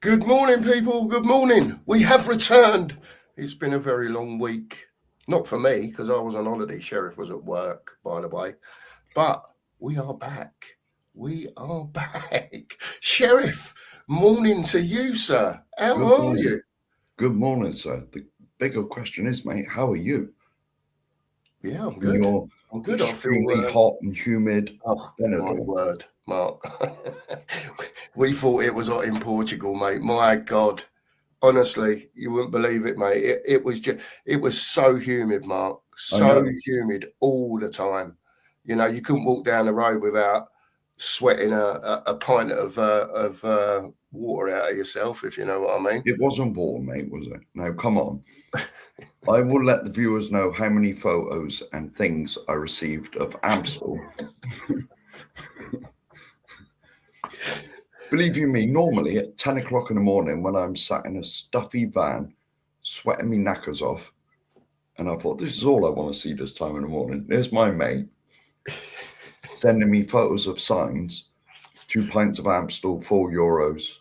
Good morning, people. Good morning. We have returned. It's been a very long week. Not for me, because I was on holiday. Sheriff was at work, by the way. But we are back. We are back. Sheriff, morning to you, sir. How Good are morning. you? Good morning, sir. The bigger question is, mate, how are you? Yeah, I'm In good. your I'm good. I feel. extremely hot and humid Oh, my Benidorm. word, Mark. We thought it was hot in Portugal, mate. My God. Honestly, you wouldn't believe it, mate. It was so humid, Mark. I So know. humid all the time. You know, you couldn't walk down the road without sweating a pint of water out of yourself, if you know what I mean. It wasn't warm, mate, was it? Now, come on. I will let the viewers know how many photos and things I received of Amstel. Believe you me, normally at 10 o'clock in the morning when I'm sat in a stuffy van, sweating me knackers off, and I thought, this is all I want to see this time in the morning. There's my mate sending me photos of signs, 2 pints of Amstel, €4.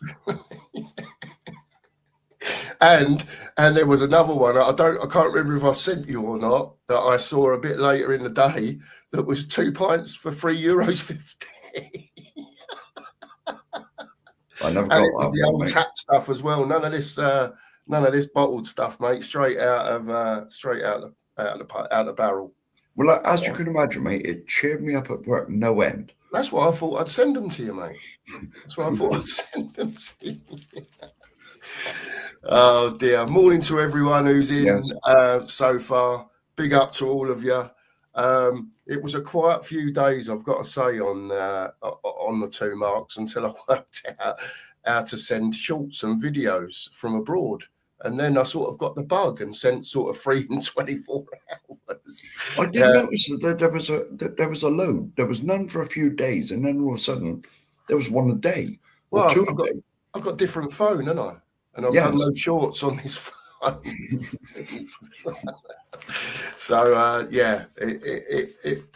And there was another one. I can't remember if I sent you or not, that I saw a bit later in the day that was 2 pints for €3.50. I never And got it was that the one, old mate. tap stuff as well. None of this bottled stuff, mate. Straight out of the barrel. Well, as you can imagine, mate, it cheered me up at work no end. That's why I thought I'd send them to you, mate. That's why I thought I'd send them to you. Oh dear. Morning to everyone who's in so far. Big up to all of you. It was a quiet few days, I've got to say, on the two marks until I worked out how to send shorts and videos from abroad. And then I sort of got the bug and sent sort of 3 in 24 hours. I did notice that there was a load. There was none for a few days, and then all of a sudden there was one a day or two a day. I've got a different phone, haven't I? And I've done no shorts on this phone. So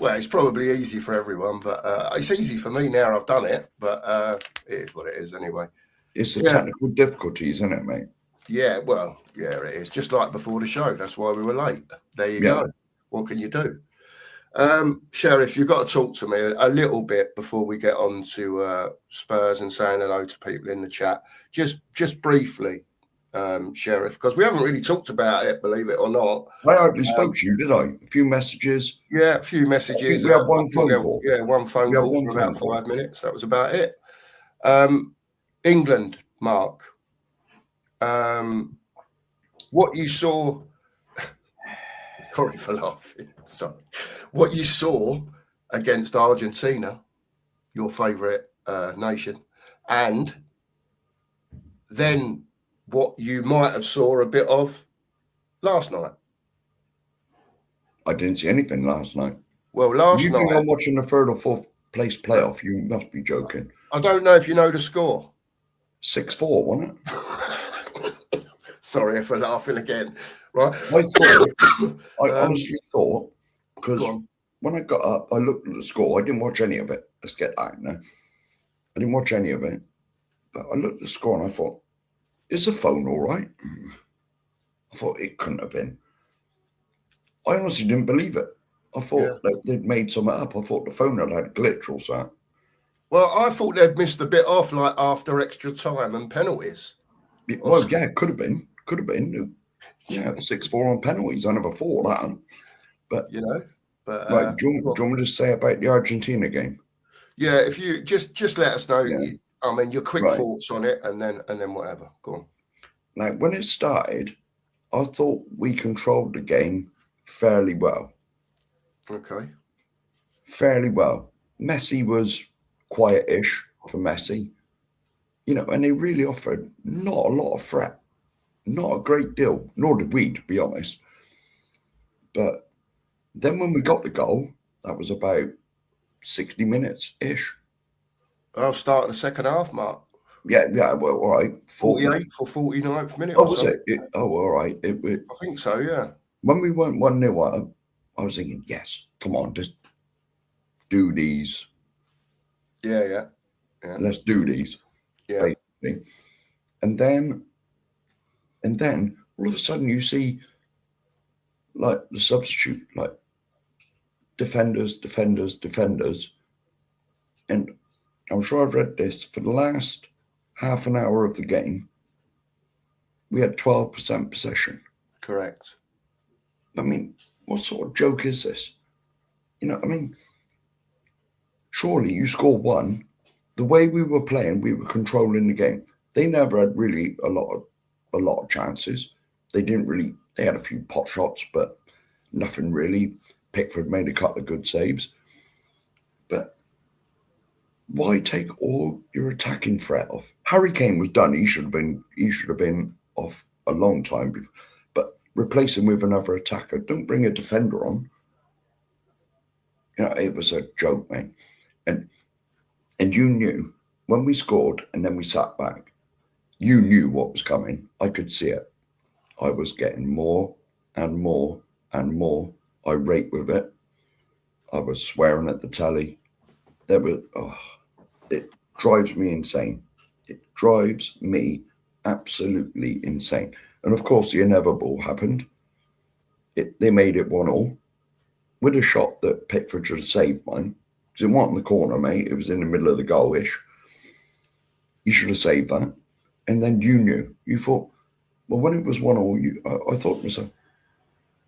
it's probably easy for everyone, but it's easy for me now. I've done it, but it is what it is anyway. It's the technical difficulties, isn't it, mate? Yeah, well, yeah, it is. Just like before the show. That's why we were late. There you go. What can you do? Sheriff, you've got to talk to me a little bit before we get on to Spurs and saying hello to people in the chat. Just briefly, Sheriff, because we haven't really talked about it, believe it or not. I hardly spoke to you, did I? A few messages. Yeah, a few messages. We had one phone call. Yeah, one phone call for about 5 minutes. That was about it. England, Mark. What you saw. Sorry for laughing. Sorry. What you saw against Argentina, your favourite nation, and then what you might have saw a bit of last night. I didn't see anything last night. Well, last night. You think I'm watching the third or fourth place playoff? You must be joking. I don't know if you know the score. 6-4, wasn't it? Sorry for laughing again. Right. I honestly thought, because when I got up, I looked at the score. I didn't watch any of it. Let's get that in there. I didn't watch any of it. But I looked at the score and I thought, is the phone all right? I thought it couldn't have been. I honestly didn't believe it. I thought they'd made something up. I thought the phone had a glitch or something. Well, I thought they'd missed a bit off, like after extra time and penalties. It could have been. Could have been. Yeah, 6-4 on penalties. I never thought that. But do you want me to say about the Argentina game? Yeah, if you just let us know. Yeah. Your quick thoughts on it, and then whatever. Go on. Like when it started, I thought we controlled the game fairly well. Okay. Fairly well. Messi was quiet-ish for Messi, and they really offered not a lot of threat. Not a great deal, nor did we, to be honest. But then when we got the goal, that was about 60 minutes-ish. I'll start the second half, Mark. Yeah, well, all right. 48th or 49th minute. Oh, was it? All right. I think so, yeah. When we went 1-0 up, I was thinking, yes, come on, just do these. Yeah. Let's do these. Yeah. Basically. And then all of a sudden you see like the substitute, like defenders. And I'm sure I've read this, for the last half an hour of the game, we had 12% possession. Correct. I mean, what sort of joke is this? You know, I mean, surely you score one. The way we were playing, we were controlling the game. They never had really a lot of chances. They had a few pot shots, but nothing really. Pickford made a couple of good saves. But why take all your attacking threat off? Harry Kane was done. He should have been off a long time before. But replace him with another attacker. Don't bring a defender on. You know, it was a joke, mate. And you knew when we scored and then we sat back, you knew what was coming. I could see it. I was getting more and more and more irate with it. I was swearing at the telly. It drives me insane. It drives me absolutely insane. And of course, the inevitable happened. They made it 1-1 with a shot that Pickford should have saved mine. Because it wasn't in the corner, mate. It was in the middle of the goal-ish. You should have saved that. And then you knew. You thought, well, when it was 1-1, I thought to myself,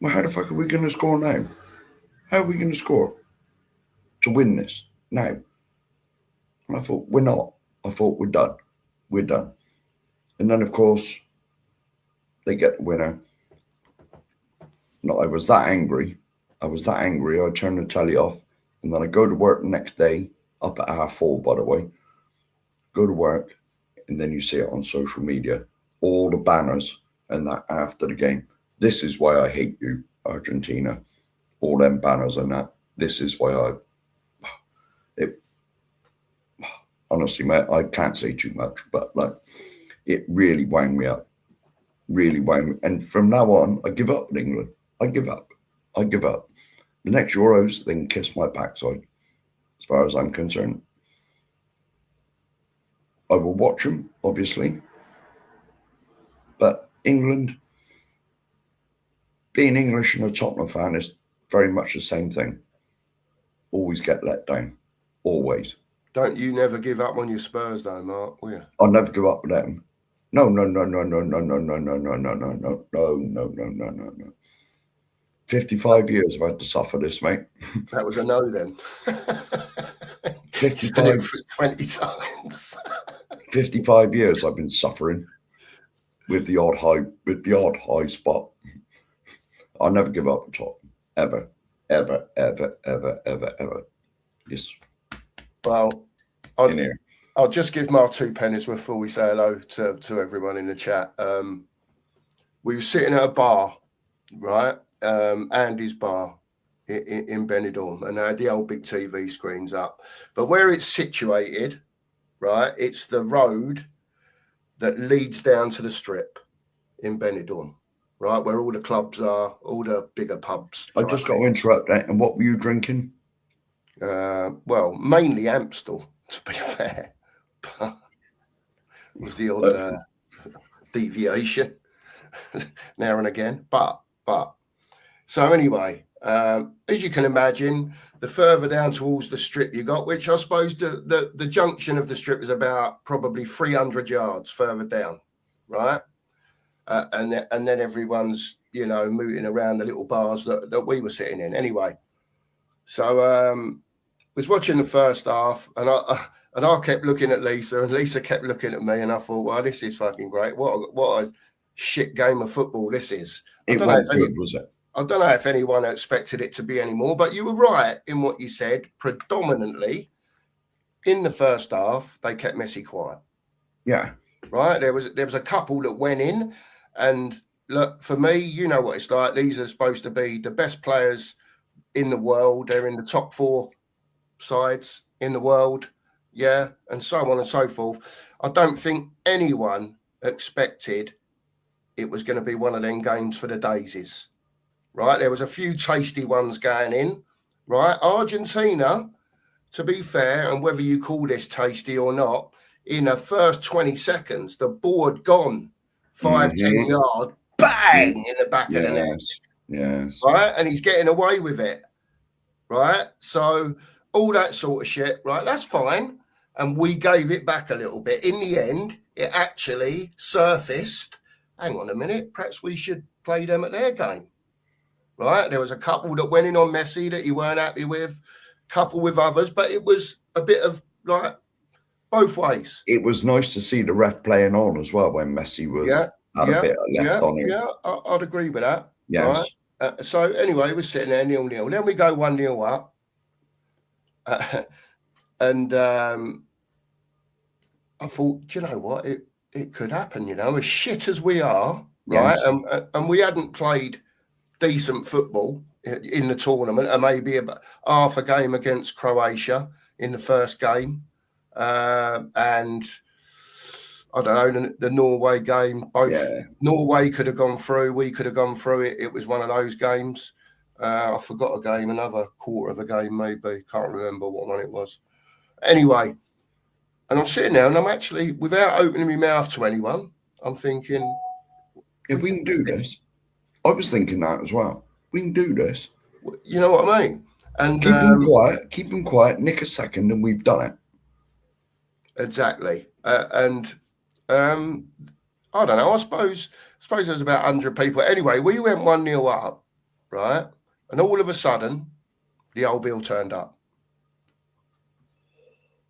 well, how the fuck are we going to score now? How are we going to score to win this now? And I thought, we're not. I thought, we're done. We're done. And then, of course, they get the winner. No, I was that angry. I turned the telly off. And then I go to work the next day, up at 4:30, by the way. Go to work, and then you see it on social media. All the banners and that after the game. This is why I hate you, Argentina. All them banners and that. This is why honestly, mate, I can't say too much, but like, it really wound me up. Really wound me. And from now on, I give up in England. I give up. The next Euros, they can kiss my backside, as far as I'm concerned. I will watch them, obviously. But England, being English and a Tottenham fan is very much the same thing. Always get let down. Always. Don't you never give up on your Spurs, though, Mark, will you? I'll never give up with them. No. 55 years I've had to suffer this, mate. That was a no then. 55 20 times. 55 years I've been suffering with the odd high spot. I'll never give up on Tottenham. Ever. Yes. Well, I'll just give Mark 2 pennies before we say hello to everyone in the chat. We were sitting at a bar, right? Andy's bar in Benidorm, and they had the old big TV screens up. But where it's situated, right, it's the road that leads down to the strip in Benidorm, right, where all the clubs are, all the bigger pubs. I just got to interrupt that. And what were you drinking? Well, mainly Amstel, to be fair. But it was the odd deviation now and again. But so anyway, as you can imagine, the further down towards the strip you got, which I suppose the junction of the strip is about probably 300 yards further down, right? And then everyone's, mooting around the little bars that we were sitting in. Anyway, so was watching the first half, and I kept looking at Lisa, and Lisa kept looking at me, and I thought, well, this is fucking great. What a shit game of football this is. It wasn't good, was it? I don't know if anyone expected it to be any more, but you were right in what you said. Predominantly, in the first half, they kept Messi quiet. Yeah. Right? There was a couple that went in, and look, for me, you know what it's like. These are supposed to be the best players in the world. They're in the top 4 sides in the world, yeah, and so on and so forth. I don't think anyone expected it was going to be one of them games for the daisies, right? There was a few tasty ones going in, right? Argentina, to be fair, and whether you call this tasty or not, in the first 20 seconds, the ball had gone 5-10 yards, bang, in the back of the net. Yes. Right? And he's getting away with it. Right? So all that sort of shit, right? That's fine. And we gave it back a little bit. In the end, it actually surfaced. Hang on a minute. Perhaps we should play them at their game. Right? There was a couple that went in on Messi that you weren't happy with, couple with others, but it was a bit of like both ways. It was nice to see the ref playing on as well when Messi was had a bit left on him. Yeah, I'd agree with that. Yes. Right? So anyway, we're sitting there 0-0. Then we go 1-0 up. And I thought, do you know what? It could happen, you know, as shit as we are, right? Yes. And we hadn't played decent football in the tournament, and maybe about half a game against Croatia in the first game. And I don't know, the Norway game, Norway could have gone through, we could have gone through it. It was one of those games. I forgot a game, another quarter of a game, maybe. Can't remember what one it was. Anyway, and I'm sitting there and I'm actually, without opening my mouth to anyone, I'm thinking, if we can do this, I was thinking that as well. We can do this. You know what I mean? And keep them quiet, nick a second, and we've done it. Exactly. I don't know. I suppose there's about 100 people. Anyway, we went 1-0 up, right? And all of a sudden, the old Bill turned up.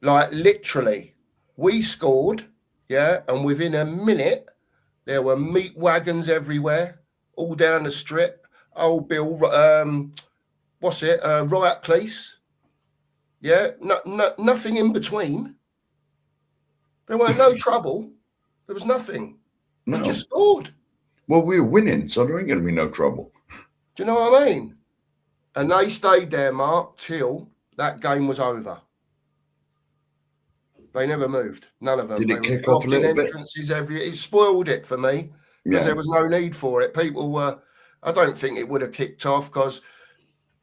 Like literally, we scored, and within a minute, there were meat wagons everywhere, all down the strip. Old Bill, riot police. Yeah, nothing in between. There weren't no trouble. There was nothing. No. We just scored. Well, we were winning, so there ain't going to be no trouble. Do you know what I mean? And they stayed there, Mark, till that game was over. They never moved. None of them. Did it kick off a little bit? It spoiled it for me because there was no need for it. People were, I don't think it would have kicked off because,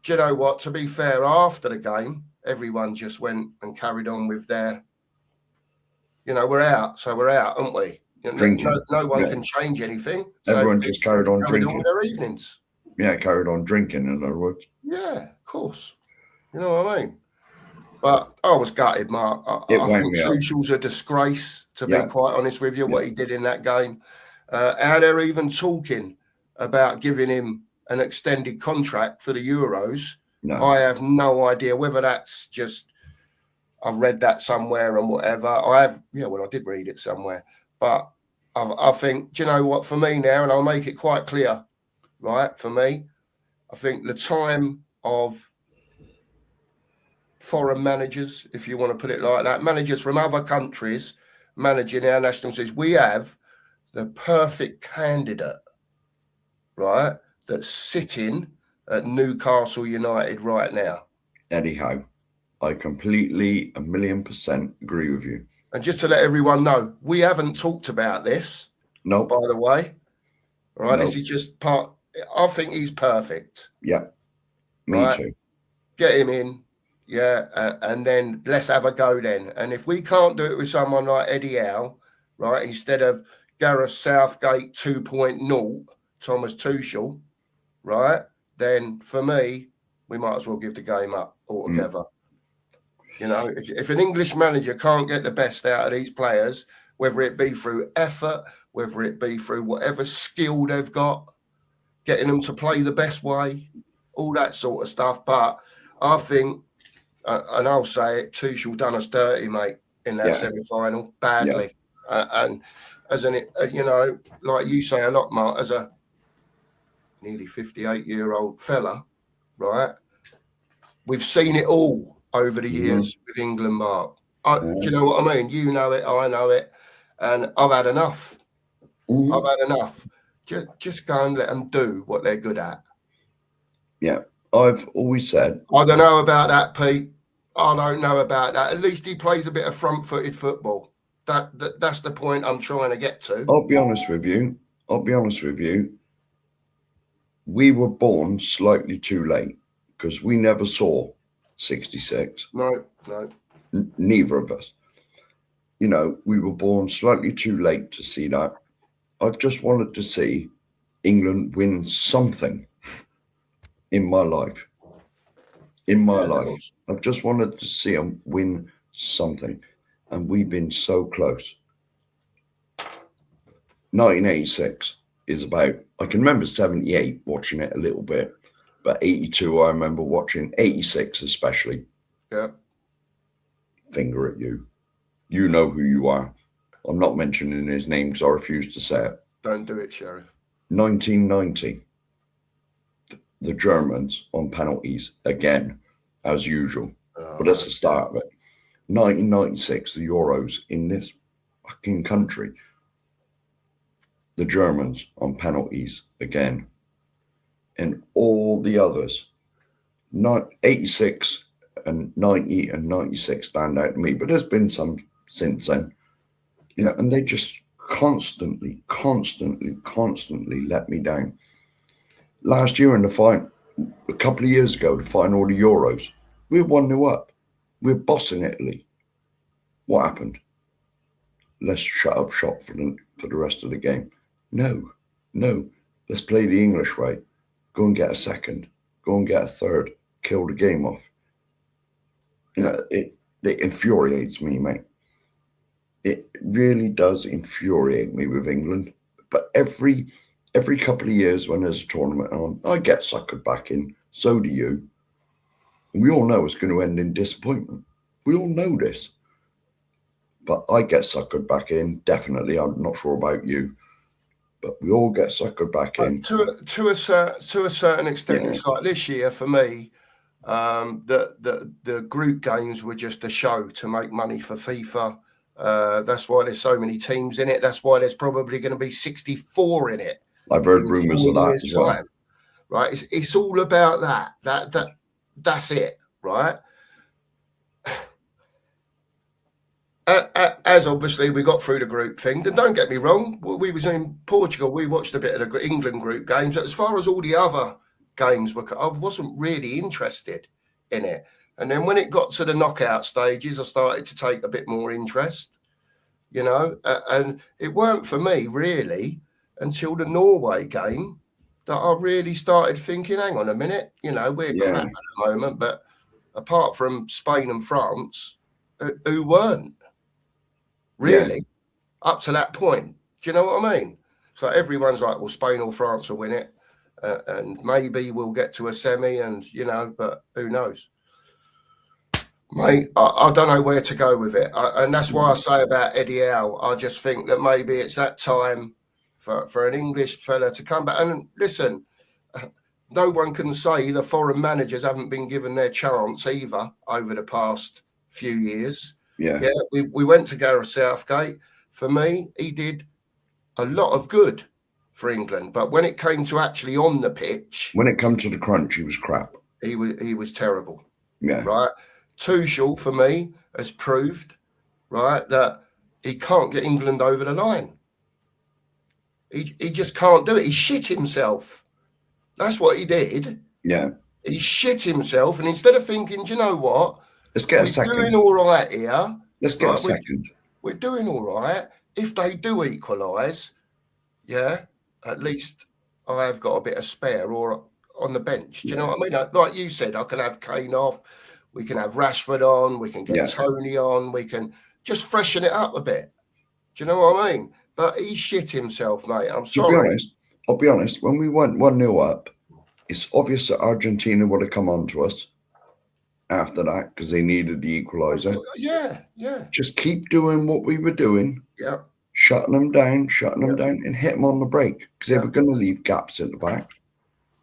do you know what? To be fair, after the game, everyone just went and carried on with their, we're out, so we're out, aren't we? Drinking. No one can change anything. Everyone just carried on drinking. On their evenings. Yeah, carried on drinking, in other words. Yeah, of course. You know what I mean? But I was gutted, Mark. I think Tuchel's a disgrace, to be quite honest with you, what he did in that game. How they're even talking about giving him an extended contract for the Euros. No. I have no idea whether that's just, I've read that somewhere and whatever. I did read it somewhere. But I think, do you know what, for me now, and I'll make it quite clear, right, for me, I think the time of foreign managers, if you want to put it like that, managers from other countries managing our national teams, we have the perfect candidate, right, that's sitting at Newcastle United right now. Eddie Howe, I completely 1,000,000% agree with you. And just to let everyone know, we haven't talked about this. No. By the way. All right. Nope. This is just part. I think he's perfect. Yeah. Me too. Get him in. Yeah. And then let's have a go then. And if we can't do it with someone like Eddie Howe, right, instead of Gareth Southgate 2.0, Thomas Tuchel, right, then for me, we might as well give the game up altogether. You know, if an English manager can't get the best out of these players, whether it be through effort, whether it be through whatever skill they've got, getting them to play the best way, all that sort of stuff. But I think, and I'll say it, Tuchel done us dirty, mate, in that semi-final, badly. And as an, like you say a lot, Mark, as a nearly 58-year-old fella, right, we've seen it all over the years with England, Mark. Do you know what I mean? You know it, I know it. And I've had enough. I've had enough. Just go and let them do what they're good at. Yeah. I've always said. I don't know about that, Pete. I don't know about that. At least he plays a bit of front-footed football. That's the point I'm trying to get to. I'll be honest with you. We were born slightly too late because we never saw 66. No. Neither of us. you know, we were born slightly too late to see that. I just wanted to see England win something in my life. In my life, I've just wanted to see them win something, and we've been so close. 1986 is about, I can remember 78 watching it a little bit, but 82 I remember watching, 86 especially. Yeah. Finger at you. You know who you are. I'm not mentioning his name because I refuse to say it. Don't do it, Sheriff. 1990, the Germans on penalties again, as usual. But that's the start of it. 1996, the Euros in this fucking country. The Germans on penalties again. And all the others. 86 and 90 and 96 stand out to me. But there's been some since then. You know, and they just constantly let me down. Last year in the final, a couple of years ago, the final of the Euros, we were 1-0 up. We were bossing Italy. What happened? Let's shut up shop for the rest of the game. No. Let's play the English way. Go and get a second. Go and get a third. Kill the game off. You know, it infuriates me, mate. It really does infuriate me with England. But every couple of years when there's a tournament on, I get suckered back in. So do you. And we all know it's going to end in disappointment. We all know this. But I get suckered back in, definitely. I'm not sure about you. But we all get suckered back in. To a certain extent, it's like this year for me, the group games were just a show to make money for FIFA. That's why there's so many teams in it. That's why there's probably going to be 64 in it. I've heard rumours of that as well. Right, it's all about that. That's it, right? As obviously we got through the group thing, and don't get me wrong, we was in Portugal. We watched a bit of the England group games. But as far as all the other games were, I wasn't really interested in it. And then when it got to the knockout stages, I started to take a bit more interest, you know. And it weren't for me really until the Norway game that I really started thinking, hang on a minute, you know, we're crap at the moment, but apart from Spain and France, who weren't really up to that point. Do you know what I mean? So everyone's like, well, Spain or France will win it, and maybe we'll get to a semi, and you know, but who knows? Mate, I don't know where to go with it, and that's why I say about Eddie Howe. I just think that maybe it's that time for an English fella to come back. And listen, no one can say the foreign managers haven't been given their chance either over the past few years. Yeah, we went to Gareth Southgate. For me, he did a lot of good for England, but when it came to actually on the pitch, when it came to the crunch, he was crap. He was terrible. Yeah, right. Tuchel for me has proved right that he can't get England over the line. He just can't do it. He shit himself. That's what he did. Yeah, he shit himself, and instead of thinking, do you know what? Let's get a second. We're doing all right here. Let's get a second. We're doing all right. If they do equalise, at least I've got a bit of spare or on the bench. Do you know what I mean? Like you said, I can have Kane off. We can have Rashford on. We can get Tony on. We can just freshen it up a bit. Do you know what I mean? But he shit himself, mate. I'm sorry. I'll be honest. When we went 1-0 up, it's obvious that Argentina would have come on to us after that because they needed the equaliser. Yeah. Just keep doing what we were doing. Yeah. Shutting them down, and hit them on the break because they were going to leave gaps at the back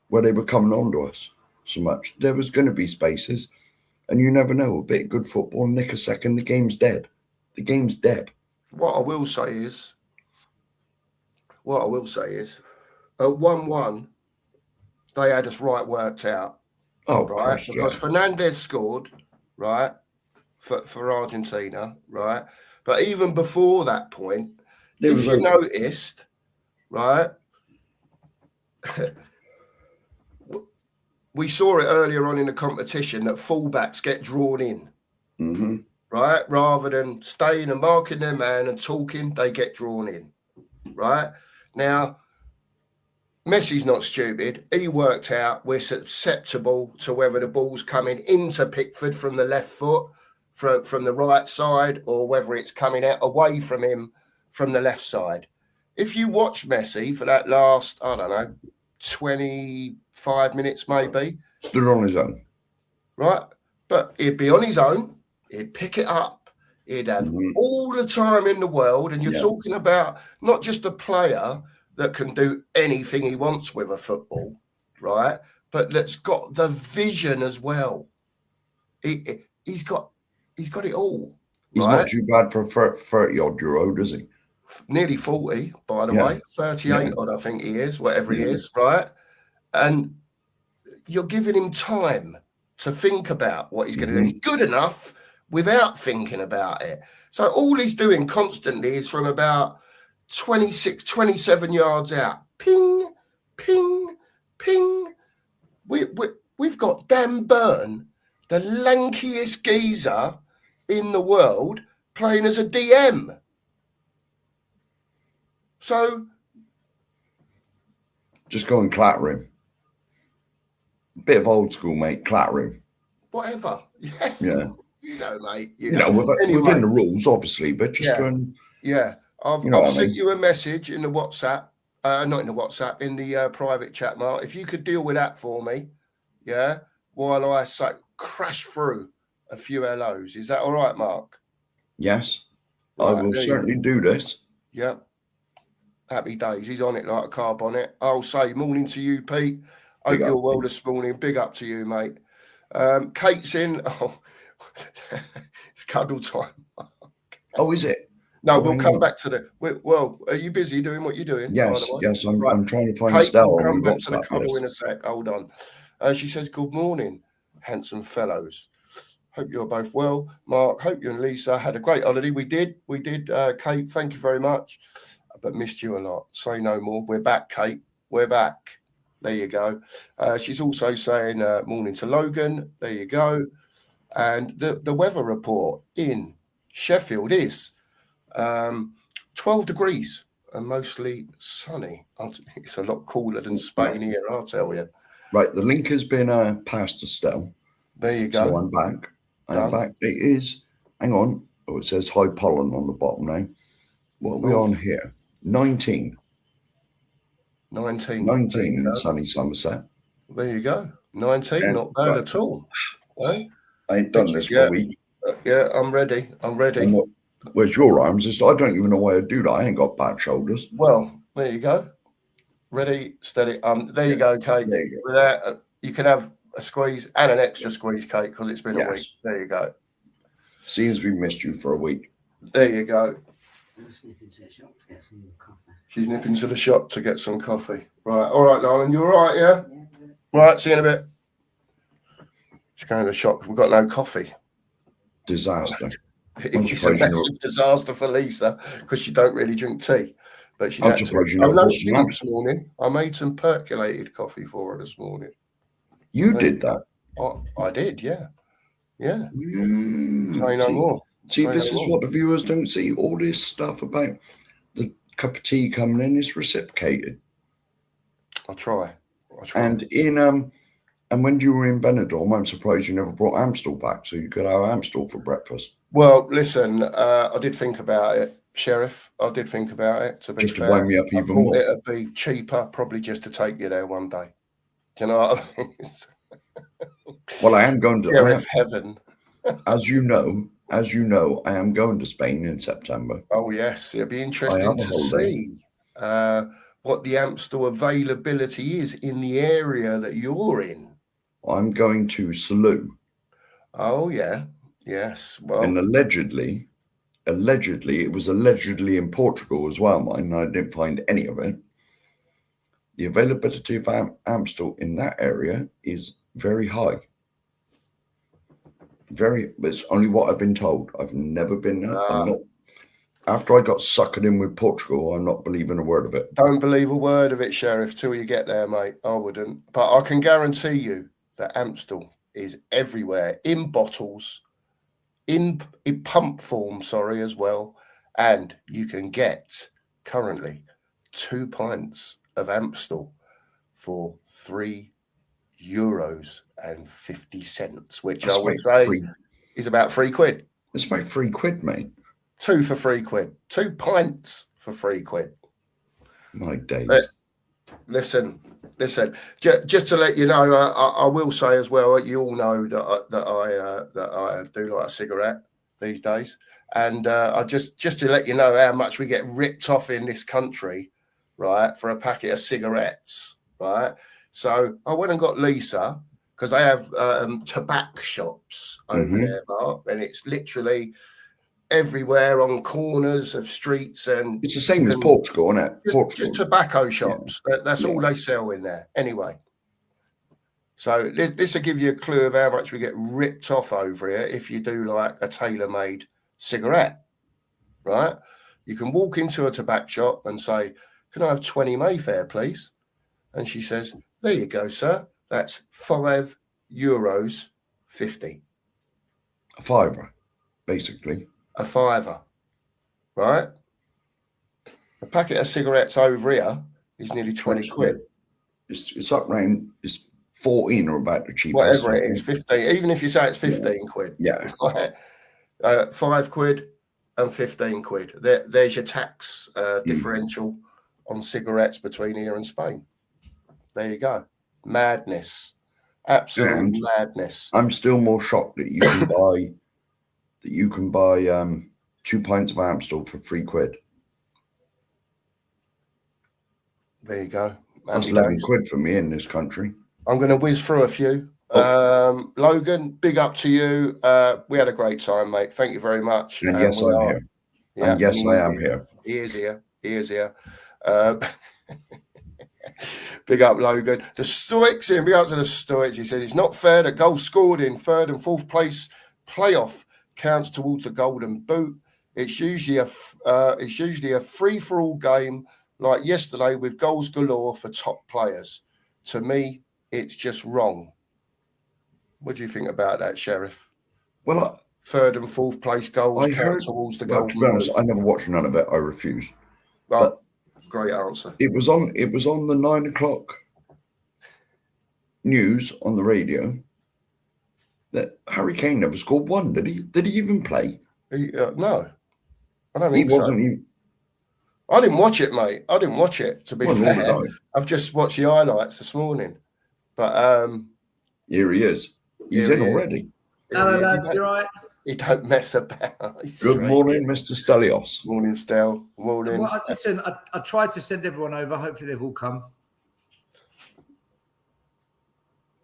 where they were coming on to us so much. There was going to be spaces, and you never know. A bit of good football, nick a second, the game's dead. The game's dead. What I will say is, at 1-1, they had us right worked out. Oh, right, gosh, because Fernandez scored, right, for Argentina, right. But even before that point, if you noticed, right, we saw it earlier on in the competition that fullbacks get drawn in. Mm-hmm. right? Rather than staying and marking their man and talking, they get drawn in, right? Now, Messi's not stupid. He worked out we're susceptible to whether the ball's coming into Pickford from the left foot, from the right side, or whether it's coming out away from him from the left side. If you watch Messi for that last, I don't know, 25 minutes maybe. Stood on his own. Right? But he'd be on his own. He'd pick it up. He'd have all the time in the world. And you're talking about not just a player that can do anything he wants with a football, right? But that's got the vision as well. He's got it all. He's right? not too bad for a 30-odd-year-old, is he? Nearly 40, by the way. 38 odd, I think he is, whatever he is, right? And you're giving him time to think about what he's going to do. He's good enough without thinking about it. So all he's doing constantly is from about 26, 27 yards out. Ping, ping, ping. We've got Dan Burn, the lankiest geezer in the world, playing as a DM. So just go and clatter him. Bit of old school, mate. Clatter him. Whatever. Yeah. You know, mate. Within the rules, obviously, but just go and... Yeah. I've sent you a message in the WhatsApp, not in the WhatsApp, in the private chat, Mark. If you could deal with that for me, while I crash through a few hellos. Is that all right, Mark? Yes. Right, I will certainly do this. Yeah. Happy days. He's on it like a car bonnet. I'll say morning to you, Pete. Hope you're well this morning. Big up to you, mate. Kate's in. Oh, it's cuddle time. Oh, is it? No, we'll come back to the. Well, are you busy doing what you're doing? Yes, yes. I'm trying to find Stella. We'll come back to the cuddle in a sec. Hold on. She says, "Good morning, handsome fellows. Hope you're both well. Mark, hope you and Lisa had a great holiday. We did. Kate, thank you very much. But missed you a lot. Say no more. We're back, Kate. We're back. There you go. She's also saying morning to Logan. There you go. And the weather report in Sheffield is 12 degrees and mostly sunny. It's a lot cooler than Spain here, I'll tell you. Right, the link has been passed to Stell. There you go. So I'm back. I'm back. It is, hang on. Oh, it says high pollen on the bottom now. What are we on here? 19. 19 in sunny Somerset. There you go. 19, not bad at all. I ain't done this for a week. Yeah, I'm ready. Where's your arms? I don't even know why I do that. I ain't got bad shoulders. Well, there you go. Ready, steady. There you go, Kate. There you go. With that, you can have a squeeze and an extra squeeze, Kate, because it's been a week. There you go. Seems we missed you for a week. There you go. She's nipping to the shop to get some coffee. She's nipping to the shop to get some coffee. Right. All right, darling. You all right, yeah? Right. See you in a bit. She's going to the shop. We've got no coffee. Disaster. It's a massive disaster for Lisa because she don't really drink tea. But she I'm had to. surprised you I know know what she did this morning. I made some percolated coffee for her this morning. You did that? I did, yeah. Yeah. Say no more. See, this is what the viewers don't see. All this stuff about the cup of tea coming in is reciprocated. I'll try. And and when you were in Benidorm, I'm surprised you never brought Amstel back so you could have Amstel for breakfast. Well, listen, I did think about it, Sheriff. I did think about it. To be just fair, to wind me up even more. It'd be cheaper, probably just to take you there one day. Do you know what I mean? Well, I am going to Sheriff heaven. As you know, I am going to Spain in September. Oh yes, it'll be interesting to see what the Amstel availability is in the area that you're in. I'm going to Salou. Oh yeah, yes. Well, and allegedly, it was allegedly in Portugal as well. Mine, I didn't find any of it. The availability of Amstel in that area is very high. It's only what I've been told. I've never been there. After I got suckered in with Portugal, I'm not believing a word of it. Don't believe a word of it, Sheriff, till you get there, mate. I wouldn't. But I can guarantee you that Amstel is everywhere, in bottles, in pump form, as well. And you can get currently 2 pints of Amstel for €3.50, which That's I would like say is about £3. It's about £3, mate. 2 for £3. 2 pints for £3. My days. Listen. Just to let you know, I will say as well. You all know that I do like a cigarette these days, and I just to let you know how much we get ripped off in this country, right, for a packet of cigarettes, right. So I went and got Lisa because they have tobacco shops over there, Mark, and it's literally everywhere on corners of streets, and it's the same as Portugal, isn't it? Just tobacco shops. Yeah. That's all they sell in there. Anyway, so this will give you a clue of how much we get ripped off over here if you do like a tailor-made cigarette, right? You can walk into a tobacco shop and say, "Can I have 20 Mayfair, please?" And she says, "There you go, sir. That's €5.50. A fiver, basically. A fiver, right? A packet of cigarettes over here is nearly 20 quid. It's up round, it's 14 or about the cheapest. Whatever it is, 15. Even if you say it's 15 quid. Yeah. £5 and 15 quid. There's your tax differential on cigarettes between here and Spain. There you go. Madness. Absolute madness. I'm still more shocked that you can buy 2 pints of Amstel for £3. There you go. That's 11 quid for me in this country. I'm going to whiz through a few. Logan, big up to you. We had a great time, mate. Thank you very much. And yes, I'm here. Yeah, and yes, I am here. He is here. Big up, Logan. The Stoics here. Big up to the Stoics. He said it's not fair that goals scored in third and fourth place playoff counts towards a golden boot. It's usually a free-for-all game like yesterday with goals galore for top players. To me, it's just wrong. What do you think about that, Sheriff? Well, third and fourth place goals count towards the golden boot. To be honest, I never watched none of it. I refused. Well, great answer. It was on the 9 o'clock news on the radio that Harry Kane never scored one. Did he? Did he even play? No, I don't think so. I didn't watch it, mate. I didn't watch it. To be fair, I've just watched the highlights this morning. But here he is. He's in already. Hello, lads. You right? He don't mess about. Good morning, Mr. Stelios. Morning, Stel. Morning. Well, listen, I tried to send everyone over. Hopefully, they've all come.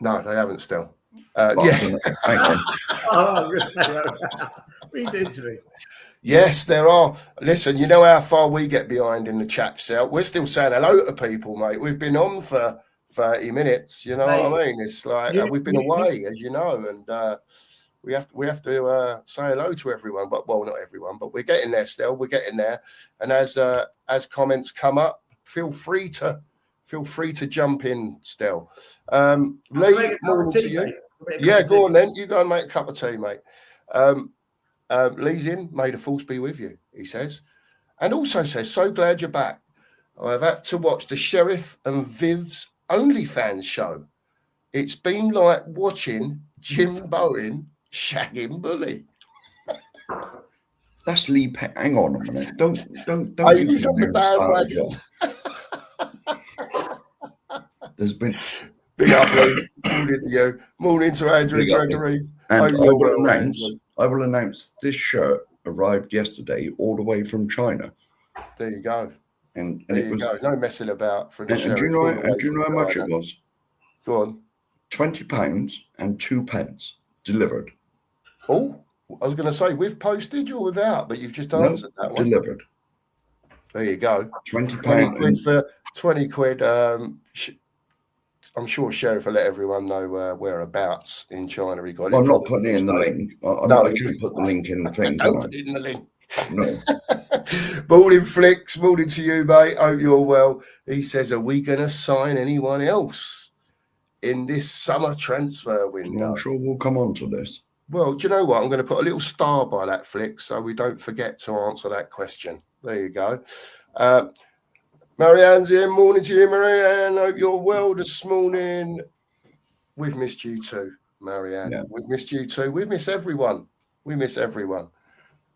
No, they haven't still. Hang on. I was going to say, what are you doing to me? Yes, there are. Listen, you know how far we get behind in the chat cell. We're still saying hello to people, mate. We've been on for 30 minutes. You know what I mean? It's like we've been away, as you know, and we have to say hello to everyone. But well, not everyone, but we're getting there still. We're getting there. And as comments come up, feel free to jump in still. Lee, morning to you. Yeah, go on then. You go and make a cup of tea, mate. Lee's in. May the force be with you, he says. And also says, so glad you're back. I've had to watch the Sheriff and Viv's OnlyFans show. It's been like watching Jim Bowen shagging Bully. That's Lee. Hang on a minute. Don't. He's on the bandwagon. There's been big up, Lee. Morning to you. Morning to Andrew Gregory. And I will announce this shirt arrived yesterday all the way from China. There you go. And there you go. No messing about. For the and do you know how much it was? Go on. £20 and 2 pence delivered. Oh, I was going to say with postage or without, but you've just answered that one. Delivered. There you go. £20 quid for 20 quid. I'm sure Sheriff will let everyone know whereabouts in China he got it. I'm not putting it in the link. I can't put the link in the thing. Don't put it in the link. No. Morning, Flicks. Morning to you, mate. Hope you're well. He says, are we going to sign anyone else in this summer transfer window? I'm sure we'll come on to this. Well, do you know what? I'm going to put a little star by that flick so we don't forget to answer that question. There you go. Marianne's in. Morning to you, Marianne. Hope you're well this morning. We've missed you too, Marianne. Yeah. We've missed you too. We've missed everyone. We miss everyone.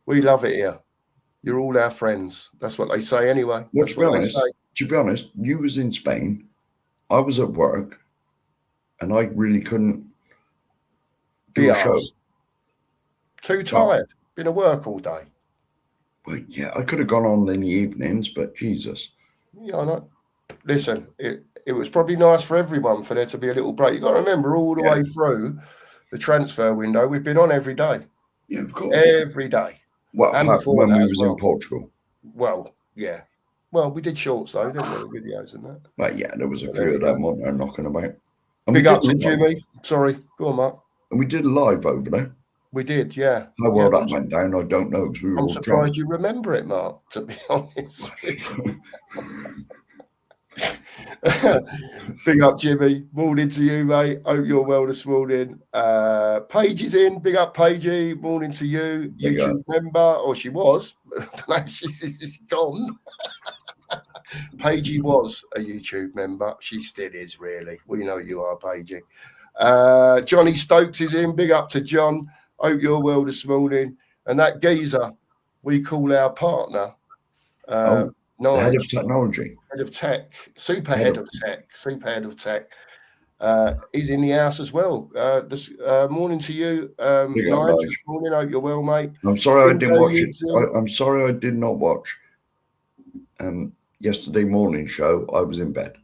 We love it here. You're all our friends. That's what they say anyway. Well, to be honest, you was in Spain. I was at work. And I really couldn't do a show. Too tired. Been at work all day. Well, yeah, I could have gone on in the evenings, but Jesus. Yeah, I know. Listen, it was probably nice for everyone for there to be a little break. You got to remember all the way through the transfer window, we've been on every day. Yeah, of course. Every day. Well, and before when we was in Portugal. Well, yeah. Well, we did shorts though, didn't we? Videos and that. Well, yeah, there was a few of them on there knocking about. And big up to Jimmy. Sorry, go on, Mark. And we did a live over there. We did, yeah. How well that went down, I don't know. We were I'm surprised you remember it, Mark, to be honest. Big up, Jimmy. Morning to you, mate. Hope you're well this morning. Paige is in. Big up, Paigey. Morning to you. Big YouTube up. Member, or she was. I don't know, she's gone. Paigey was a YouTube member. She still is, really. We know you are, Paigey. Johnny Stokes is in. Big up to John. Hope you're well this morning. And that geezer we call our partner. Head of technology. Head of tech. Super head of tech. He's in the house as well. Morning to you. Nigel. Morning. Hope you're well, mate. I'm sorry I didn't watch it. I'm sorry I did not watch yesterday morning show. I was in bed.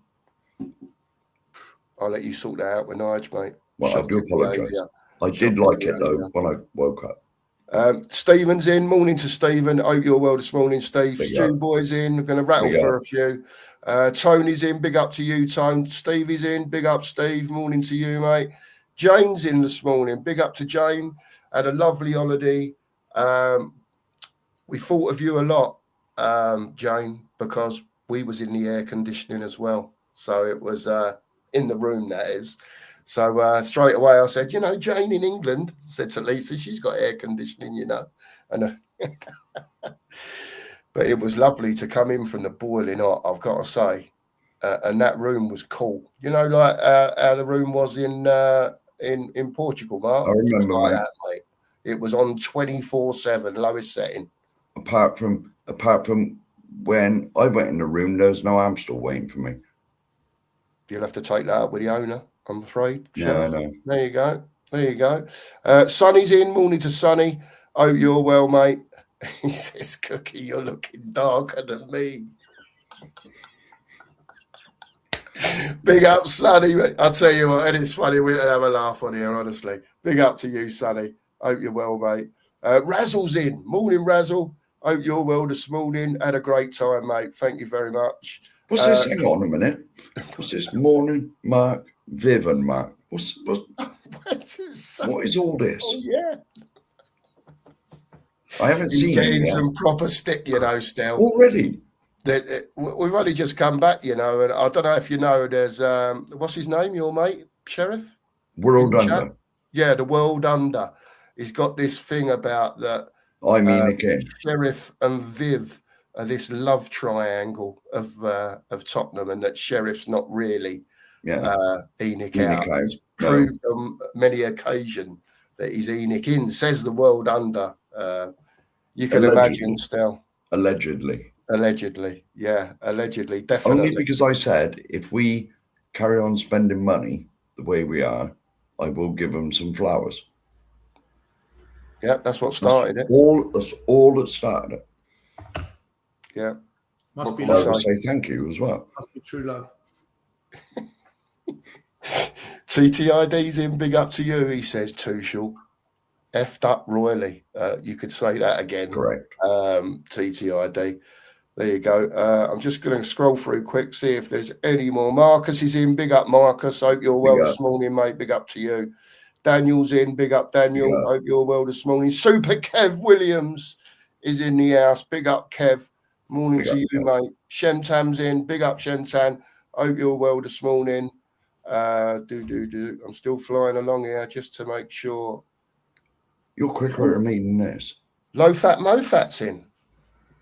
I'll let you sort that out with Nigel, mate. Well, I do apologise. I did like it though when I woke up. Stephen's in. Morning to Stephen. Hope you're well this morning, Steve. Stu Boy's in. We're going to rattle for a few. Tony's in. Big up to you, Tone. Stevie's in. Big up, Steve. Morning to you, mate. Jane's in this morning. Big up to Jane. Had a lovely holiday. We thought of you a lot, Jane, because we was in the air conditioning as well. So it was in the room, that is. So straight away I said, Jane in England, said to Lisa, she's got air conditioning, And but it was lovely to come in from the boiling hot, I've got to say. And that room was cool. Like how the room was in Portugal, Mark. I remember, like that, mate. It was on 24/7, lowest setting. Apart from when I went in the room, there was no Amstel waiting for me. You'll have to take that up with the owner, I'm afraid. Yeah, I know. There you go. Sonny's in. Morning to Sonny. Hope you're well, mate. He says, Cookie, you're looking darker than me. Big up, Sonny. I'll tell you what, and it's funny. We don't have a laugh on here, honestly. Big up to you, Sonny. Hope you're well, mate. Razzle's in. Morning, Razzle. Hope you're well this morning. Had a great time, mate. Thank you very much. What's this? Hang on a minute. What's this? Morning, Mark, Viv and Mark. What is all this? Oh, yeah. I haven't seen getting some proper stick, still. Already? We've only just come back, and I don't know if there's, what's his name, your mate, Sheriff? World Under. Yeah, the World Under. He's got this thing about that. I mean, again. Sheriff and Viv are this love triangle of Tottenham, and that Sheriff's not really Enoch out. He's proved on many occasions that he's Enoch in, says the World Under. You can imagine still. Allegedly, yeah, allegedly, definitely. Only because I said if we carry on spending money the way we are, I will give them some flowers. Yeah, that's what started it. That's all that started it. Yeah. Must be love. I would say thank you as well. Must be true love. TTID's in. Big up to you, he says, Tuchel. Effed up royally. You could say that again. Correct. TTID. There you go. I'm just going to scroll through quick, see if there's any more. Marcus is in. Big up, Marcus. Hope you're well this morning, mate. Big up to you. Daniel's in. Big up, Daniel. Hope you're well this morning. Super Kev Williams is in the house. Big up, Kev. Morning to you, mate. Shemtam's in. Big up, Shemtam. Hope you're well this morning. I'm still flying along here just to make sure You're quicker at me than this. Low fat, mo fat's in.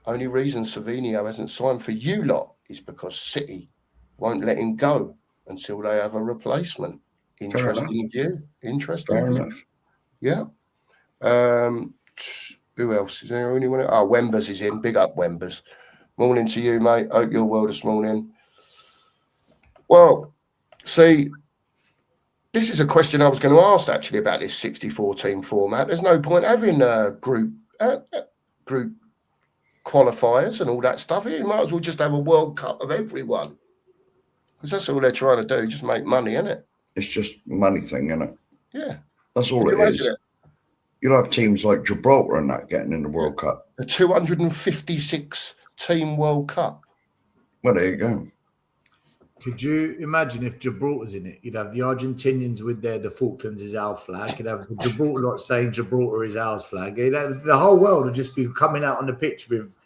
Only reason Savio hasn't signed for you lot is because City won't let him go until they have a replacement. Interesting view. Interesting view. Enough. Yeah. Who else? Is there anyone else? Oh, Wembers is in. Big up, Wembers. Morning to you, mate. Hope you're well this morning. Well, see, this is a question I was going to ask actually about this 64-team format. There's no point having group qualifiers and all that stuff. You might as well just have a World Cup of everyone, because that's all they're trying to do, just make money, isn't it? It's just a money thing, isn't it? Yeah. That's all it is. You'll have teams like Gibraltar and that getting in the World Cup. The 256-team World Cup. Well, there you go. Could you imagine if Gibraltar's in it? You'd have the Argentinians with the Falklands is our flag. You'd have the Gibraltar lot saying Gibraltar is our flag. You'd have, the whole world would just be coming out on the pitch with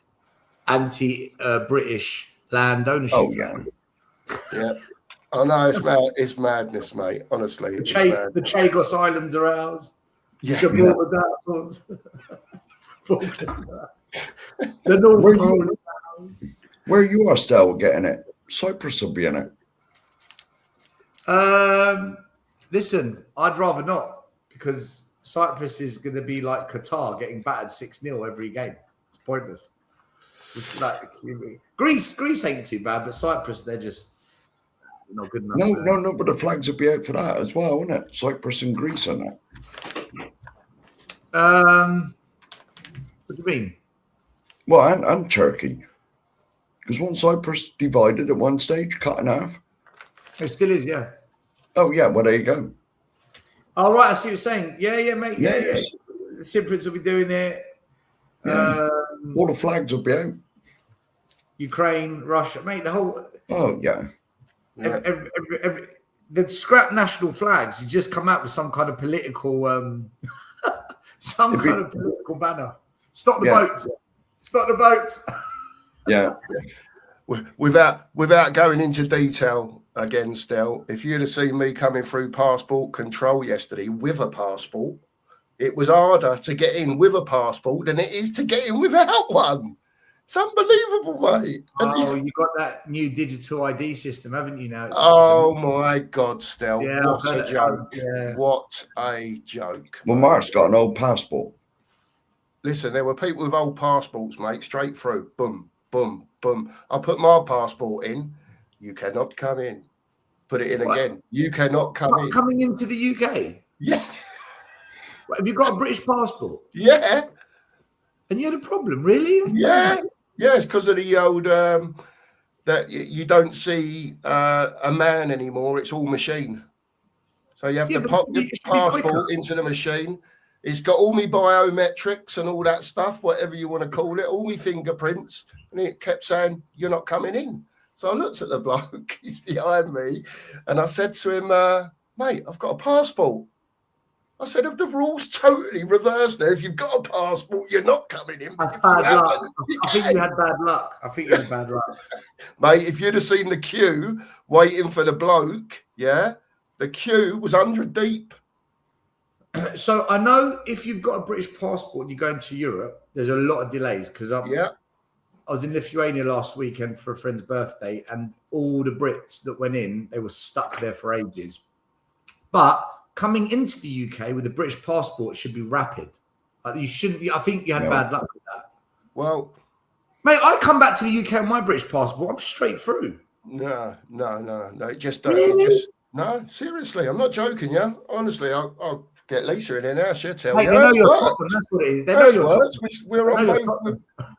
anti-British land ownership. Oh, yeah. Yeah. I know, it's madness, mate. Honestly. The Chagos Islands are ours. Yeah. Gibraltar are ours. The North Pole is ours. Where you are still getting it? Cyprus will be in it. Listen, I'd rather not, because Cyprus is going to be like Qatar, getting battered 6-0 every game. It's pointless. It's like Greece ain't too bad, but Cyprus, they're just not good enough. No, but the flags will be out for that as well, won't it? Cyprus and Greece and that. What do you mean? Well, and Turkey. Because one Cyprus divided at one stage, cut in half. It still is, yeah. Oh, yeah, well, there you go. Oh, right, I see what you're saying. Yeah, mate. Yes. Yeah. The Cypriots will be doing it. Yeah. All the flags will be out. Ukraine, Russia, mate, the whole... Oh, yeah. The scrap national flags, you just come out with some kind of political... kind of political banner. Stop the boats. Stop the boats. Yeah. Without going into detail again, Stel, if you'd have seen me coming through passport control yesterday with a passport, it was harder to get in with a passport than it is to get in without one. It's unbelievable, mate. You got that new digital ID system, haven't you now? My God, Stel. Yeah, what a joke. Yeah. What a joke. Well, Mark's got an old passport. Listen, there were people with old passports, mate, straight through. Boom, boom, boom. I put my passport in. You cannot come in. Put it in again. You cannot come in. Coming into the UK? Yeah. Have you got a British passport? Yeah. And you had a problem, really? Yeah. Yeah, it's because of the old that you don't see a man anymore. It's all machine. So you have to pop your passport into the machine. It's got all my biometrics and all that stuff, whatever you want to call it, all my fingerprints. And it kept saying, you're not coming in. So I looked at the bloke, he's behind me, and I said to him, mate, I've got a passport. I said, if the rules totally reversed there, if you've got a passport, you're not coming in. That's bad luck. I think you had bad luck. Mate, if you'd have seen the queue waiting for the bloke, yeah, the queue was 100 deep. So I know if you've got a British passport and you're going to Europe, there's a lot of delays because I was in Lithuania last weekend for a friend's birthday, and all the Brits that went in, they were stuck there for ages. But coming into the UK with a British passport should be rapid. You shouldn't be. I think you had bad luck with that. Well, mate, I come back to the UK on my British passport. I'm straight through. No. Just really? No, seriously, I'm not joking. Yeah, honestly, I'll get Lisa in here now. She'll tell you. That's what it is. They know your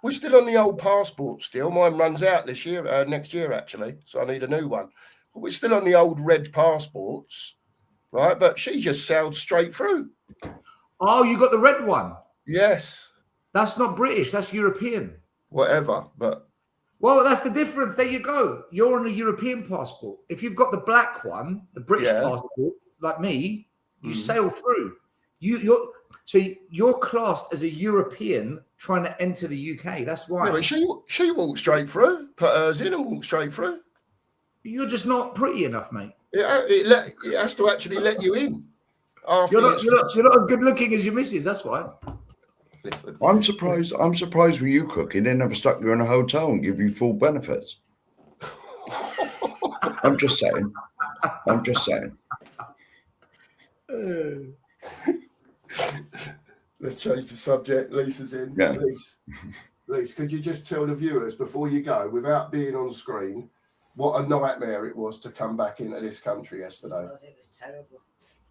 We're still on the old passport. Still, mine runs out this year, next year actually. So I need a new one. But we're still on the old red passports, right? But she just sailed straight through. Oh, you got the red one? Yes. That's not British. That's European. Whatever, but. Well, that's the difference. There you go. You're on a European passport. If you've got the black one, the British passport, like me, you sail through. You're classed as a European trying to enter the UK. That's why. Yeah, but she walked straight through, put hers in and walked straight through. You're just not pretty enough, mate. It has to actually let you in. You're not as good looking as your missus. That's why. Listen, I'm surprised with you cooking. They never stuck you in a hotel and give you full benefits. I'm just saying. Let's change the subject. Lisa's in. Yeah. Lisa, could you just tell the viewers before you go, without being on screen, what a nightmare it was to come back into this country yesterday? It was terrible.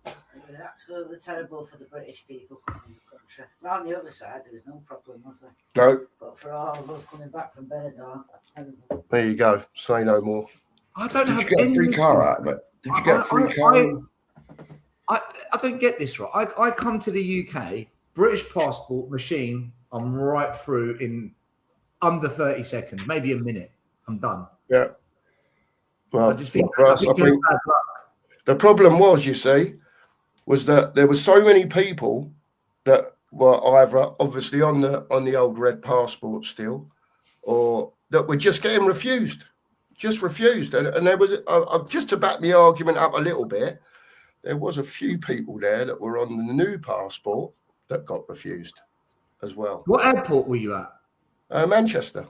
It was absolutely terrible for the British people coming in the country. Round the other side, there was no problem, was there? No. But for all of us coming back from Benidorm, terrible. There you go. Say no more. I don't Did have you get any a free car out of it? Did you get a free car? I don't get this right. I come to the UK, British passport machine. I'm right through in under 30 seconds, maybe a minute. I'm done. Yeah. Well, I just think, for us, I think bad luck. The problem was, you see, was that there were so many people that were either obviously on the old red passport still, or that were just getting refused. And there was, just to back the argument up a little bit, there was a few people there that were on the new passport that got refused as well. What airport were you at? Manchester.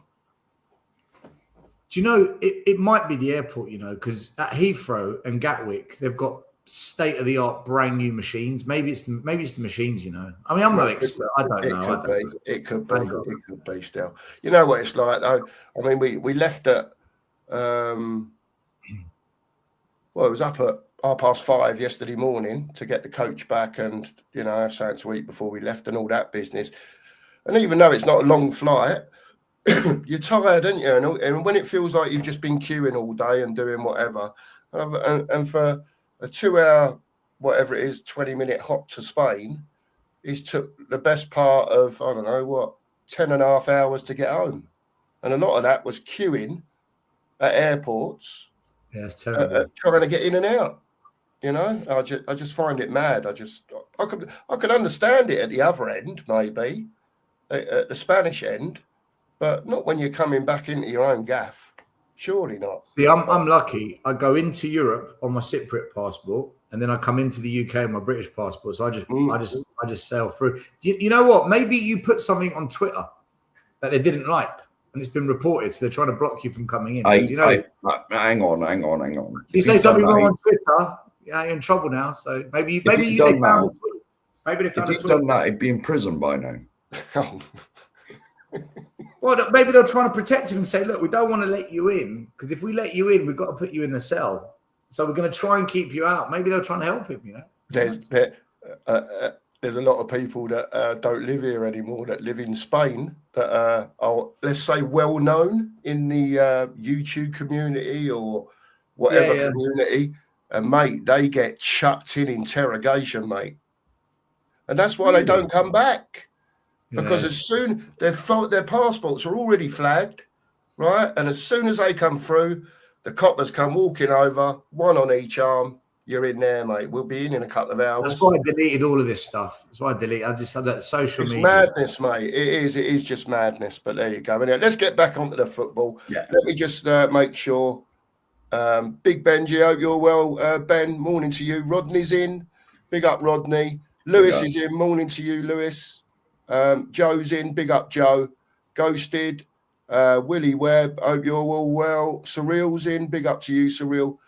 Do you know, it might be the airport, because at Heathrow and Gatwick, they've got state-of-the-art brand new machines. Maybe it's the machines, I mean, I'm no expert. I don't know. It could be still. You know what it's like, though? I mean, we left at, it was up at 5:30 yesterday morning to get the coach back and, have something to eat before we left and all that business. And even though it's not a long flight, you're tired, aren't you? And when it feels like you've just been queuing all day and doing whatever, and for a 2-hour, whatever it is, 20-minute hop to Spain, it took the best part of, 10.5 hours to get home. And a lot of that was queuing at airports. Yeah, it's terrible. Trying to get in and out. I just find it mad. I could understand it at the other end, maybe, at the Spanish end, but not when you're coming back into your own gaff. Surely not. See, I'm lucky. I go into Europe on my Cypriot passport, and then I come into the UK on my British passport. So I just sail through. You know what? Maybe you put something on Twitter that they didn't like, and it's been reported. So they're trying to block you from coming in. Hang on. You say something wrong on Twitter, you're in trouble now. So maybe they found a tweet. Maybe they found a tweet. If he'd done that, he'd be in prison by now. Well, maybe they're trying to protect him and say, look, we don't want to let you in, because if we let you in, we've got to put you in a cell. So we're going to try and keep you out. Maybe they're trying to help him, There's a lot of people that don't live here anymore that live in Spain that are, let's say, well-known in the YouTube community or whatever community. And, mate, they get chucked in interrogation, mate. And that's why they don't come back. Because as soon their passports are already flagged, right? And as soon as they come through, the coppers come walking over, one on each arm. You're in there, mate. We'll be in a couple of hours. That's why I deleted all of this stuff. That's why I just had that social media. It's madness, mate. It is just madness. But there you go. Anyway, let's get back onto the football. Yeah. Let me just make sure. Big Benji, hope you're well. Ben, morning to you. Rodney's in. Big up, Rodney. Lewis is in. Morning to you, Lewis. Joe's in, big up Joe. Ghosted, Willie Webb, hope you're all well. Surreal's in, big up to you, Surreal.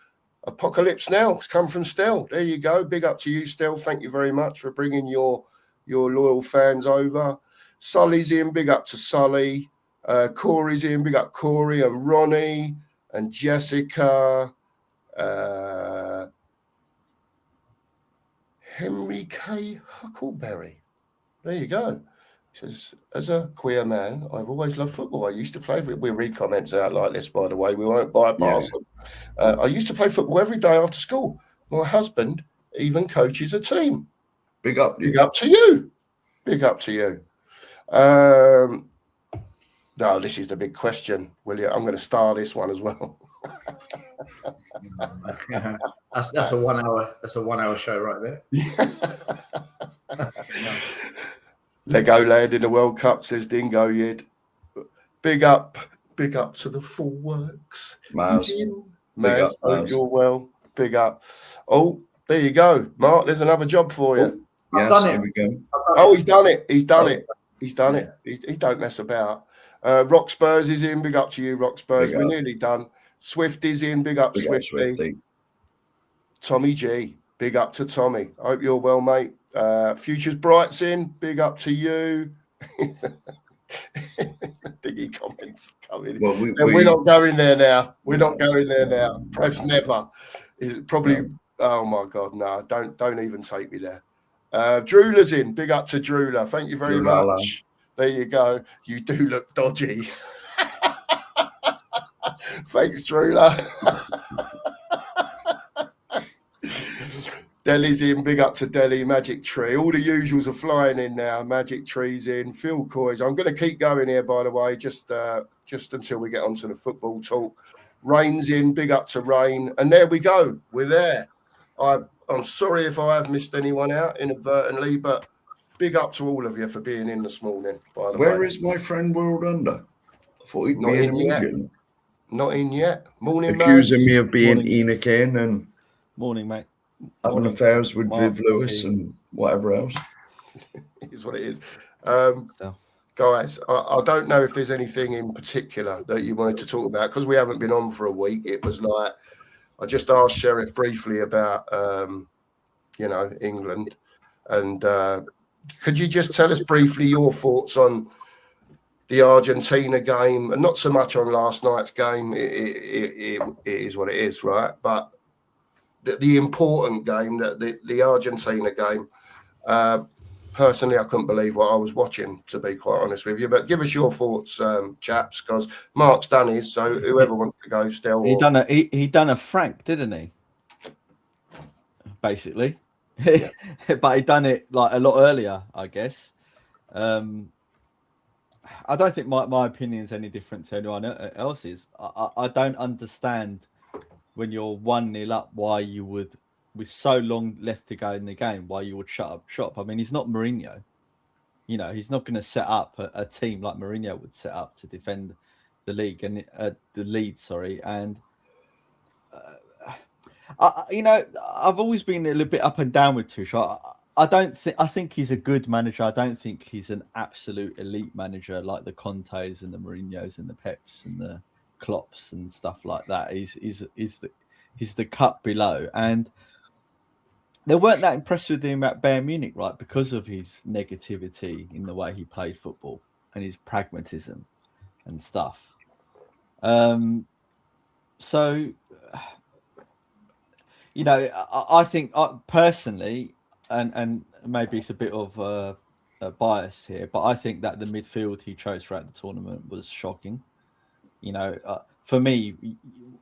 Apocalypse Now, it's come from Stel. There you go, big up to you, Stel. Thank you very much for bringing your loyal fans over. Sully's in, big up to Sully. Corey's in, big up Corey and Ronnie and Jessica. Henry K. Huckleberry. There you go. He says, as a queer man, I've always loved football. I used to play. We read comments out like this, by the way. We won't bypass them. I used to play football every day after school. My husband even coaches a team. Big up. Big up to you. Big up to you. No, this is the big question, William. I'm going to star this one as well. That's a 1 hour. That's a 1 hour show right there. Legoland in the World Cup, says Dingo Yid. Big up to the full works. Maz, hope you're well. Big up. Oh, There you go, Mark. There's another job for you. Yes, done here it. we go. Oh, he's done it. He's done it. He's done it. He don't mess about. Rock Spurs is in. Big up to you, Rock Spurs. We're nearly done. Swift is in. Big up, Swifty. Tommy G. Big up to Tommy. I hope you're well, mate. Futures Bright's in. Big up to you. Diggy comments coming. Well, we're not going there now. We're not going there now. Perhaps never. Is it probably? No. Oh my God, no! Don't even take me there. Drewler's in. Big up to Drewler. Thank you very much. There you go. You do look dodgy. Thanks, Drewler. Delhi's in. Big up to Delhi. Magic Tree. All the usuals are flying in now. Magic Tree's in. Phil Coy's. I'm going to keep going here, by the way, just until we get onto the football talk. Rain's in. Big up to Rain. And there we go. We're there. I'm sorry if I have missed anyone out inadvertently, but big up to all of you for being in this morning, by the way. Where is my friend World Under? I thought he'd be in yet. Not in yet. Morning, accusing me of being Enoch in and morning, mate. Having affairs with Viv Lewis and whatever else. It is what it is. Guys, I don't know if there's anything in particular that you wanted to talk about because we haven't been on for a week. It was like I just asked Sheriff briefly about, England. And could you just tell us briefly your thoughts on the Argentina game? And not so much on last night's game. It is what it is, right? But the important game, the Argentina game, personally, I couldn't believe what I was watching, to be quite honest with you. But give us your thoughts, chaps, because Mark's done his, so whoever wants to go still. He done a Frank, didn't he? Basically. Yeah. But he done it like a lot earlier, I guess. I don't think my opinion is any different to anyone else's. I don't understand when you're 1-0 up why you would, with so long left to go in the game, why you would shut up shop. I mean, he's not Mourinho. He's not going to set up a team like Mourinho would set up to defend the league and the lead. Sorry, and I've always been a little bit up and down with Tuchel. I think he's a good manager. I don't think he's an absolute elite manager like the Contes and the Mourinhos and the Peps and the Klopps and stuff like that. He's the cut below, and they weren't that impressed with him at Bayern Munich, right? Because of his negativity in the way he played football and his pragmatism and stuff. So, I think personally, and maybe it's a bit of a bias here, but I think that the midfield he chose throughout the tournament was shocking. For me,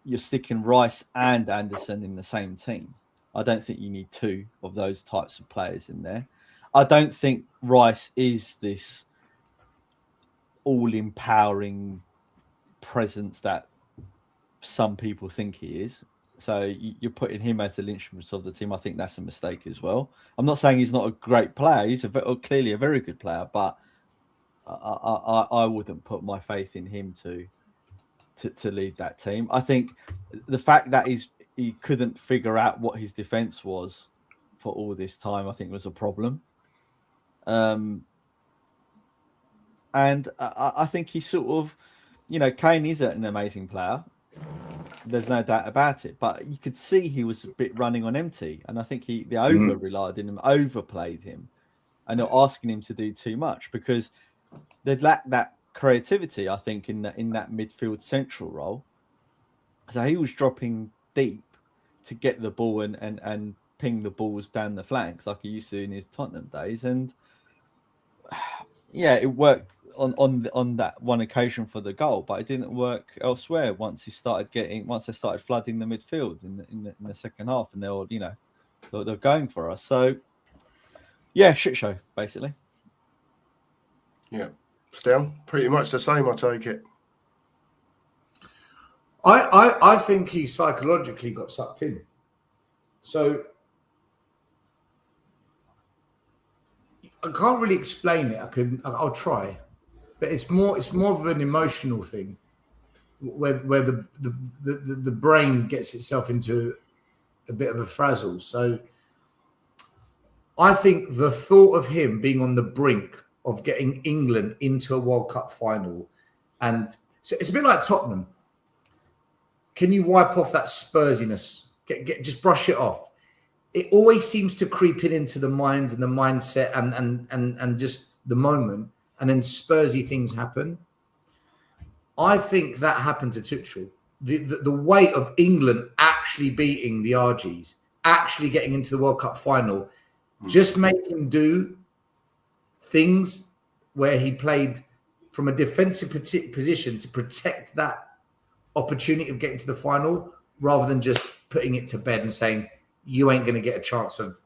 you're sticking Rice and Anderson in the same team. I don't think you need two of those types of players in there. I don't think Rice is this all-empowering presence that some people think he is. So you're putting him as the linchpin of the team. I think that's a mistake as well. I'm not saying he's not a great player. He's clearly a very good player, but I wouldn't put my faith in him to lead that team. I think the fact that he couldn't figure out what his defense was for all this time, I think was a problem. And I think he sort of, Kane is an amazing player. There's no doubt about it. But you could see he was a bit running on empty. And I think they over-relied on him, overplayed him, and they're asking him to do too much because they'd lacked that creativity, I think, in that midfield central role. So he was dropping deep to get the ball and ping the balls down the flanks like he used to in his Tottenham days. And yeah, it worked on that one occasion for the goal, but it didn't work elsewhere once they started flooding the midfield in the second half, and they're going for us. So yeah, shit show basically. Yeah. Still pretty much the same, I take it. I think he psychologically got sucked in. So I can't really explain it. I'll try, but it's more of an emotional thing where the brain gets itself into a bit of a frazzle. So I think the thought of him being on the brink of getting England into a World Cup final, and so it's a bit like Tottenham. Can you wipe off that Spursiness? Just brush it off. It always seems to creep into the minds and the mindset and just the moment, and then Spursy things happen. I think that happened to Tuchel. The weight of England actually beating the RGs, actually getting into the World Cup final, just made him do things where he played from a defensive position to protect that opportunity of getting to the final, rather than just putting it to bed and saying, you ain't going to get a chance of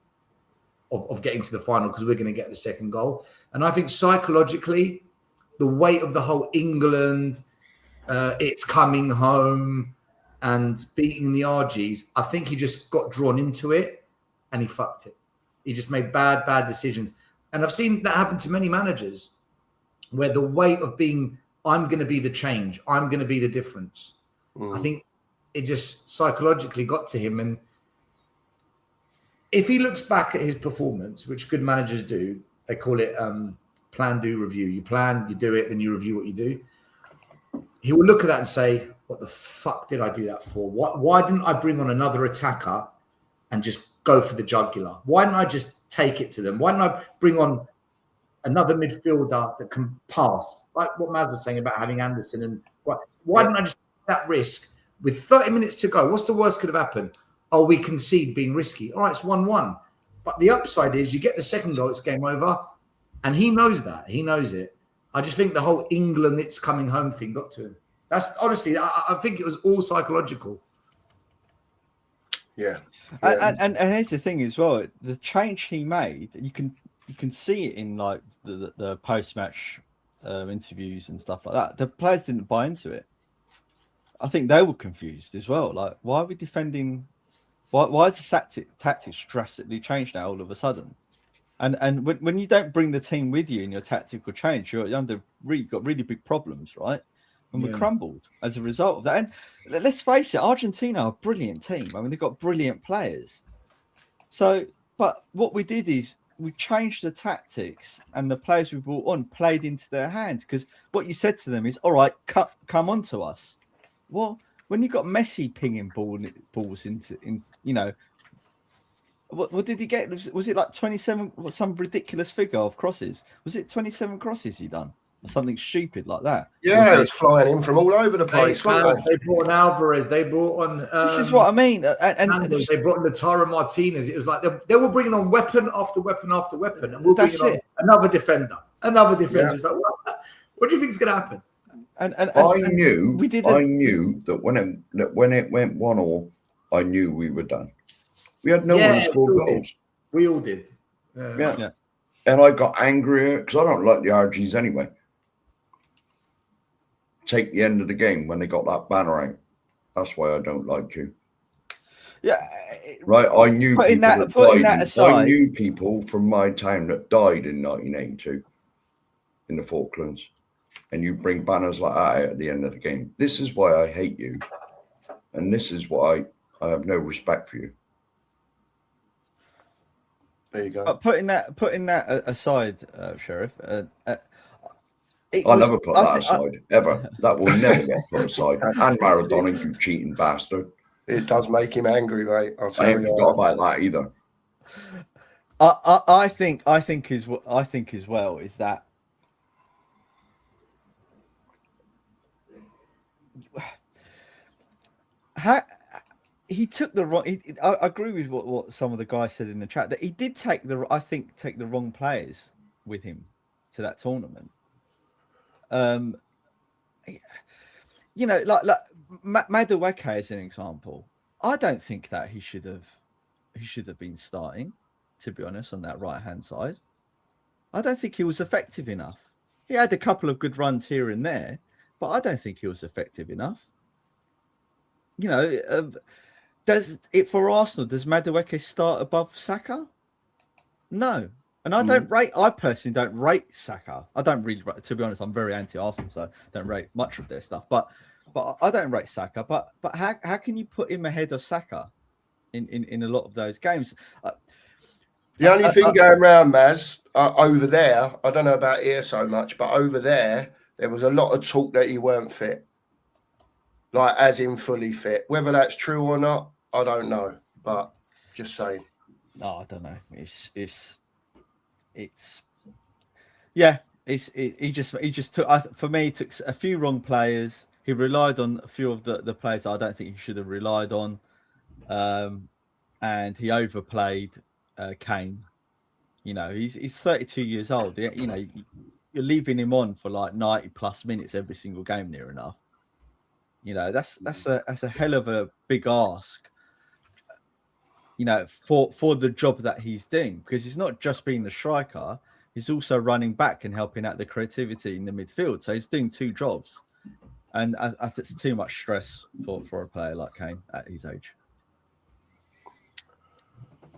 getting to the final because we're going to get the second goal. And I think psychologically, the weight of the whole England, it's coming home and beating the RGs, I think he just got drawn into it and he fucked it. He just made bad decisions. And I've seen that happen to many managers where the weight of being, I'm going to be the change, I'm going to be the difference. I think it just psychologically got to him. And if he looks back at his performance, which good managers do, they call it plan, do, review. You plan, you do it, then you review what you do. He will look at that and say, what the fuck did I do that for? Why didn't I bring on another attacker and just go for the jugular? Why didn't I just take it to them? Why didn't I bring on another midfielder that can pass? Like what Maz was saying about having Anderson. And why didn't I just take that risk with 30 minutes to go? What's the worst could have happened? Oh, we concede being risky. All right, it's 1-1. But the upside is you get the second goal, it's game over. And he knows that. He knows it. I just think the whole England, it's coming home thing got to him. That's honestly, I think it was all psychological. Yeah. And here's the thing as well. The change he made, you can see it in like the post-match interviews and stuff like that. The players didn't buy into it. I think they were confused as well. Like, why are we defending? Why is the tactics drastically changed now all of a sudden? And when you don't bring the team with you in your tactical change, you've got really big problems, right? And we crumbled as a result of that. And let's face it, Argentina are a brilliant team. I mean, they've got brilliant players. So, but what we did is we changed the tactics, and the players we brought on played into their hands, because what you said to them is, all right, come on to us. Well, when you got Messi pinging balls into you know, what did he get? Was it like 27? Some ridiculous figure of crosses? Was it 27 crosses he done? Or something stupid like that? Yeah, it was flying in from all over the place. They brought on Alvarez. They brought on. This is what I mean. And they brought on Lautaro Martinez. It was like they were bringing on weapon after weapon after weapon, and we're bringing on another defender. Yeah. It's like, what do you think is going to happen? And I knew that when it went 1-1, I knew we were done. We had no one to score goals. We all did. Yeah. And I got angrier because I don't like the RGs anyway. Take the end of the game when they got that banner out. That's why I don't like you. Yeah. Right. I knew putting that aside, I knew people from my town that died in 1982 in the Falklands. And you bring banners like that out at the end of the game. This is why I hate you. And this is why I have no respect for you. There you go. Putting that aside, Sheriff. I'll never put that aside, ever. That will never get put aside. And Maradona, you cheating bastard. It does make him angry, mate. I haven't forgot about that either. I think as well is that he took the wrong. I agree with what some of the guys said in the chat, that he did take the wrong players with him to that tournament. You know, like Madueke as an example. I don't think that he should have been starting, to be honest, on that right hand side. I don't think he was effective enough. He had a couple of good runs here and there, but I don't think he was effective enough. You know, does Madueke start above Saka? No. And I personally don't rate Saka. I don't really, to be honest, I'm very anti-Arsenal, so I don't rate much of their stuff. But I don't rate Saka. But how can you put him ahead of Saka in a lot of those games. The only thing going around, Maz, over there, I don't know about here so much, but over there was a lot of talk that he weren't fit, like as in fully fit. Whether that's true or not, I don't know, but just saying. No, I don't know. He just took, for me, he took a few wrong players. He relied on a few of the players I don't think he should have relied on. And he overplayed Kane. You know, he's 32 years old. You know, you're leaving him on for like 90 plus minutes every single game near enough. You know, that's a hell of a big ask. You know, for the job that he's doing, because he's not just being the striker, he's also running back and helping out the creativity in the midfield. So he's doing two jobs, and I think it's too much stress for a player like Kane at his age.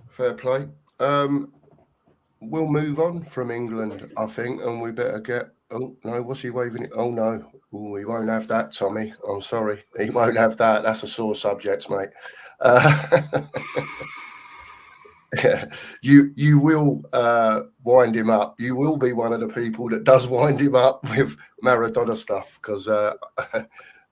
Fair play. We'll move on from England, I think, and we better get. Oh no, what's he waving it? Oh no, he won't have that, Tommy. I'm sorry, he won't have that. That's a sore subject, mate. You will wind him up. You will be one of the people that does wind him up with Maradona stuff, because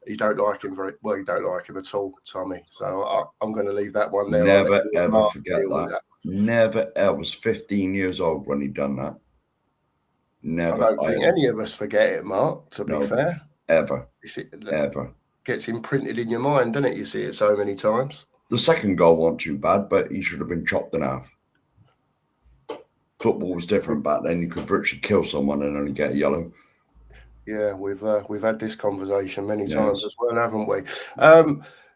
you don't like him very well. You don't like him at all, Tommy. So I'm going to leave that one there. Never ever forget that. Never. I was 15 years old when he done that. Never. I don't think any of us forget it, Mark. To be fair, ever. Ever gets imprinted in your mind, doesn't it? You see it so many times. The second goal wasn't too bad, but he should have been chopped in half. Football was different back then. You could virtually kill someone and only get a yellow. Yeah, we've had this conversation many times as well, haven't we?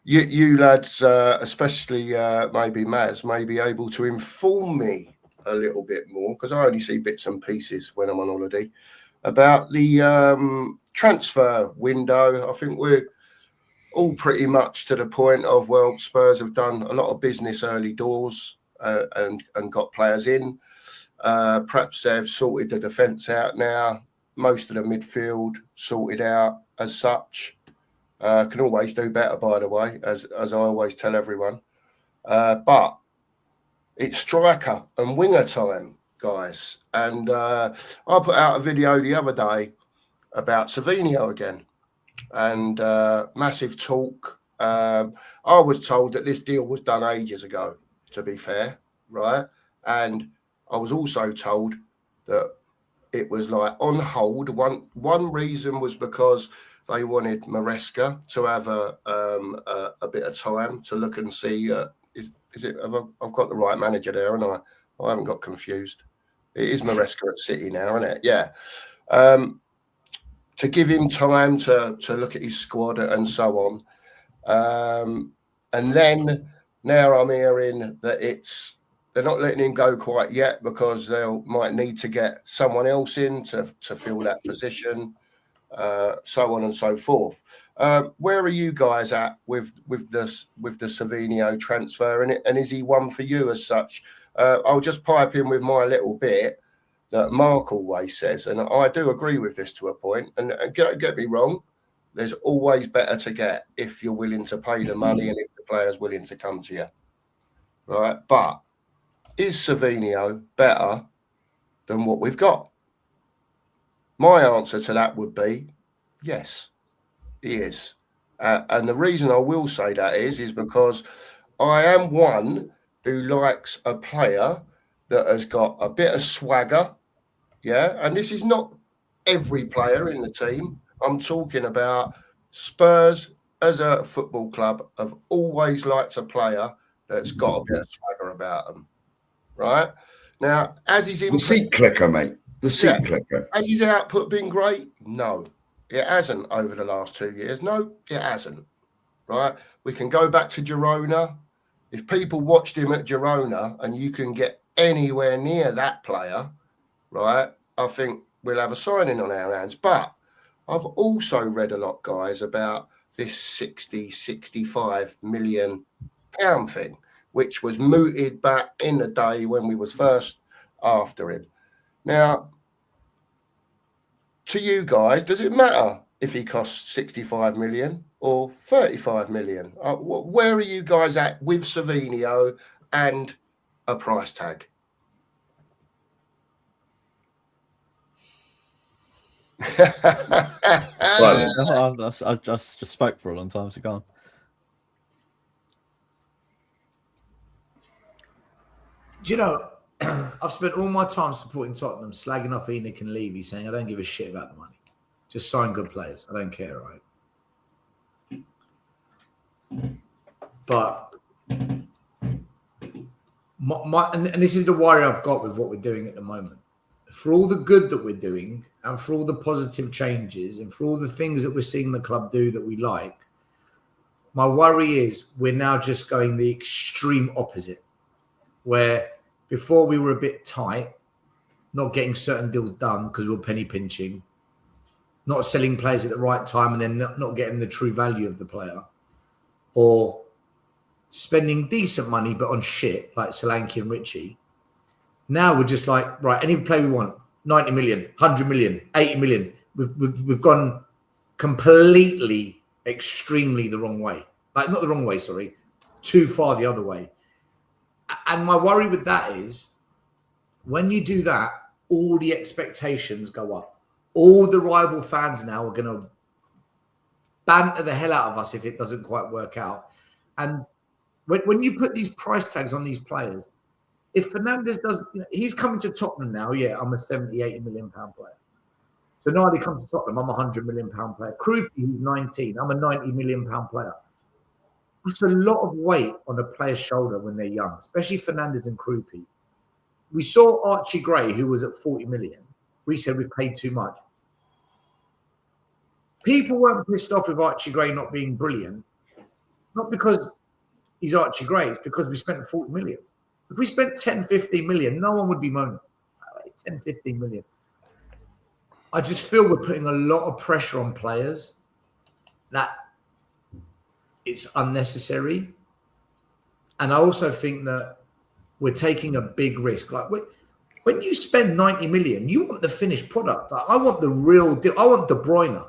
You lads, especially maybe Maz, may be able to inform me a little bit more, because I only see bits and pieces when I'm on holiday, about the transfer window. I think we're all pretty much to the point of, well, Spurs have done a lot of business early doors and got players in. Perhaps they've sorted the defence out now. Most of the midfield sorted out as such. Can always do better, by the way, as I always tell everyone. But it's striker and winger time, guys. And I put out a video the other day about Savio again. And massive talk. I was told that this deal was done ages ago, to be fair, right? And I was also told that it was like on hold. One reason was because they wanted Maresca to have a bit of time to look and see. Is it? I've got the right manager there, and I haven't got confused. It is Maresca at City now, isn't it? Yeah. To give him time to look at his squad and so on. And then now I'm hearing that they're not letting him go quite yet, because they might need to get someone else in to fill that position, so on and so forth. Where are you guys at with the Savio transfer? And is he one for you as such? I'll just pipe in with my little bit that Mark always says, and I do agree with this to a point, and get me wrong, there's always better to get if you're willing to pay the money and if the player's willing to come to you, right? But is Savio better than what we've got? My answer to that would be yes, he is. And the reason I will say that is because I am one who likes a player that has got a bit of swagger. Yeah, and this is not every player in the team. I'm talking about Spurs as a football club have always liked a player that's got a bit of swagger about them, right? Now, as his the seat clicker, mate. The seat clicker. Has his output been great? No, it hasn't over the last 2 years. No, it hasn't, right? We can go back to Girona. If people watched him at Girona and you can get anywhere near that player, right, I think we'll have a signing on our hands. But I've also read a lot, guys, about this 65 million pound thing, which was mooted back in the day when we was first after him. Now, to you guys, does it matter if he costs 65 million or 35 million. Where are you guys at with Savio and a price tag? I just spoke for a long time, so go on. Do you know, I've spent all my time supporting Tottenham, slagging off Enoch and Levy, saying I don't give a shit about the money. Just sign good players. I don't care, right? But and this is the worry I've got with what we're doing at the moment. For all the good that we're doing and for all the positive changes and for all the things that we're seeing the club do that we like, my worry is we're now just going the extreme opposite, where before we were a bit tight, not getting certain deals done because we were penny pinching, not selling players at the right time and then not getting the true value of the player, or spending decent money but on shit like Solanke and Richie. Now we're just like, right, any player we want, 90 million, 100 million, 80 million. We've gone completely, extremely the wrong way. Like, not the wrong way, sorry, too far the other way. And my worry with that is when you do that, all the expectations go up. All the rival fans now are going to banter the hell out of us if it doesn't quite work out. And when you put these price tags on these players, if Fernandes does, he's coming to Tottenham now. Yeah, I'm a 70, 80 million pound player. So now he comes to Tottenham, I'm a 100 million pound player. Krupi, who's 19, I'm a 90 million pound player. That's a lot of weight on a player's shoulder when they're young, especially Fernandes and Krupi. We saw Archie Gray, who was at 40 million. We said we've paid too much. People weren't pissed off with Archie Gray not being brilliant, not because he's Archie Gray, it's because we spent 40 million. If we spent 10, 15 million, no one would be moaning. 10, 15 million. I just feel we're putting a lot of pressure on players that it's unnecessary. And I also think that we're taking a big risk. Like when you spend 90 million, you want the finished product. Like, I want the real deal. I want De Bruyne.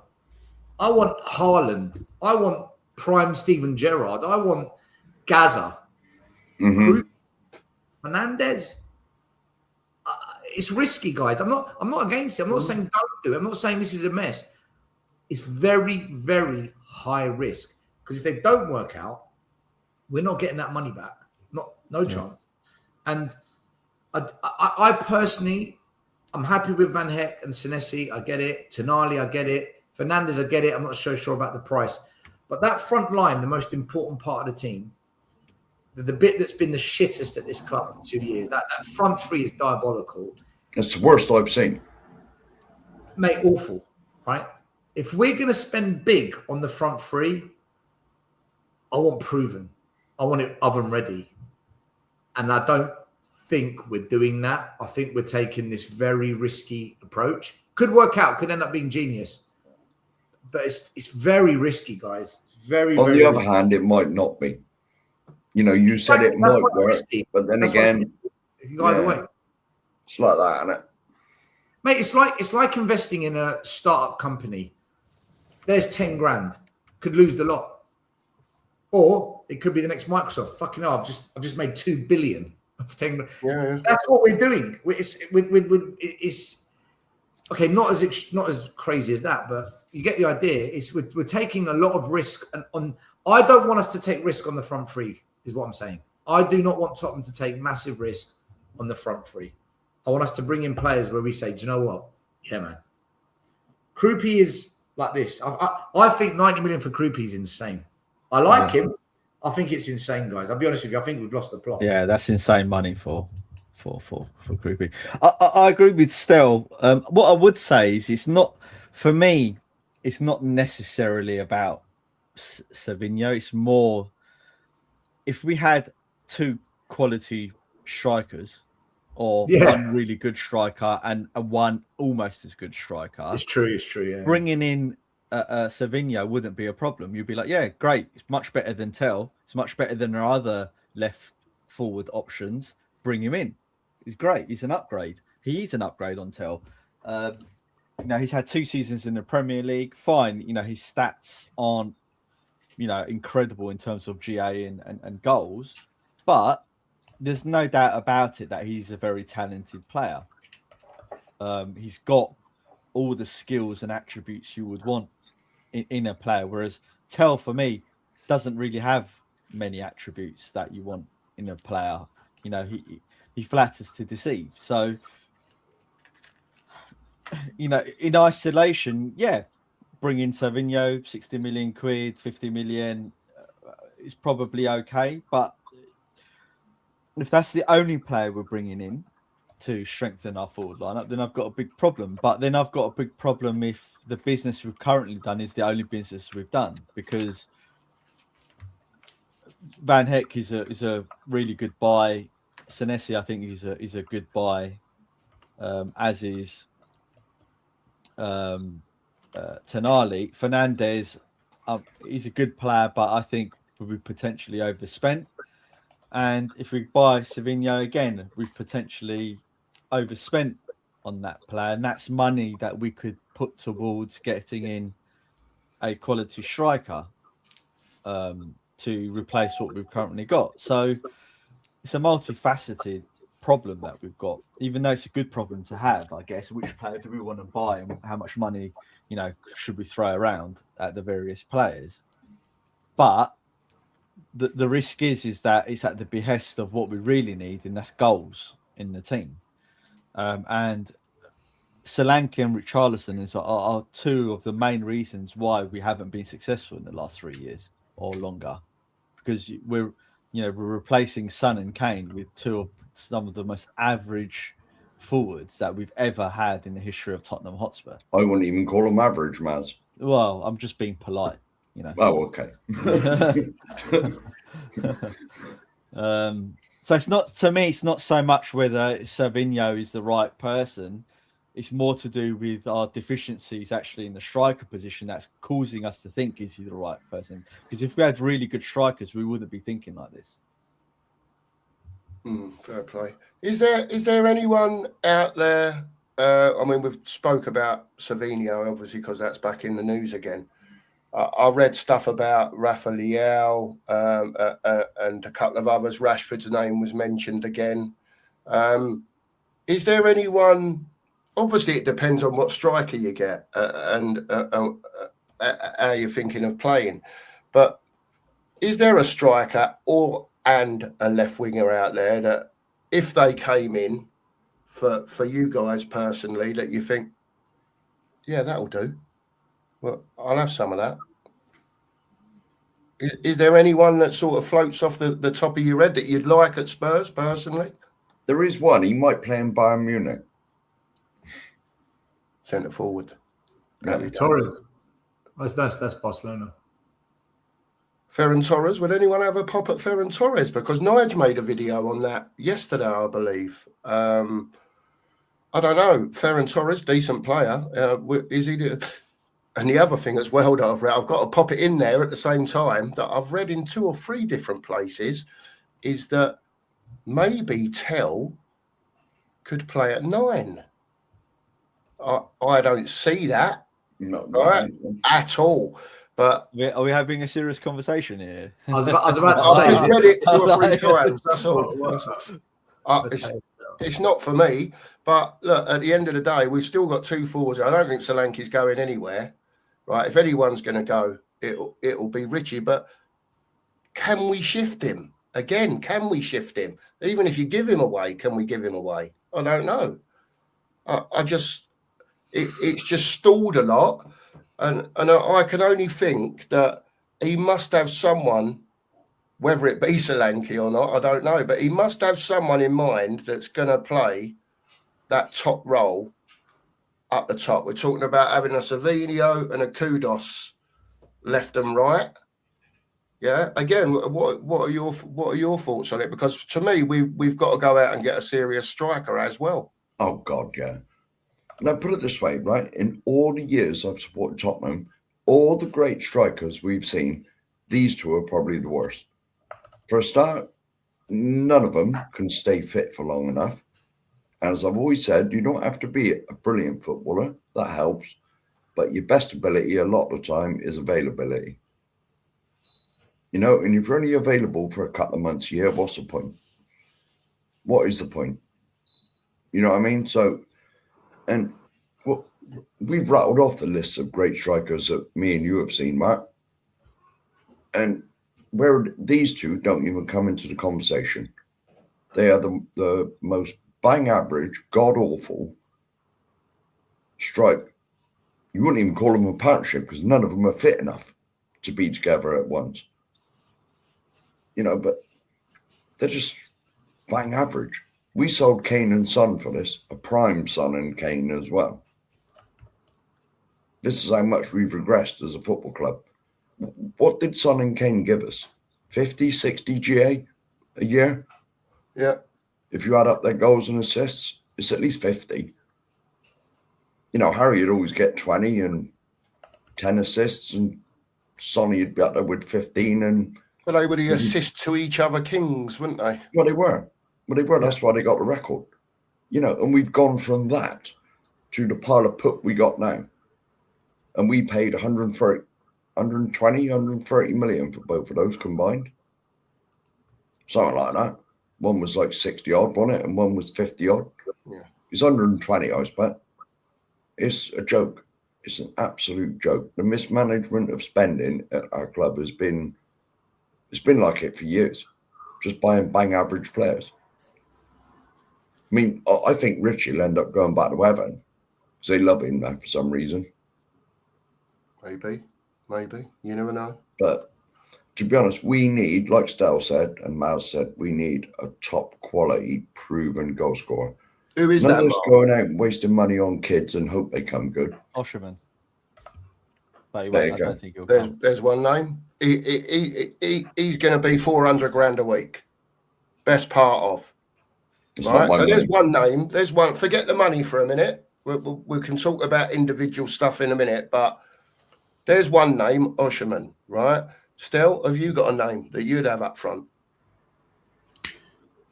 I want Haaland. I want prime Steven Gerrard. I want Gaza. Fernandes. It's risky, guys. I'm not against it. I'm not saying don't do it. I'm not saying this is a mess. It's very, very high risk. Because if they don't work out, we're not getting that money back. No chance. And I personally, I'm happy with Van Heck and Senesi. I get it. Tonali, I get it. Fernandes, I get it. I'm not so sure about the price. But that front line, the most important part of the team, the bit that's been the shittest at this club for 2 years, that front three is diabolical. It's the worst I've seen. Mate, awful, right? If we're going to spend big on the front three, I want proven. I want it oven ready. And I don't think we're doing that. I think we're taking this very risky approach. Could work out, could end up being genius. But it's very risky, guys. Very, on very the other risky. hand, it might not be. You said it might work, risky. But then again, either way. It's like that, isn't it? Mate, it's like investing in a startup company. There's 10 grand. Could lose the lot. Or it could be the next Microsoft. Fucking hell, I've just made 2 billion of 10 grand. Yeah. That's what we're doing. It's okay, not as crazy as that, but you get the idea. We're taking a lot of risk on. I don't want us to take risk on the front three, is what I'm saying. I do not want Tottenham to take massive risk on the front three. I want us to bring in players where we say, do you know what? Yeah, man. Krupi is like this. I think 90 million for Krupi is insane. I like him. I think it's insane, guys. I'll be honest with you. I think we've lost the plot. Yeah, that's insane money for Krupi. I agree with Stel. What I would say is it's not, for me, it's not necessarily about Savio. It's more, if we had 2 quality strikers or one really good striker and one almost as good striker. It's true, yeah. Bringing in Savio wouldn't be a problem. You'd be like, yeah, great. It's much better than Tell. It's much better than our other left forward options. Bring him in. He's great. He's an upgrade. He is an upgrade on Tell. he's had 2 seasons in the Premier League. Fine, his stats aren't, incredible in terms of GA and goals, but there's no doubt about it that he's a very talented player. He's got all the skills and attributes you would want in a player, whereas Tell, for me, doesn't really have many attributes that you want in a player. He flatters to deceive. So, in isolation, bring in Savio, 60 million quid, 50 million is probably okay. But if that's the only player we're bringing in to strengthen our forward lineup, then I've got a big problem. But then I've got a big problem if the business we've currently done is the only business we've done, because Van Heck is a really good buy. Senesi, I think, is a good buy, as is Tonali. Fernandez, he's a good player, but I think will be potentially overspent. And if we buy Savio again, we've potentially overspent on that player, and that's money that we could put towards getting in a quality striker to replace what we've currently got. So it's a multifaceted problem that we've got, even though it's a good problem to have, I guess. Which player do we want to buy, and how much money, should we throw around at the various players? But the risk is that it's at the behest of what we really need, and that's goals in the team. And Solanke and Richarlison are 2 of the main reasons why we haven't been successful in the last 3 years or longer, because we're replacing Son and Kane with some of the most average forwards that we've ever had in the history of Tottenham Hotspur. I wouldn't even call them average, Maz. Well, I'm just being polite, Oh, okay. So it's not, to me, it's not so much whether Savio is the right person. It's more to do with our deficiencies actually in the striker position that's causing us to think, is he the right person? Because if we had really good strikers, we wouldn't be thinking like this. Fair play. Is there anyone out there? We've spoke about Savio, obviously, because that's back in the news again. I read stuff about Rafa Leao and a couple of others. Rashford's name was mentioned again. Is there anyone? Obviously, it depends on what striker you get and how you're thinking of playing. But is there a striker and a left winger out there that, if they came in for you guys personally, that you think, yeah, that'll do? Well, I'll have some of that. Is there anyone that sort of floats off the top of your head that you'd like at Spurs personally? There is one. He might play in Bayern Munich. Centre forward. Torres. That's Barcelona. Ferran Torres. Would anyone have a pop at Ferran Torres? Because Nige made a video on that yesterday, I believe. I don't know. Ferran Torres, decent player. Is he? And the other thing as well that I've got to pop it in there at the same time, that I've read in 2 or 3 different places, is that maybe Tell could play at 9. I don't see that at all. But are we having a serious conversation here? I was about to I've just read it 2 or 3 times. That's all. It's not for me. But look, at the end of the day, we've still got 2 forwards. I don't think Solanke's going anywhere. Right? If anyone's going to go, it'll be Richie. But can we shift him again? Can we shift him? Even if you give him away, can we give him away? I don't know. It's just stalled a lot, and I can only think that he must have someone, whether it be Solanke or not, I don't know, but he must have someone in mind that's going to play that top role up the top. We're talking about having a Savio and a Kudos left and right. Yeah. Again, what are your thoughts on it? Because to me, we've got to go out and get a serious striker as well. Oh God, yeah. Now put it this way, right? In all the years I've supported Tottenham, all the great strikers we've seen, these 2 are probably the worst. For a start, none of them can stay fit for long enough. As I've always said, you don't have to be a brilliant footballer. That helps. But your best ability a lot of the time is availability. And if you're only available for a couple of months a year, what's the point? What is the point? You know what I mean? So, and well, we've rattled off the list of great strikers that me and you have seen, Mark. And where these two don't even come into the conversation. They are the most bang average, god awful strike. You wouldn't even call them a partnership because none of them are fit enough to be together at once. But they're just bang average. We sold Kane and Son for this, a prime Son and Kane as well. This is how much we've regressed as a football club. What did Son and Kane give us? 50, 60 GA a year? Yeah. If you add up their goals and assists, it's at least 50. Harry would always get 20 and 10 assists, and Sonny would be up there with 15. And well, they were the assist to each other kings, weren't they? Well, they were. That's why they got the record. And we've gone from that to the pile of put we got now. And we paid 130 million for both of those combined. Something like that. One was like 60 odd, wasn't it? And one was 50 odd. Yeah. It's 120, I bet. It's a joke. It's an absolute joke. The mismanagement of spending at our club it's been like it for years. Just buying bang average players. I mean, I think Richie will end up going back to Everton because they love him now for some reason. Maybe. You never know. But to be honest, we need, like Stel said and Maz said, we need a top quality, proven goal scorer. Who is None that? of us going out and wasting money on kids and hope they come good. Osherman. But There you I go. don't think he'll come. There's one name. He's going to be 400 grand a week. Best part of. Right. So there's one name. There's one. Forget the money for a minute. We can talk about individual stuff in a minute, but there's one name, Osherman. Right. Stel, have you got a name that you'd have up front?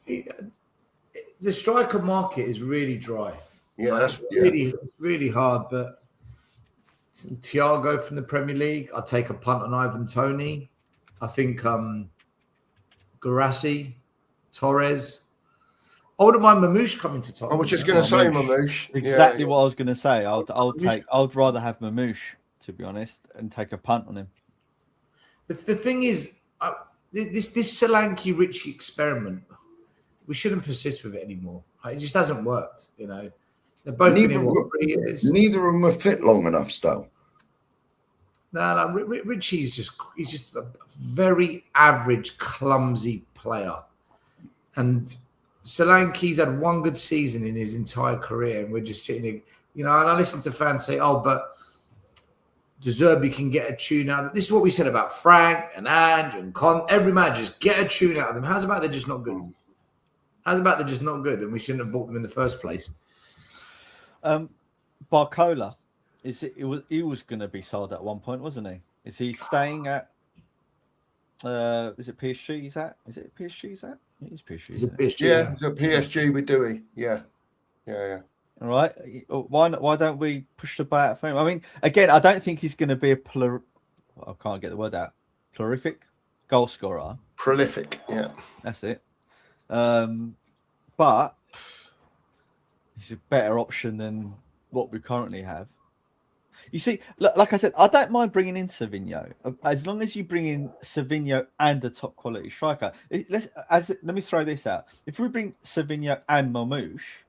The striker market is really dry. Yeah, it's really hard. But Thiago from the Premier League, I'll take a punt on Ivan Toney. I think Guirassy, Torres. I wouldn't mind Mamouche coming to Tottenham. I was just going to say Mamouche. Exactly what I was going to say. I'd rather have Mamouche, to be honest, and take a punt on him. The thing is, this Solanke Richie experiment, we shouldn't persist with it anymore. It just hasn't worked. They're both been in 3 years. Neither of them are fit long enough still. No, Richie's just a very average, clumsy player, and Solanke's had one good season in his entire career, and we're just sitting there, and I listen to fans say, "Oh, but De Zerbi can get a tune out of it." This is what we said about Frank and Ange and Con. Every man just get a tune out of them. How's about they're just not good? And we shouldn't have bought them in the first place. Barcola, he was going to be sold at one point, wasn't he? Is he staying at? Is it PSG? He's at? Is it PSG? He's at? It is PSG. Is it PSG? Yeah, it's a PSG with Dewey. Yeah. All right. Why don't we push the buyout for him? I mean, again, I don't think he's going to be I can't get the word out. Prolific goal scorer. Prolific. Yeah. That's it. But he's a better option than what we currently have. You see, like I said, I don't mind bringing in Savio as long as you bring in Savio and a top quality striker. Let me throw this out. If we bring Savio and Mamouche,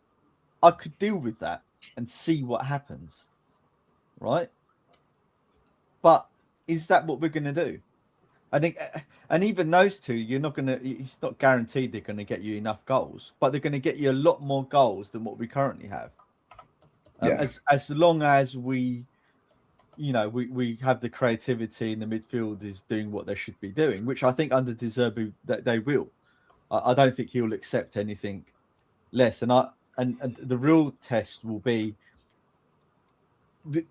I could deal with that and see what happens, right? But is that what we're going to do? I think, and even those two, it's not guaranteed they're going to get you enough goals, but they're going to get you a lot more goals than what we currently have. As long as we have the creativity in the midfield is doing what they should be doing, which I think under De Zerbi that they will. I don't think he'll accept anything less. And the real test will be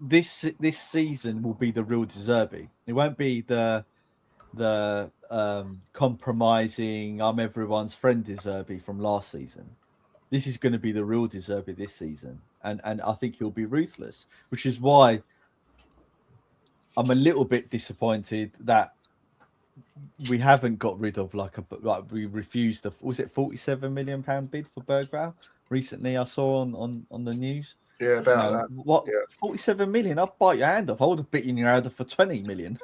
this season will be the real De Zerbi. It won't be the compromising I'm everyone's friend De Zerbi from last season. this is going to be the real De Zerbi this season, and I think he'll be ruthless, which is why I'm a little bit disappointed that we haven't got rid of we refused was it £47 million bid for Bergvall recently? I saw on the news. Yeah, about that. What? Yeah. 47 million? I'll bite your hand off. I would have bitten your hand off for 20 million,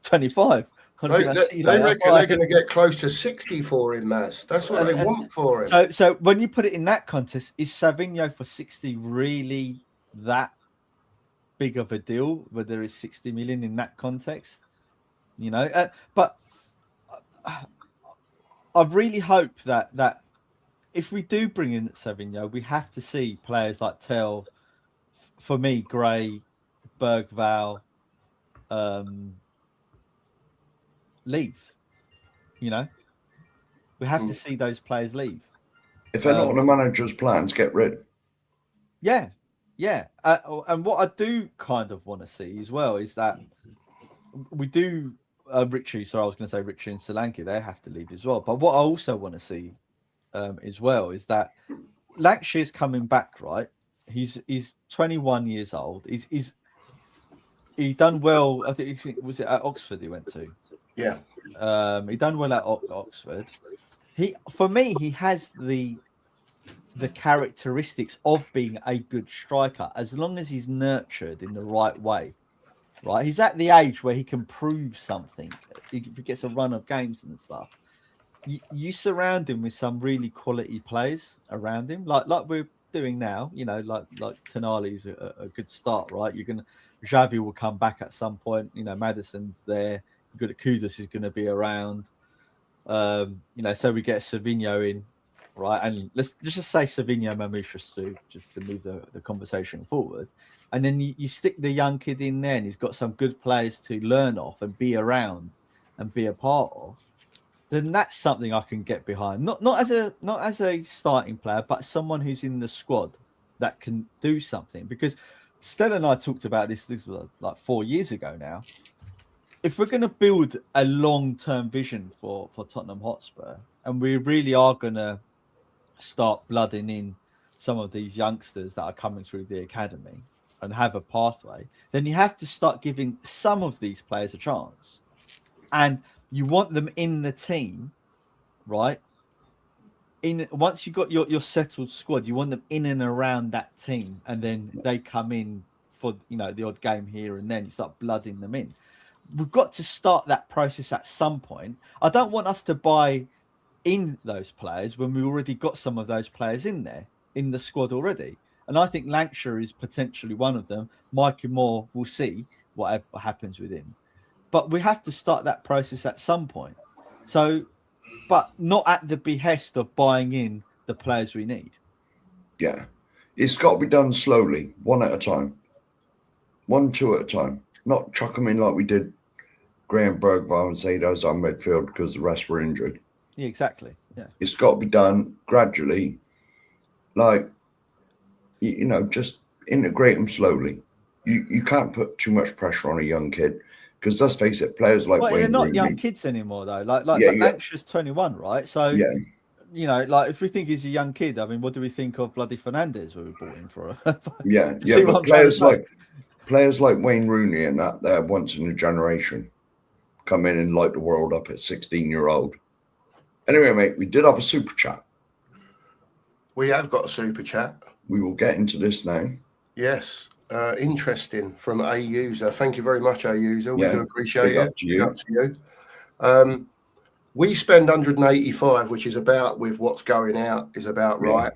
25. They reckon they're going to get close to 60 for him, Maz. That's what they want for him. So when you put it in that context, is Savio for 60 really that big of a deal? Where there is 60 million in that context, but I really hope that if we do bring in Savio, we have to see players like Tell, for me, Gray, Bergvall, leave. We have to see those players leave. If they're not on the manager's plans, get rid. Yeah. And what I do kind of want to see as well is that we do. Richie, sorry, I was going to say Richie and Solanke, they have to leave as well. But what I also want to see as well is that Lancashire's coming back, right? He's 21 years old. He done well. I think was it at Oxford he went to? Yeah. He done well at Oxford. For me, he has the characteristics of being a good striker as long as he's nurtured in the right way. Right, he's at the age where he can prove something. If he gets a run of games and stuff, you surround him with some really quality players around him, like we're doing now. Like Tonali's a good start, right? Xavi will come back at some point. Maddison's there. Good at Kudus is going to be around. So we get Savio in, right? And let's just say Savio, Mamouche too, just to move the conversation forward. And then you stick the young kid in there, and he's got some good players to learn off and be around and be a part of. Then that's something I can get behind. Not as a starting player, but someone who's in the squad that can do something. Because Stella and I talked about this was like 4 years ago now. If we're going to build a long-term vision for Tottenham Hotspur, and we really are going to start blooding in some of these youngsters that are coming through the academy and have a pathway, then you have to start giving some of these players a chance. And you want them in the team, right? Once you've got your settled squad, you want them in and around that team, and then they come in for the odd game here and then. You start blooding them in. We've got to start that process at some point. I don't want us to buy in those players when we already got some of those players in there in the squad already. And I think Lancashire is potentially one of them. Mikey Moore, will see whatever happens with him. But we have to start that process at some point. So, but not at the behest of buying in the players we need. Yeah. It's got to be done slowly, one at a time. 1, 2 at a time. Not chuck them in like we did Graham Bergvall and Zado's on midfield because the rest were injured. Yeah, exactly. Yeah. It's got to be done gradually. Like, just integrate them slowly. You can't put too much pressure on a young kid because let's face it, players like Wayne they're not Rooney, young kids anymore though. Like Lancashire's 21, right? So like if we think he's a young kid, I mean, what do we think of bloody Fernandez we brought in for? But players like Wayne Rooney and that they're once in a generation come in and light the world up at 16-year-old. Anyway, mate, we did have a super chat. We have got a super chat. We will get into this now. Yes. Interesting from a user. Thank you very much, a user. We do appreciate it. Big up to you. We spend 185, which is about with what's going out, is about right.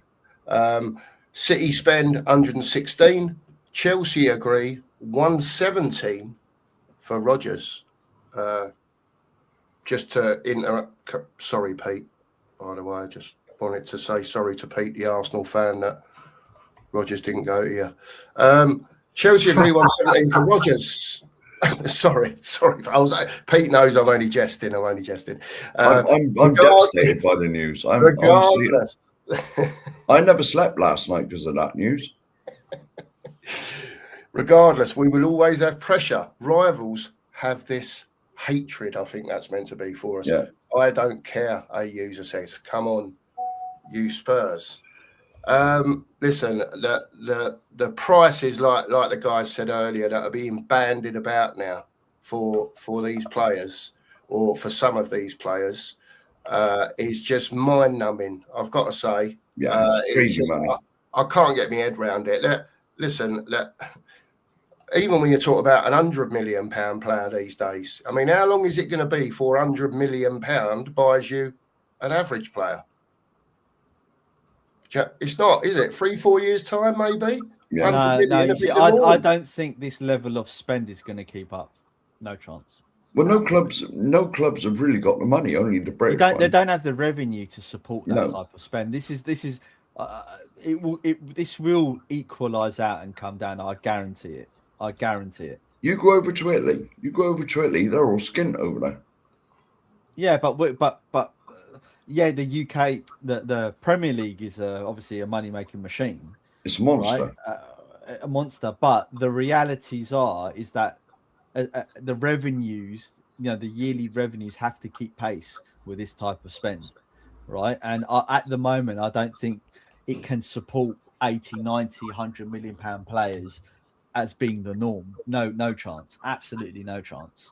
City spend 116. Chelsea agree 117 for Rodgers. Just to interrupt. Sorry, Pete. By the way, I just wanted to say sorry to Pete, the Arsenal fan, that Rodgers didn't go here. Chelsea agree 117 for Rodgers. sorry. Pete knows I'm only jesting. I'm devastated by the news. Regardless. I never slept last night because of that news. Regardless, we will always have pressure. Rivals have this hatred, I think that's meant to be for us. Yeah. I don't care, a user says. Come on, you Spurs. Listen, the prices, like the guys said earlier, that are being bandied about now for these players, or for some of these players, is just mind-numbing. I've got to say, it's just, I can't get my head around it. Listen, even when you talk about £100 million player these days, I mean, how long is it going to be for £100 million buys you an average player? It's not, is it? 3-4 years time, maybe. Yeah. No. You see, I don't think this level of spend is going to keep up. No chance. Well, no clubs have really got the money. Only the British. They don't have the revenue to support that type of spend. This will equalise out and come down. I guarantee it. You go over to Italy. They're all skint over there. Yeah, but yeah, the UK, the Premier League is obviously a money-making machine. It's a monster. Right? A monster. But the realities is that the revenues, the yearly revenues have to keep pace with this type of spend, right? And at the moment, I don't think it can support 80, 90, 100 million pound players as being the norm. No chance. Absolutely no chance.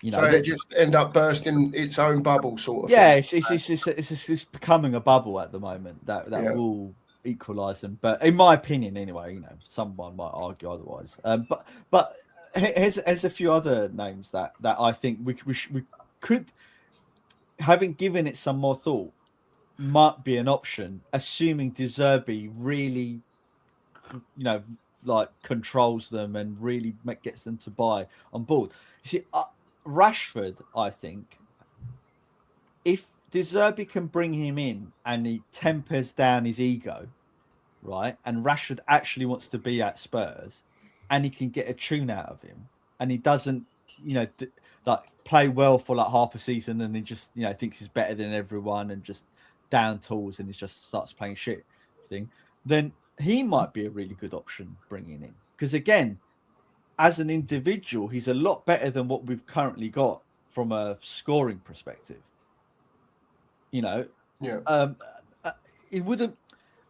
So they just end up bursting its own bubble, sort of. Yeah, thing. It's becoming a bubble at the moment that will equalise them. But in my opinion, anyway, someone might argue otherwise. But here's a few other names that I think we could, having given it some more thought, might be an option, assuming De Zerbi really, like controls them and really gets them to buy on board. You see, Rashford, I think, if De Zerbi can bring him in and he tempers down his ego, right, and Rashford actually wants to be at Spurs, and he can get a tune out of him, and he doesn't, like play well for like half a season, and he just, thinks he's better than everyone and just down tools, and he just starts playing shit thing, then he might be a really good option bringing in, because again, as an individual, he's a lot better than what we've currently got from a scoring perspective. It wouldn't.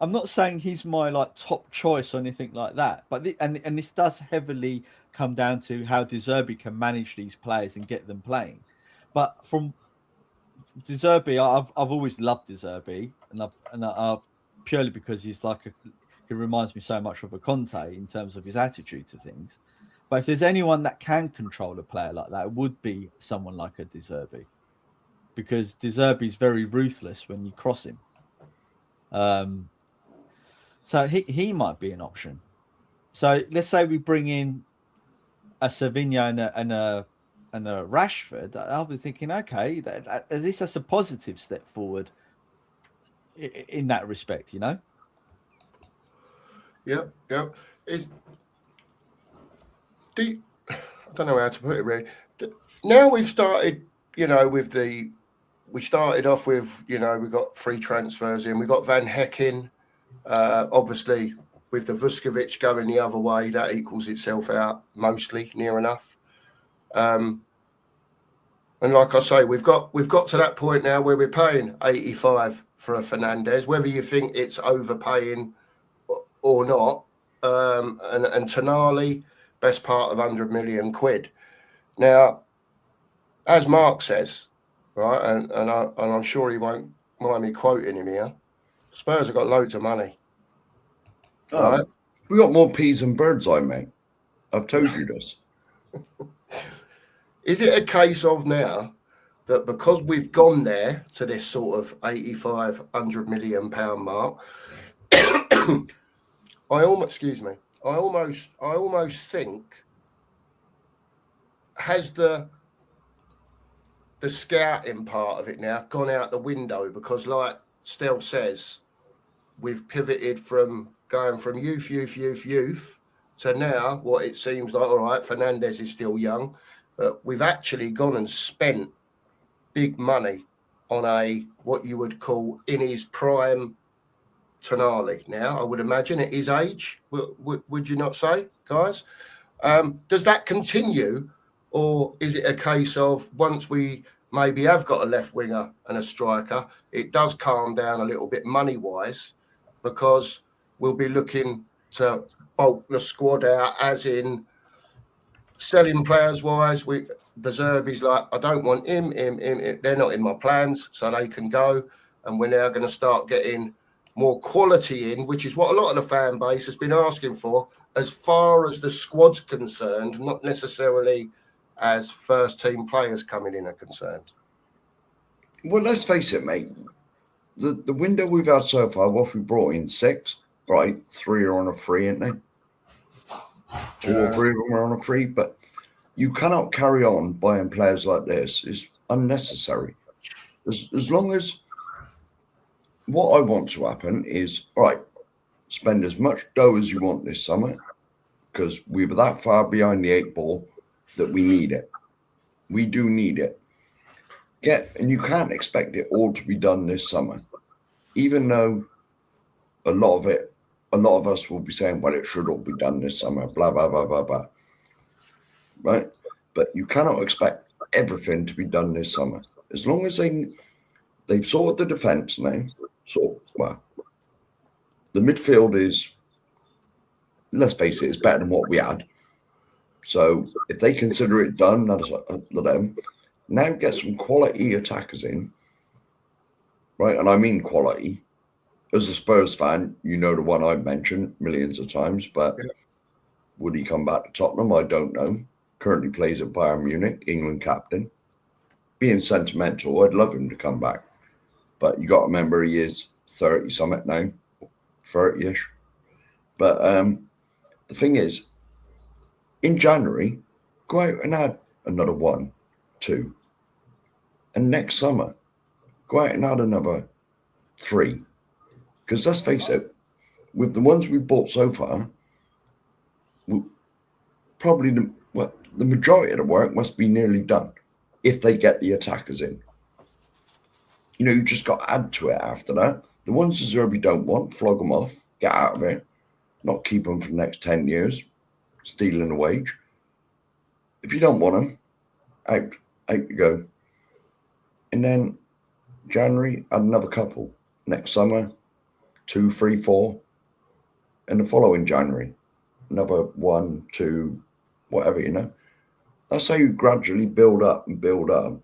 I'm not saying he's my like top choice or anything like that, but and this does heavily come down to how De Zerbi can manage these players and get them playing. But from De Zerbi, I've always loved De Zerbi, and I've purely because he's he reminds me so much of a Conte in terms of his attitude to things. But if there's anyone that can control a player like that, it would be someone like a De Zerbi, because De Zerbi is very ruthless when you cross him. So he might be an option. So let's say we bring in a Savio and a Rashford. I'll be thinking, okay, at least that's a positive step forward in that respect, Yeah. I don't know how to put it really. Now we've started, we started off with, we got 3 transfers in. We got Van Hecking, obviously with the Vuskovic going the other way, that equals itself out mostly, near enough. And like I say, we've got to that point now where we're paying 85 for a Fernandes, whether you think it's overpaying or not. And Tonali, best part of 100 million quid. Now, as Mark says, right, and I'm sure he won't mind me quoting him here, Spurs have got loads of money. Right? We got more peas and birds, mate. I've told you this. Is it a case of now that because we've gone there to this sort of 85, 100 million pound mark, I almost think, has the scouting part of it now gone out the window? Because like Stel says, we've pivoted from going from youth to now what it seems like, all right, Fernandes is still young, but we've actually gone and spent big money on what you would call in his prime Tonali. Now, I would imagine at his age, would you not say, guys? Does that continue, or is it a case of once we maybe have got a left winger and a striker, it does calm down a little bit money-wise, because we'll be looking to bulk the squad out, as in selling players wise. The Zerbi's like, I don't want him. They're not in my plans, so they can go. And we're now going to start getting more quality in, which is what a lot of the fan base has been asking for, as far as the squad's concerned, not necessarily as first team players coming in are concerned. Well, let's face it, mate. The window we've had so far, what we brought in 6, right? 3 are on a free, aren't they? 2 or 3 of them are on a free, but you cannot carry on buying players like this. It's unnecessary. As long as what I want to happen is, all right, spend as much dough as you want this summer, because we were that far behind the 8 ball that we need it. We do need it. And you can't expect it all to be done this summer, even though a lot of us will be saying, well, it should all be done this summer, blah, blah, blah, blah, blah. Right? But you cannot expect everything to be done this summer. As long as they've sorted the defence now, well, the midfield is, let's face it, it's better than what we had. So if they consider it done, that's up to them. Now get some quality attackers in, right? And I mean quality. As a Spurs fan, you know the one I've mentioned millions of times, but would he come back to Tottenham? I don't know. Currently plays at Bayern Munich, England captain. Being sentimental, I'd love him to come back. But you got to remember he is 30-something now, 30-ish. But the thing is, in January, go out and add another 1, 2. And next summer, go out and add another 3. Because let's face it, with the ones we've bought so far, probably the majority of the work must be nearly done if they get the attackers in. You know, you just got to add to it after that. The ones the Zerbi don't want, flog them off, get out of it, not keep them for the next 10 years, stealing a wage. If you don't want them, out you go. And then January, add another couple. Next summer, 2, 3, 4. And the following January, another 1, 2, whatever, you know. That's how you gradually build up and build up.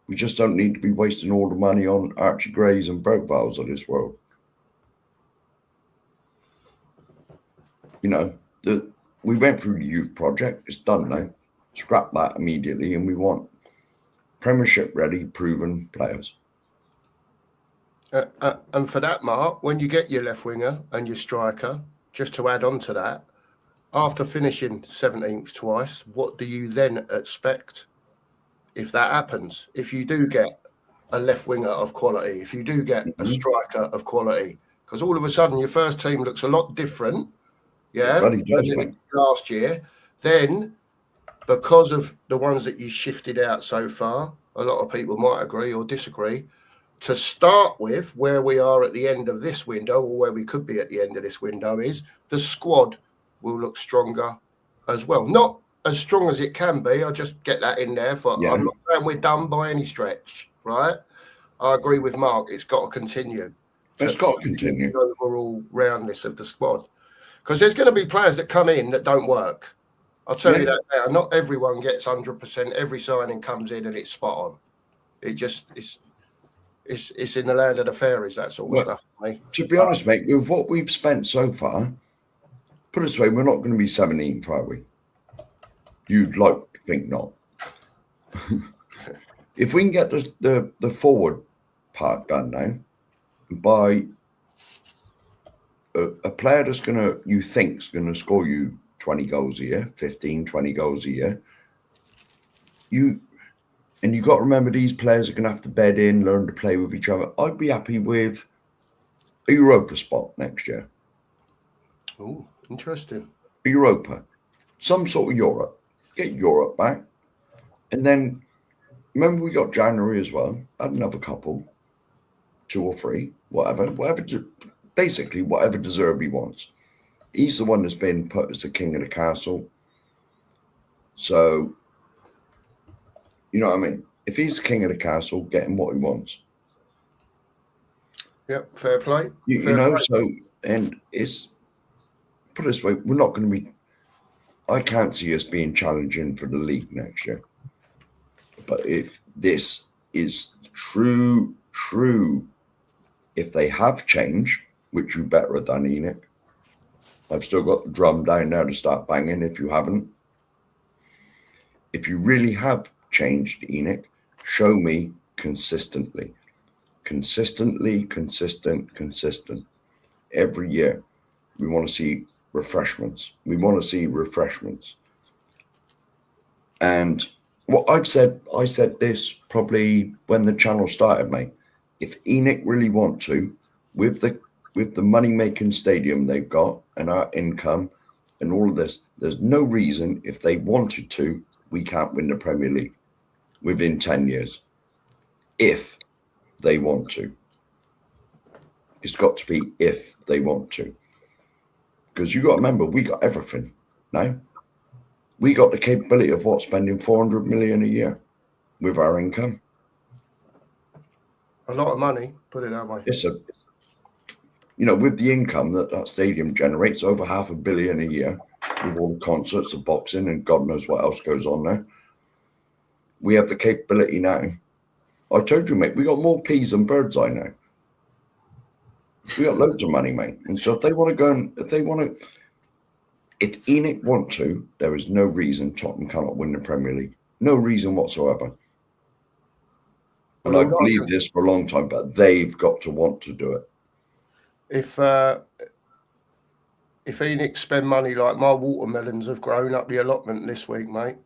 We just don't need to be wasting all the money on Archie Grays and Brokevalls of this world. You know, we went through the youth project. It's done now. Scrap that immediately, and we want Premiership ready, proven players. And for that, Mark, when you get your left winger and your striker, just to add on to that, after finishing 17th twice, what do you then expect if that happens? If you do get a left winger of quality, if you do get a striker of quality, because all of a sudden your first team looks a lot different, last year, then because of the ones that you shifted out so far, a lot of people might agree or disagree. To start with, where we are at the end of this window, or where we could be at the end of this window, is the squad will look stronger as well. Not as strong as it can be. I just get that in there. I'm not saying we're done by any stretch, right? I agree with Mark. It's got to continue. It's got to continue. The overall roundness of the squad. Because there's going to be players that come in that don't work. I'll tell you that now. Not everyone gets 100%. Every signing comes in and it's spot on. It's in the land of the fairies, that sort of stuff. Mate. To be honest, mate, with what we've spent so far, put it this way, we're not going to be 17th, are we? You'd like to think not. If we can get the forward part done now, by a player that's you think's going to score you 20 goals a year, 15, 20 goals a year, you've got to remember these players are going to have to bed in, learn to play with each other. I'd be happy with a Europa spot next year. Oh, interesting. A Europa. Some sort of Europe. Get Europe back. And then, remember we got January as well. Add another couple. 2 or 3. Basically, whatever De Zerbi wants. He's the one that's been put as the king of the castle. So, you know what I mean? If he's king of the castle, get him what he wants. Yep, fair play. You know, so, and it's, put it this way, we're not going to be, I can't see us being challenging for the league next year. But if this is true, if they have changed, which you better have done, Enoch, I've still got the drum down there to start banging if you haven't. If you really have changed, Enoch, show me consistently. Consistent. Every year, we want to see refreshments. And what I said this probably when the channel started, mate. If Enoch really want to, with the money-making stadium they've got and our income and all of this, there's no reason if they wanted to, we can't win the Premier League within 10 years. If they want to. It's got to be if they want to. Because you got to remember, we got everything now. We got the capability of spending 400 million a year with our income. A lot of money, put it that way. It's with the income that stadium generates, over $500 million a year, with all the concerts, the boxing, and God knows what else goes on there. We have the capability now. I told you, mate, we got more peas than birds eye now. We got loads of money, mate. And so if they want to go if Enoch want to, there is no reason Tottenham cannot win the Premier League. No reason whatsoever. And I believe this for a long time, but they've got to want to do it. If Enoch spend money like my watermelons have grown up the allotment this week, mate,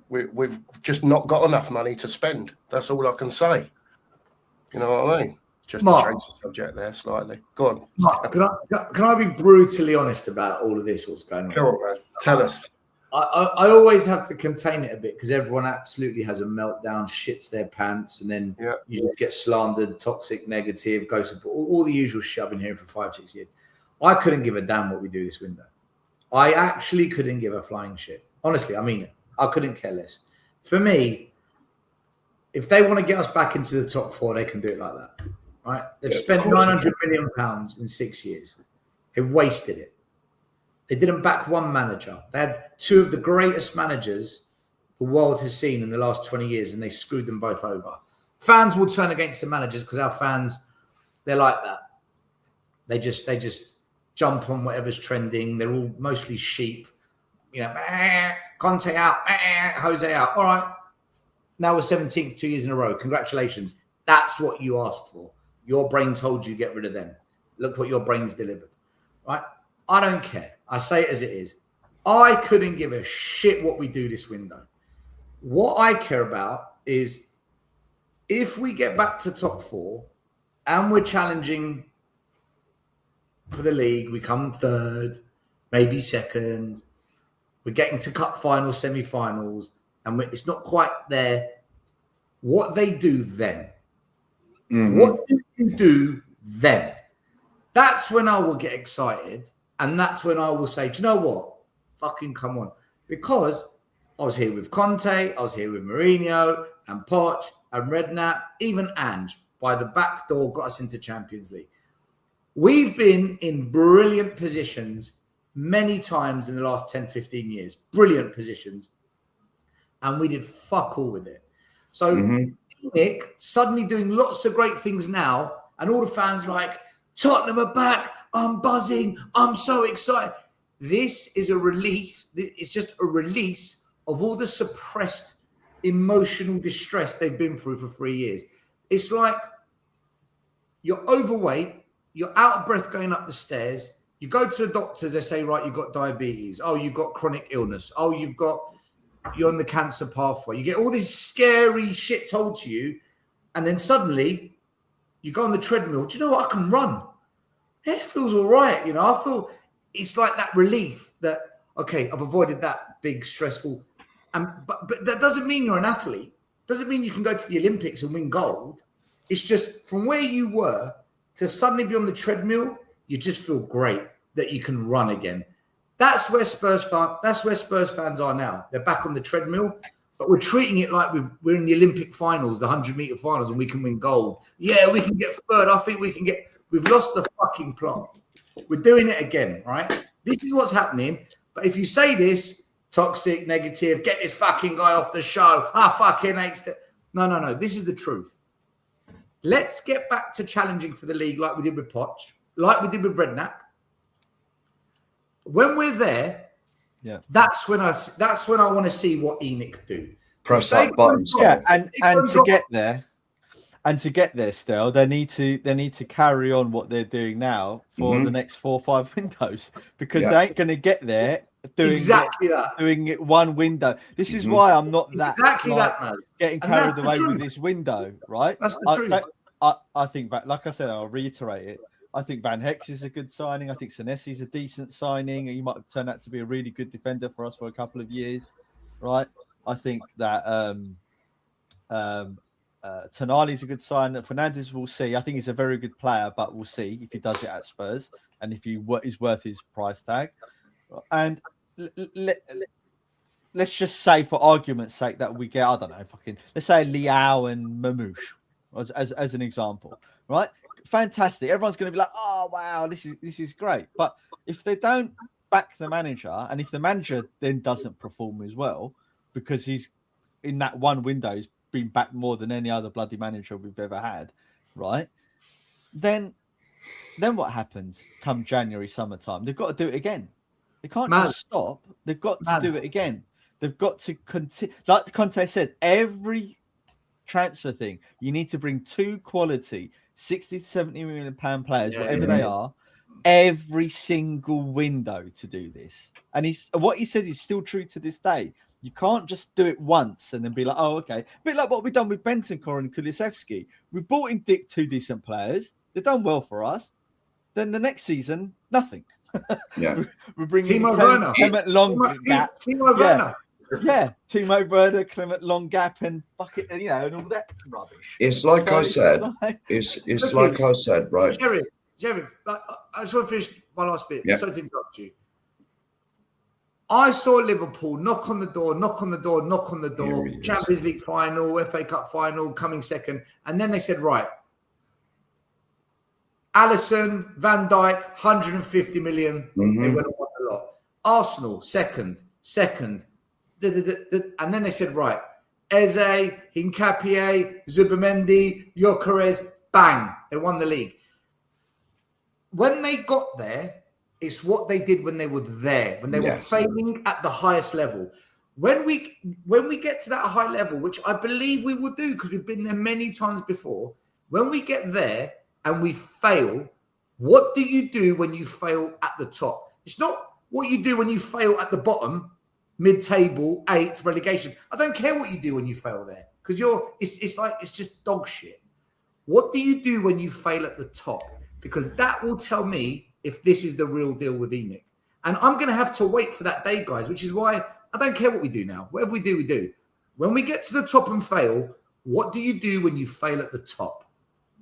we've just not got enough money to spend. That's all I can say. You know what I mean? Just Mark, to change the subject there slightly. Go on. Mark, can I be brutally honest about all of this, what's going on? Go on, man. Tell us. I always have to contain it a bit because everyone absolutely has a meltdown, shits their pants, and then you just get slandered, toxic, negative, ghost, all the usual shit I've been hearing for 5-6 years. I couldn't give a damn what we do this window. I actually couldn't give a flying shit. Honestly, I mean it. I couldn't care less. For me, if they want to get us back into the top 4, they can do it like that. Right? They've spent £900 million in 6 years. They wasted it. They didn't back one manager. They had 2 of the greatest managers the world has seen in the last 20 years, and they screwed them both over. Fans will turn against the managers because our fans, they're like that. They just jump on whatever's trending. They're all mostly sheep. You know, Conte out, Jose out. All right. Now we're 17th 2 years in a row. Congratulations. That's what you asked for. Your brain told you get rid of them. Look what your brain's delivered. Right? I don't care. I say it as it is. I couldn't give a shit what we do this window. What I care about is if we get back to top 4 and we're challenging for the league, we come 3rd, maybe 2nd, we're getting to cup finals, semi-finals, and it's not quite there. What they do then? Mm-hmm. What do you do then? That's when I will get excited, and that's when I will say, do you know what? Fucking come on. Because I was here with Conte, I was here with Mourinho and Poch and Redknapp, even Ange, by the back door, got us into Champions League. We've been in brilliant positions many times in the last 10, 15 years. Brilliant positions. And we did fuck all with it. So Nick suddenly doing lots of great things now, and all the fans are like, Tottenham are back. I'm buzzing. I'm so excited. This is a relief. It's just a release of all the suppressed emotional distress they've been through for 3 years. It's like you're overweight. You're out of breath going up the stairs. You go to the doctors. They say, right, you've got diabetes. Oh, you've got chronic illness. Oh, you're on the cancer pathway. You get all this scary shit told to you. And then suddenly you go on the treadmill. Do you know what? I can run. It feels all right. You know, I feel it's like that relief that, okay, I've avoided that big stressful. But that doesn't mean you're an athlete. Doesn't mean you can go to the Olympics and win gold. It's just from where you were to suddenly be on the treadmill, you just feel great that you can run again. That's where Spurs fans are now. They're back on the treadmill. But we're treating it like we're in the Olympic finals, the 100-meter finals, and we can win gold. Yeah, we can get third. I think we can get. We've lost the fucking plot. We're doing it again, right? This is what's happening. But if you say this, toxic, negative, get this fucking guy off the show. I fucking hate it. No. This is the truth. Let's get back to challenging for the league like we did with Poch, like we did with Redknapp. When we're there, that's when I want to see what ENIC do. Press that button. Yeah, and to get there. And to get there still, they need to carry on what they're doing now for the next 4 or 5 windows, because they ain't going to get there doing it one window. This is why I'm not getting carried away with this window, right? That's the truth. I think, like I said, I'll reiterate it. I think Van Hex is a good signing. I think Senesi is a decent signing. He might turn out to be a really good defender for us for a couple of years, right? I think that Tonali is a good sign. Fernandez, we'll see. I think he's a very good player, but we'll see if he does it at Spurs and if he is worth his price tag. And let's just say, for argument's sake, that we get, I don't know, let's say Liao and Mamouche as an example, right? Fantastic. Everyone's going to be like, oh wow, this is great. But if they don't back the manager, and if the manager then doesn't perform as well, because he's in that one window, he's been back more than any other bloody manager we've ever had, right? Then what happens come January, summertime? They've got to do it again. They can't just stop. They've got to do it again. They've got to continue. Like Conte said, every transfer thing, you need to bring 2 quality 60 to 70 million pound players, whatever they are, every single window to do this. And what he said is still true to this day. You can't just do it once and then be like, oh, okay. A bit like what we've done with Bentancur and Kulusevski. We brought in 2 decent players. They've done well for us. Then the next season, nothing. Yeah. We're bringing Clement Long Gap. Timo Werner. Yeah, Timo Werner, Clement Long Gap, and bucket, and all that rubbish. It's like I said. It's like I said, right? Jerry, I just want to finish my last bit. Sorry to interrupt you. I saw Liverpool knock on the door, Champions League final, FA Cup final, coming second. And then they said, right, Alisson, Van Dijk, 150 million. They went on a lot. Arsenal, second. And then they said, right, Eze, Hincapié, Zubimendi, Gyökeres, bang, they won the league. When they got there, it's what they did when they were there, when they were failing at the highest level. When we get to that high level, which I believe we will do because we've been there many times before, when we get there and we fail, what do you do when you fail at the top? It's not what you do when you fail at the bottom, mid-table, 8th, relegation. I don't care what you do when you fail there because it's just dog shit. What do you do when you fail at the top? Because that will tell me if this is the real deal with ENIC. And I'm going to have to wait for that day, guys, which is why I don't care what we do now. Whatever we do, we do. When we get to the top and fail, what do you do when you fail at the top?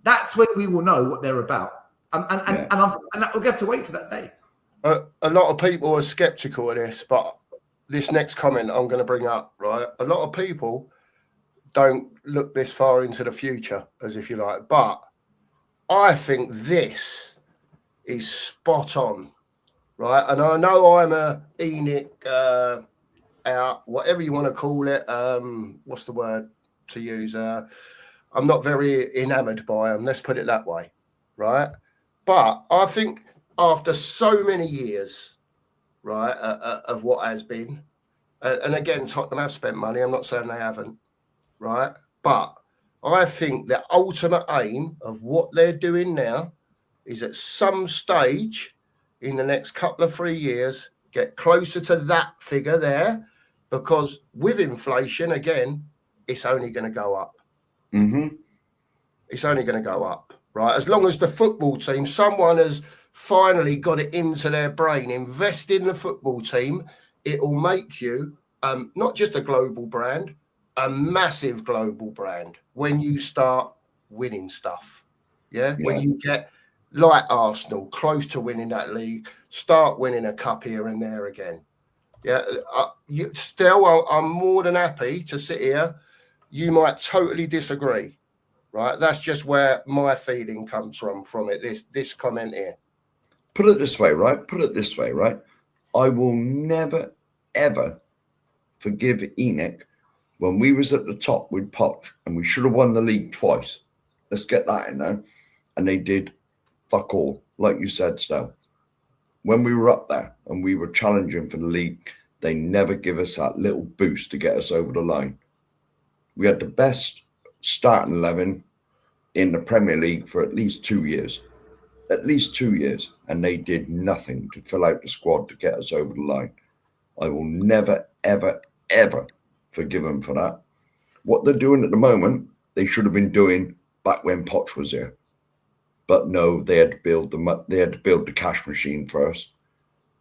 That's when we will know what they're about. And we'll have to wait for that day. A lot of people are sceptical of this, but this next comment I'm going to bring up, right? A lot of people don't look this far into the future, as if you like. But I think this is spot on, right? And I know I'm a ENIC out, whatever you want to call it. What's the word to use? I'm not very enamored by them. Let's put it that way, right? But I think after so many years, right, of what has been, and again, Tottenham have spent money. I'm not saying they haven't, right? But I think the ultimate aim of what they're doing now is at some stage in the next couple of 3 years, get closer to that figure there, because with inflation, again, it's only going to go up. Mm-hmm. It's only going to go up, right? As long as the football team, someone has finally got it into their brain, invest in the football team, it will make you not just a global brand, a massive global brand when you start winning stuff. Yeah. When you get like Arsenal close to winning that league, start winning a cup here and there again. Yeah, still, I'm more than happy to sit here. You might totally disagree, right? That's just where my feeling comes from it. This comment here. Put it this way, right? Put it this way, right? I will never, ever forgive Enoch when we was at the top with Poch and we should have won the league twice. Let's get that in there. And they did fuck all, like you said, Stel. When we were up there and we were challenging for the league, they never give us that little boost to get us over the line. We had the best starting 11 in the Premier League for at least 2 years. At least 2 years, and they did nothing to fill out the squad to get us over the line. I will never, ever, ever forgive them for that. What they're doing at the moment, they should have been doing back when Poch was here. But no, they had to build the cash machine first,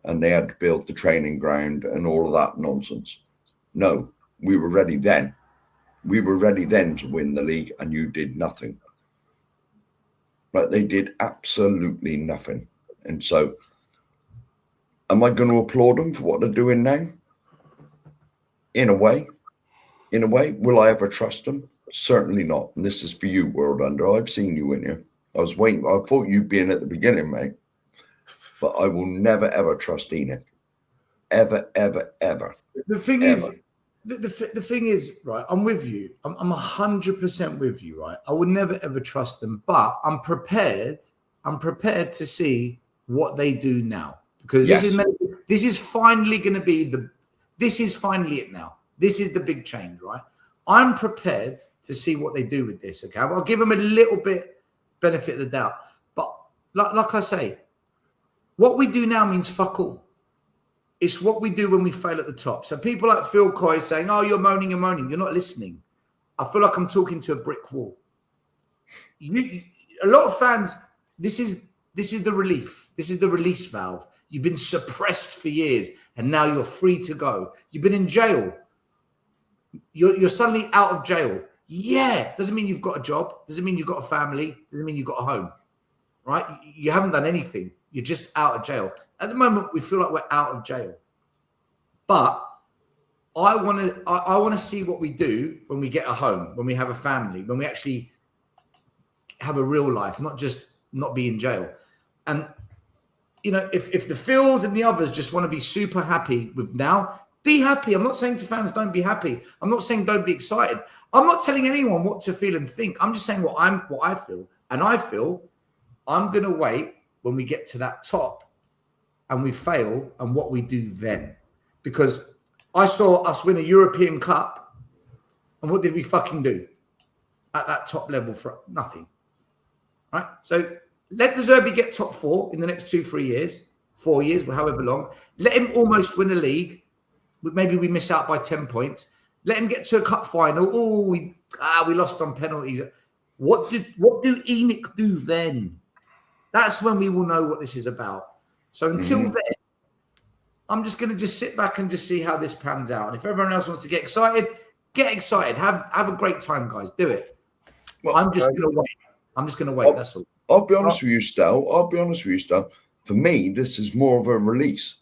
and they had to build the training ground and all of that nonsense. No, we were ready then. We were ready then to win the league, and you did nothing. But they did absolutely nothing. And so, am I going to applaud them for what they're doing now? In a way. Will I ever trust them? Certainly not. And this is for you, World Under. I've seen you in here. I was waiting. I thought you'd be in at the beginning, mate. But I will never, ever trust Enoch. Ever, ever, ever. The thing is, the thing is, right, I'm with you. I'm 100% with you, right? I would never, ever trust them. But I'm prepared to see what they do now. Because this is finally going to be this is finally it now. This is the big change, right? I'm prepared to see what they do with this, okay? I'll give them a little bit benefit of the doubt. But like I say, what we do now means fuck all. It's what we do when we fail at the top. So people like Phil Coy saying, oh, you're moaning. You're not listening. I feel like I'm talking to a brick wall. A lot of fans, this is the relief. This is the release valve. You've been suppressed for years, and now you're free to go. You've been in jail. You're suddenly out of jail. Yeah, doesn't mean you've got a job. Doesn't mean you've got a family. Doesn't mean you've got a home, right? You haven't done anything. You're just out of jail. At the moment, we feel like we're out of jail. But I want to see what we do when we get a home, when we have a family, when we actually have a real life, not just not be in jail. And, you know, if the Phils and the others just want to be super happy with now, be happy. I'm not saying to fans, don't be happy. I'm not saying don't be excited. I'm not telling anyone what to feel and think. I'm just saying what I feel. And I feel I'm going to wait when we get to that top and we fail and what we do then. Because I saw us win a European Cup and what did we fucking do at that top level for nothing? Right? So let De Zerbi get top 4 in the next 2-3 years, 4 years, however long. Let him almost win a league. Maybe we miss out by 10 points. Let him get to a cup final. Oh, we lost on penalties. What do Enoch do then? That's when we will know what this is about. So until then, I'm just going to sit back and just see how this pans out. And if everyone else wants to get excited, get excited. Have a great time, guys. Do it. Well, I'm just going to wait. I'm just going to wait. That's all. I'll be honest with you, Stel. For me, this is more of a release.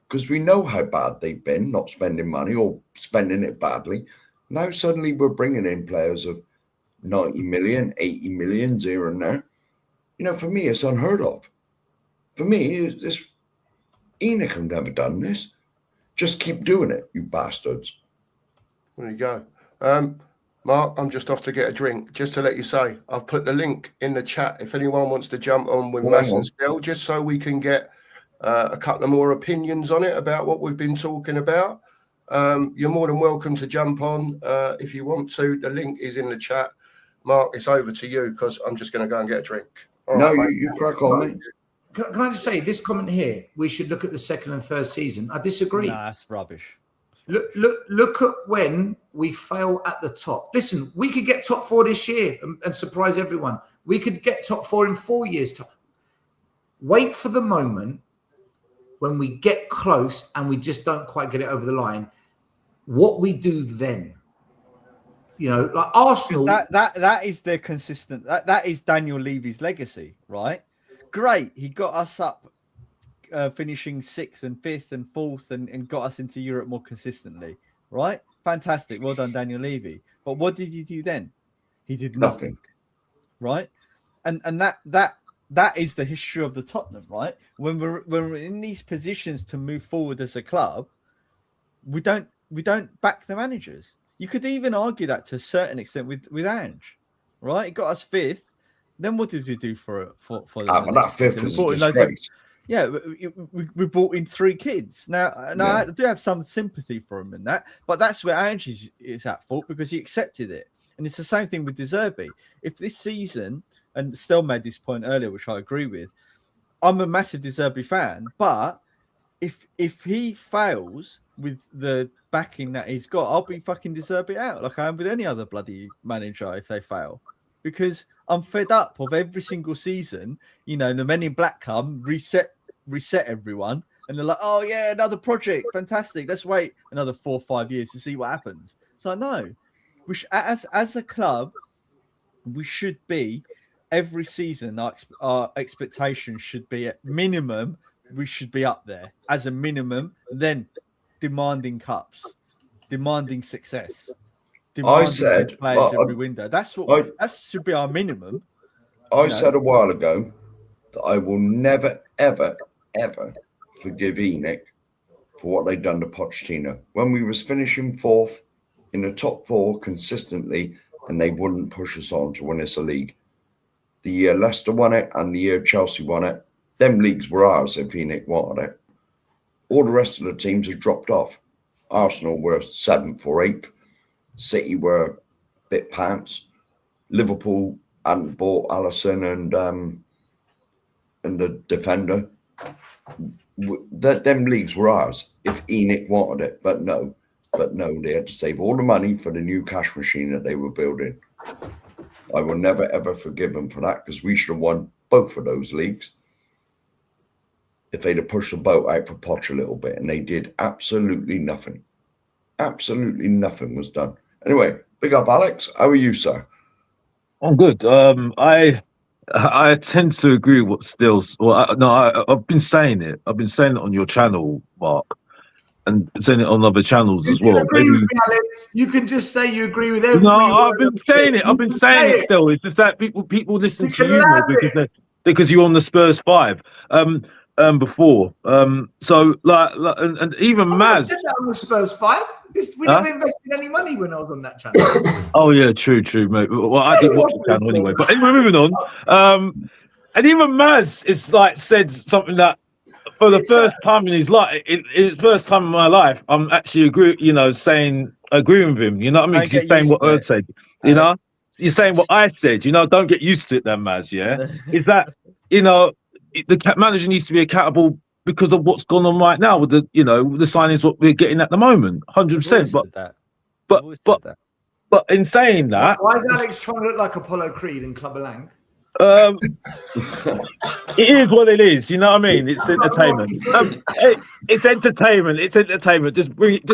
Because we know how bad they've been, not spending money or spending it badly. Now suddenly we're bringing in players of 90 million, 80 million here and there. You know, for me, it's unheard of. For me, this Enoch have never done this. Just keep doing it, you bastards. There you go. Mark, I'm just off to get a drink. Just to let you say, I've put the link in the chat if anyone wants to jump on with Mass and Spell, just so we can get a couple of more opinions on it about what we've been talking about. You're more than welcome to jump on if you want to. The link is in the chat. Mark, it's over to you because I'm just going to go and get a drink. You crack on, mate. Can I just say this comment here? We should look at the second and third season. I disagree. Nah, that's rubbish. Look at when we fail at the top. Listen, we could get top 4 this year and surprise everyone. We could get top 4 in 4 years' time. Wait for the moment when we get close and we just don't quite get it over the line. What we do then. You know, like Arsenal. That is their consistent. That is Daniel Levy's legacy, right? Great, he got us up finishing 6th and 5th and 4th and got us into Europe more consistently, right? Fantastic. Well done, Daniel Levy. But what did he do then? He did nothing. Right? And that is the history of the Tottenham, right? When we're in these positions to move forward as a club, we don't back the managers. You could even argue that to a certain extent with Ange, right? It got us 5th. Then what did we do for but that 5th was a disgrace. We brought in 3 kids. Now I do have some sympathy for him in that, but that's where Ange is at fault because he accepted it. And it's the same thing with De Zerbi. If this season, and Stel made this point earlier, which I agree with, I'm a massive De Zerbi fan, but if he fails with the backing that he's got, I'll be fucking De Zerbi out like I am with any other bloody manager if they fail. Because I'm fed up of every single season, the Men in Black come, reset everyone, and they're like, oh yeah, another project, fantastic. Let's wait another 4 or 5 years to see what happens. So no, we as a club, we should be every season. Our expectations should be at minimum. We should be up there as a minimum. Then demanding cups, demanding success. I said players every window. That should be our minimum. I said a while ago that I will never, ever, ever forgive ENIC for what they've done to Pochettino. When we was finishing 4th in the top 4 consistently, and they wouldn't push us on to win us a league. The year Leicester won it and the year Chelsea won it, them leagues were ours if ENIC wanted it. All the rest of the teams have dropped off. Arsenal were 7th or 8th. City were a bit pants. Liverpool hadn't bought Alisson and the defender. Them leagues were ours if ENIC wanted it, but no, they had to save all the money for the new cash machine that they were building. I will never ever forgive them for that because we should have won both of those leagues if they'd have pushed the boat out for Poch a little bit, and they did absolutely nothing. Absolutely nothing was done. Anyway, big up, Alex. How are you, sir? I'm good. I tend to agree with what Stills. I've been saying it. I've been saying it on your channel, Mark, and saying it on other channels as well. Agree with me, Alex. You can just say you agree with everything. No, I've been saying it. I've been saying it still. It's just that people listen to you more because you're on the Spurs 5. Before. So and even Maz said that on the Spurs 5. We never invested any money when I was on that channel. Oh yeah, true, mate. Well, I didn't watch the channel anyway. But anyway, moving on. And even Maz is said something that for the first time in his life, in his first time in my life, I'm actually agreeing with him. You know what I mean? Because he's saying what I said. You know, you're saying what I said. Don't get used to it, then, Maz. Yeah, is that the manager needs to be accountable because of what's gone on right now with the signings what we're getting at the moment, 100%. But in saying that, why is Alex trying to look like Apollo Creed in Clubber Lang? It is what it is. You know what I mean? It's entertainment. It's entertainment. It's entertainment. Just bring it.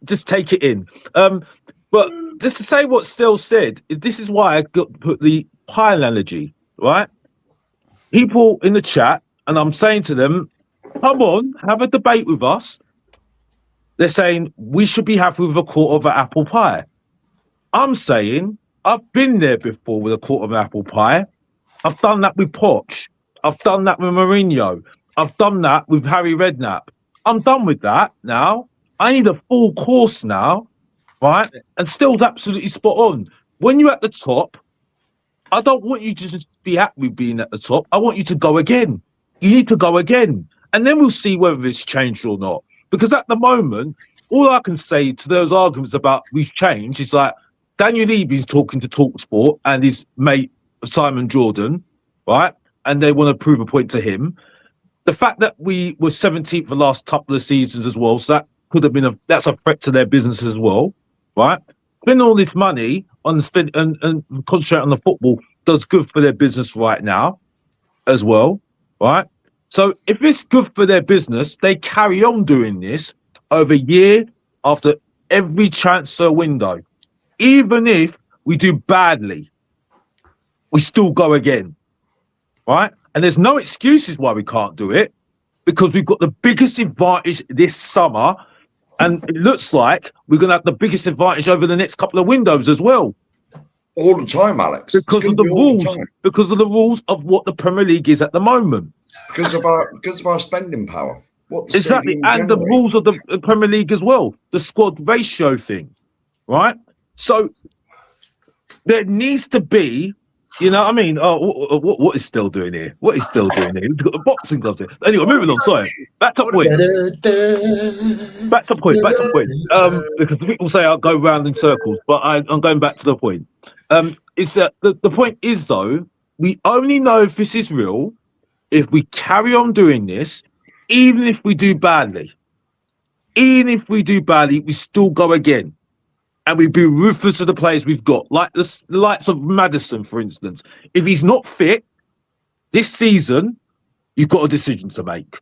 Just take it in. But just to say what Still said, this is why I got to put the pie analogy, right? People in the chat, and I'm saying to them, come on, have a debate with us. They're saying we should be happy with a quarter of an apple pie. I'm saying I've been there before with a quarter of an apple pie. I've done that with Poch. I've done that with Mourinho. I've done that with Harry Redknapp. I'm done with that now. I need a full course now, right? And Still's absolutely spot on. When you're at the top, I don't want you to just be happy with being at the top. I want you to go again. You need to go again. And then we'll see whether it's changed or not. Because at the moment, all I can say to those arguments about we've changed is like Daniel Levy's talking to TalkSport and his mate Simon Jordan, right? And they want to prove a point to him. The fact that we were 17th the last couple of seasons as well, so that could have been that's a threat to their business as well, right? Spending all this money on and concentrate on the football does good for their business right now as well, right? So if it's good for their business, they carry on doing this over year after every transfer window. Even if we do badly, we still go again, right? And there's no excuses why we can't do it. because we've got the biggest advantage this summer, and it looks like we're going to have the biggest advantage over the next couple of windows as well. All the time, Alex. Because of the rules. Because of the rules of what the Premier League is at the moment. Because of our spending power. Exactly, and the rules of the Premier League as well. The squad ratio thing, right? So there needs to be, you know what I mean? Oh, what is still doing here? What is still doing here? We've got the boxing gloves here. Anyway, moving on. Sorry. Back to point. Because people say I'll go round in circles, but I'm going back to the point. It's that the point is, though, we only know if this is real if we carry on doing this, even if we do badly. Even if we do badly, we still go again. And we be ruthless of the players we've got, like the likes of Maddison, for instance. If he's not fit this season, you've got a decision to make,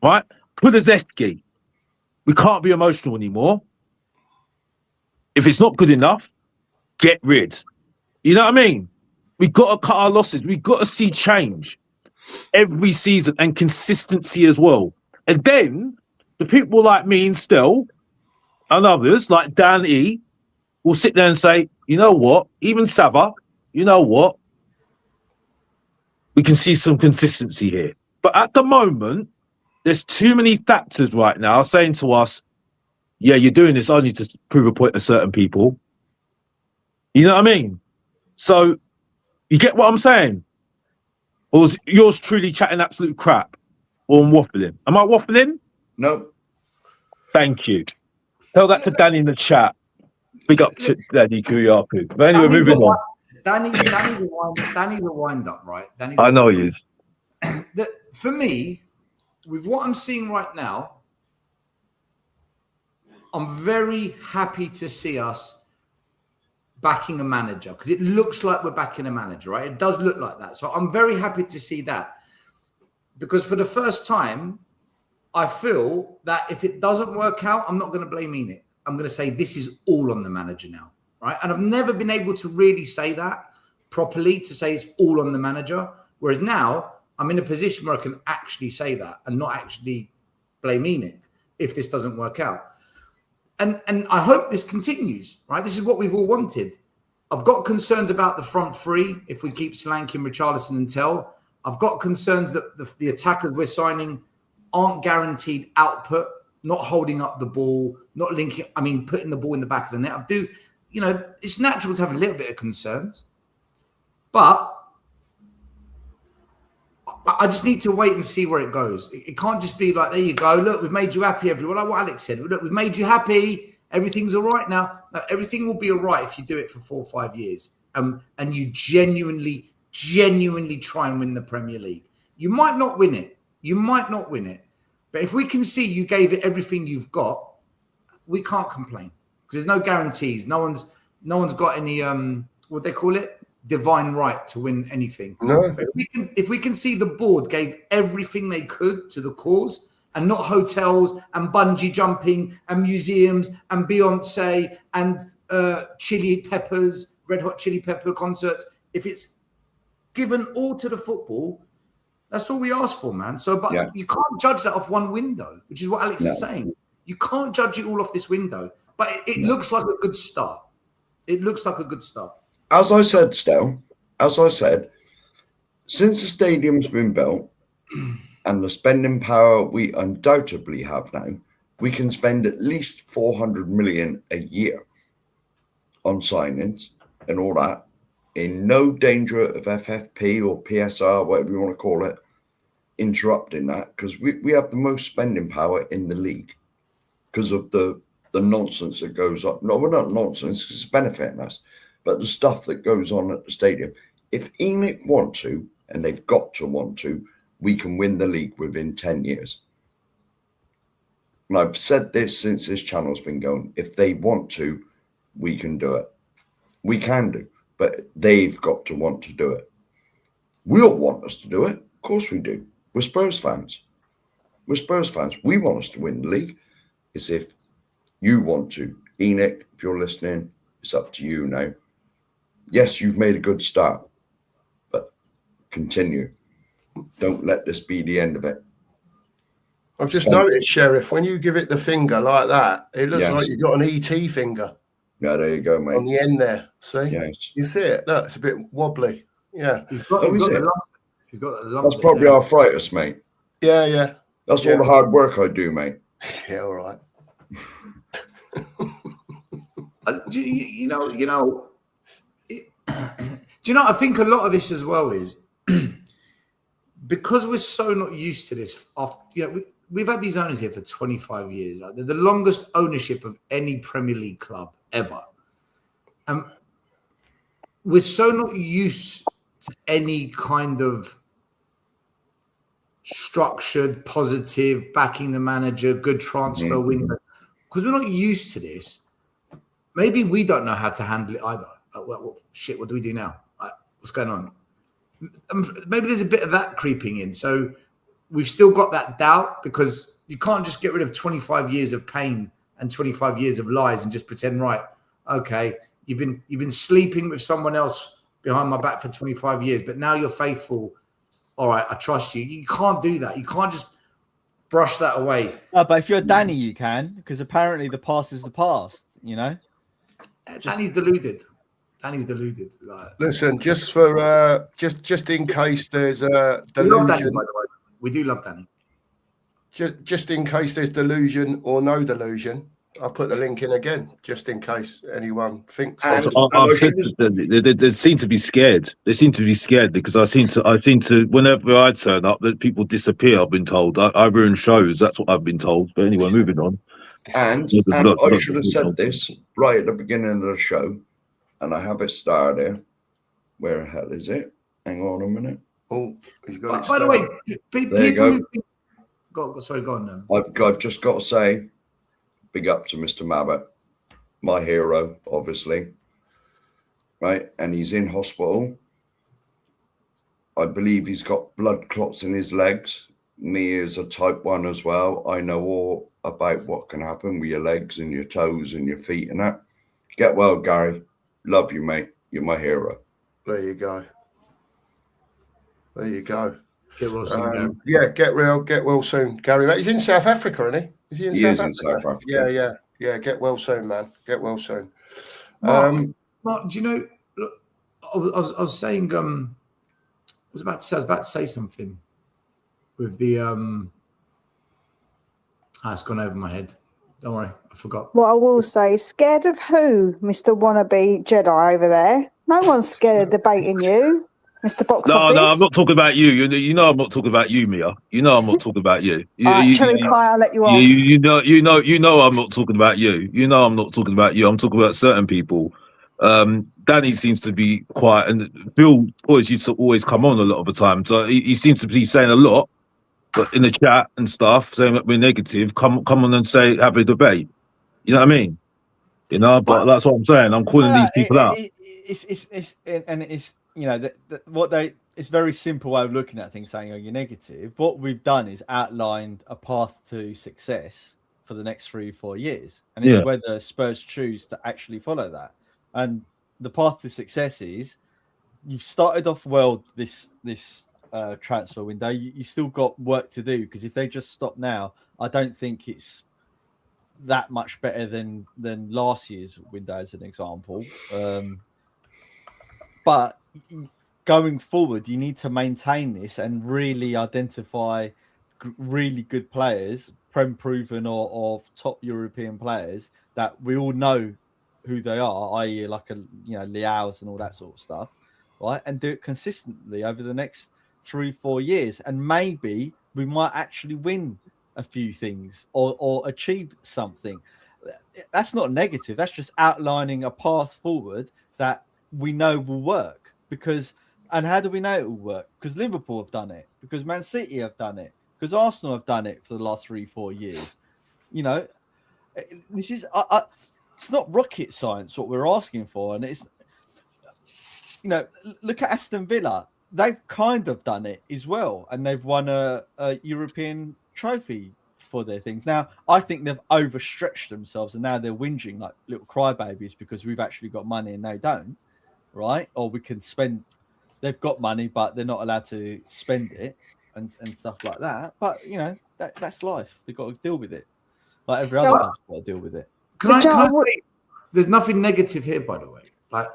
right? Kulusevski, we can't be emotional anymore. If it's not good enough, get rid. You know what I mean? We've got to cut our losses. We've got to see change every season and consistency as well. And then the people like me and Stel and others like Dan E will sit there and say, you know what, even Sava, you know what, we can see some consistency here. But at the moment, there's too many factors right now saying to us, yeah, you're doing this only to prove a point to certain people. You know what I mean? So you get what I'm saying? Or is yours truly chatting absolute crap? Or I'm waffling? Am I waffling? No. Thank you. Tell that to Danny in the chat. Big up to Danny Kuyaku. But anyway, moving on. Danny's a wind-up, right? I know he is. For me, with what I'm seeing right now, I'm very happy to see us backing a manager because it looks like we're backing a manager, right? It does look like that. So I'm very happy to see that because for the first time, I feel that if it doesn't work out, I'm not going to blame Enoch. I'm going to say this is all on the manager now, right? And I've never been able to really say that properly, to say it's all on the manager. Whereas now I'm in a position where I can actually say that and not actually blame Enoch if this doesn't work out. And I hope this continues, right? This is what we've all wanted. I've got concerns about the front three if we keep slanking Richarlison and Tell. I've got concerns that the attackers we're signing aren't guaranteed output, not holding up the ball, not linking, putting the ball in the back of the net. It's natural to have a little bit of concerns. But I just need to wait and see where it goes. It can't just be like, there you go. Look, we've made you happy, everyone. Like what Alex said. Look, we've made you happy. Everything's all right now. No, everything will be all right if you do it for 4 or 5 years. And you genuinely try and win the Premier League. You might not win it. But if we can see you gave it everything you've got, we can't complain. Because there's no guarantees. No one's got any, what they call it? Divine right to win anything. No. But if we can see the board gave everything they could to the cause and not hotels and bungee jumping and museums and Beyonce and chili peppers, red hot chili pepper concerts. If it's given all to the football, that's all we ask for, man. So, but you can't judge that off one window, which is what Alex is saying. You can't judge it all off this window. But it looks like a good start. It looks like a good start. As I said, since the stadium's been built and the spending power we undoubtedly have now, we can spend at least 400 million a year on signings and all that, in no danger of FFP or PSR, whatever you want to call it, interrupting that, because we have the most spending power in the league because of the nonsense that goes on. No, we're not nonsense because it's benefiting us. But the stuff that goes on at the stadium, if Enoch want to, and they've got to want to, we can win the league within 10 years. And I've said this since this channel's been going. If they want to, we can do it. We can do, but they've got to want to do it. We'll want us to do it. Of course we do. We're Spurs fans. We want us to win the league. It's if you want to. Enoch, if you're listening, it's up to you now. Yes, you've made a good start, but continue. Don't let this be the end of it. I've just noticed, Sheriff, when you give it the finger like that, it looks like you've got an ET finger. Yeah, there you go, mate. On the end there. See? Yes. You see it? Look, it's a bit wobbly. Yeah. He's got the lump. That's probably arthritis, mate. Yeah. That's all the hard work I do, mate. Yeah, all right. You know, I think a lot of this as well is because we're so not used to this. We've had these owners here for 25 years. Right? They're the longest ownership of any Premier League club ever. And we're so not used to any kind of structured, positive, backing the manager, good transfer window. Because we're not used to this. Maybe we don't know how to handle it either. Well, shit, what do we do now? What's going on? Maybe there's a bit of that creeping in. So we've still got that doubt because you can't just get rid of 25 years of pain and 25 years of lies and just pretend, right, okay, you've been sleeping with someone else behind my back for 25 years, but now you're faithful. All right, I trust you. You can't do that. You can't just brush that away. No, but if you're Danny, you can, because apparently the past is the past, you know? Danny's deluded. Like, listen, just for just in case there's a delusion. We love Danny, by the way. We do love Danny. Just in case there's delusion or no delusion, I'll put the link in again, just in case anyone thinks. They seem to be scared. They seem to be scared because I seem to. Whenever I turn up, that people disappear. I've been told. I ruin shows. That's what I've been told. But anyway, moving on. And I should have said this right at the beginning of the show, and I have it starred there. Where the hell is it? Hang on a minute. Oh, he's got it. By the way, people. Go on then. I've just got to say, big up to Mr. Mabbott, my hero, obviously. Right, and he's in hospital. I believe he's got blood clots in his legs. Me is a type 1 as well. I know all about what can happen with your legs and your toes and your feet and that. Get well, Gary. Love you, mate. You're my hero. There you go. Get well soon, get well soon, Gary. He's in South Africa, isn't he? Is he in South Africa? Yeah. Get well soon, man. Get well soon. Mark, do you know? Look, I was saying. I was about to say something with the. It's gone over my head. Don't worry, I forgot. What I will say, scared of who, Mr. Wannabe Jedi over there? No one's scared of debating you, Mr. Box Office. No, I'm not talking about you. You know I'm not talking about you, Mia. You know I'm not talking about you. Cherry pie, I'll let you off. You know I'm not talking about you. You know I'm not talking about you. I'm talking about certain people. Danny seems to be quiet, and Bill Boys used to always come on a lot of the time. So he seems to be saying a lot. But in the chat and stuff, saying that we're negative, come on and say, have a debate. You know what I mean? You know, but that's what I'm saying. I'm calling these people out. It's very simple way of looking at things, saying, oh, you're negative. What we've done is outlined a path to success for the next 3 or 4 years. And it's whether Spurs choose to actually follow that. And the path to success is you've started off well this transfer window. You still got work to do, because if they just stop now, I don't think it's that much better than last year's window, as an example. But going forward, you need to maintain this and really identify really good players, Prem proven or top European players that we all know who they are, i.e. like Leao's and all that sort of stuff, right? And do it consistently over the next 3-4 years, and maybe we might actually win a few things or achieve something. That's not negative. That's just outlining a path forward that we know will work. And how do we know it will work? Because Liverpool have done it, because Man City have done it, because Arsenal have done it for the last 3-4 years. You know, this is it's not rocket science what we're asking for, and it's, you know, look at Aston Villa. They've kind of done it as well, and they've won a European trophy for their things. Now, I think they've overstretched themselves, and now they're whinging like little crybabies because we've actually got money and they don't, right? Or we can spend. They've got money, but they're not allowed to spend it and stuff like that. But, you know, that's life. They've got to deal with it. Like every other club's got to deal with it. Can I say, there's nothing negative here, by the way. Like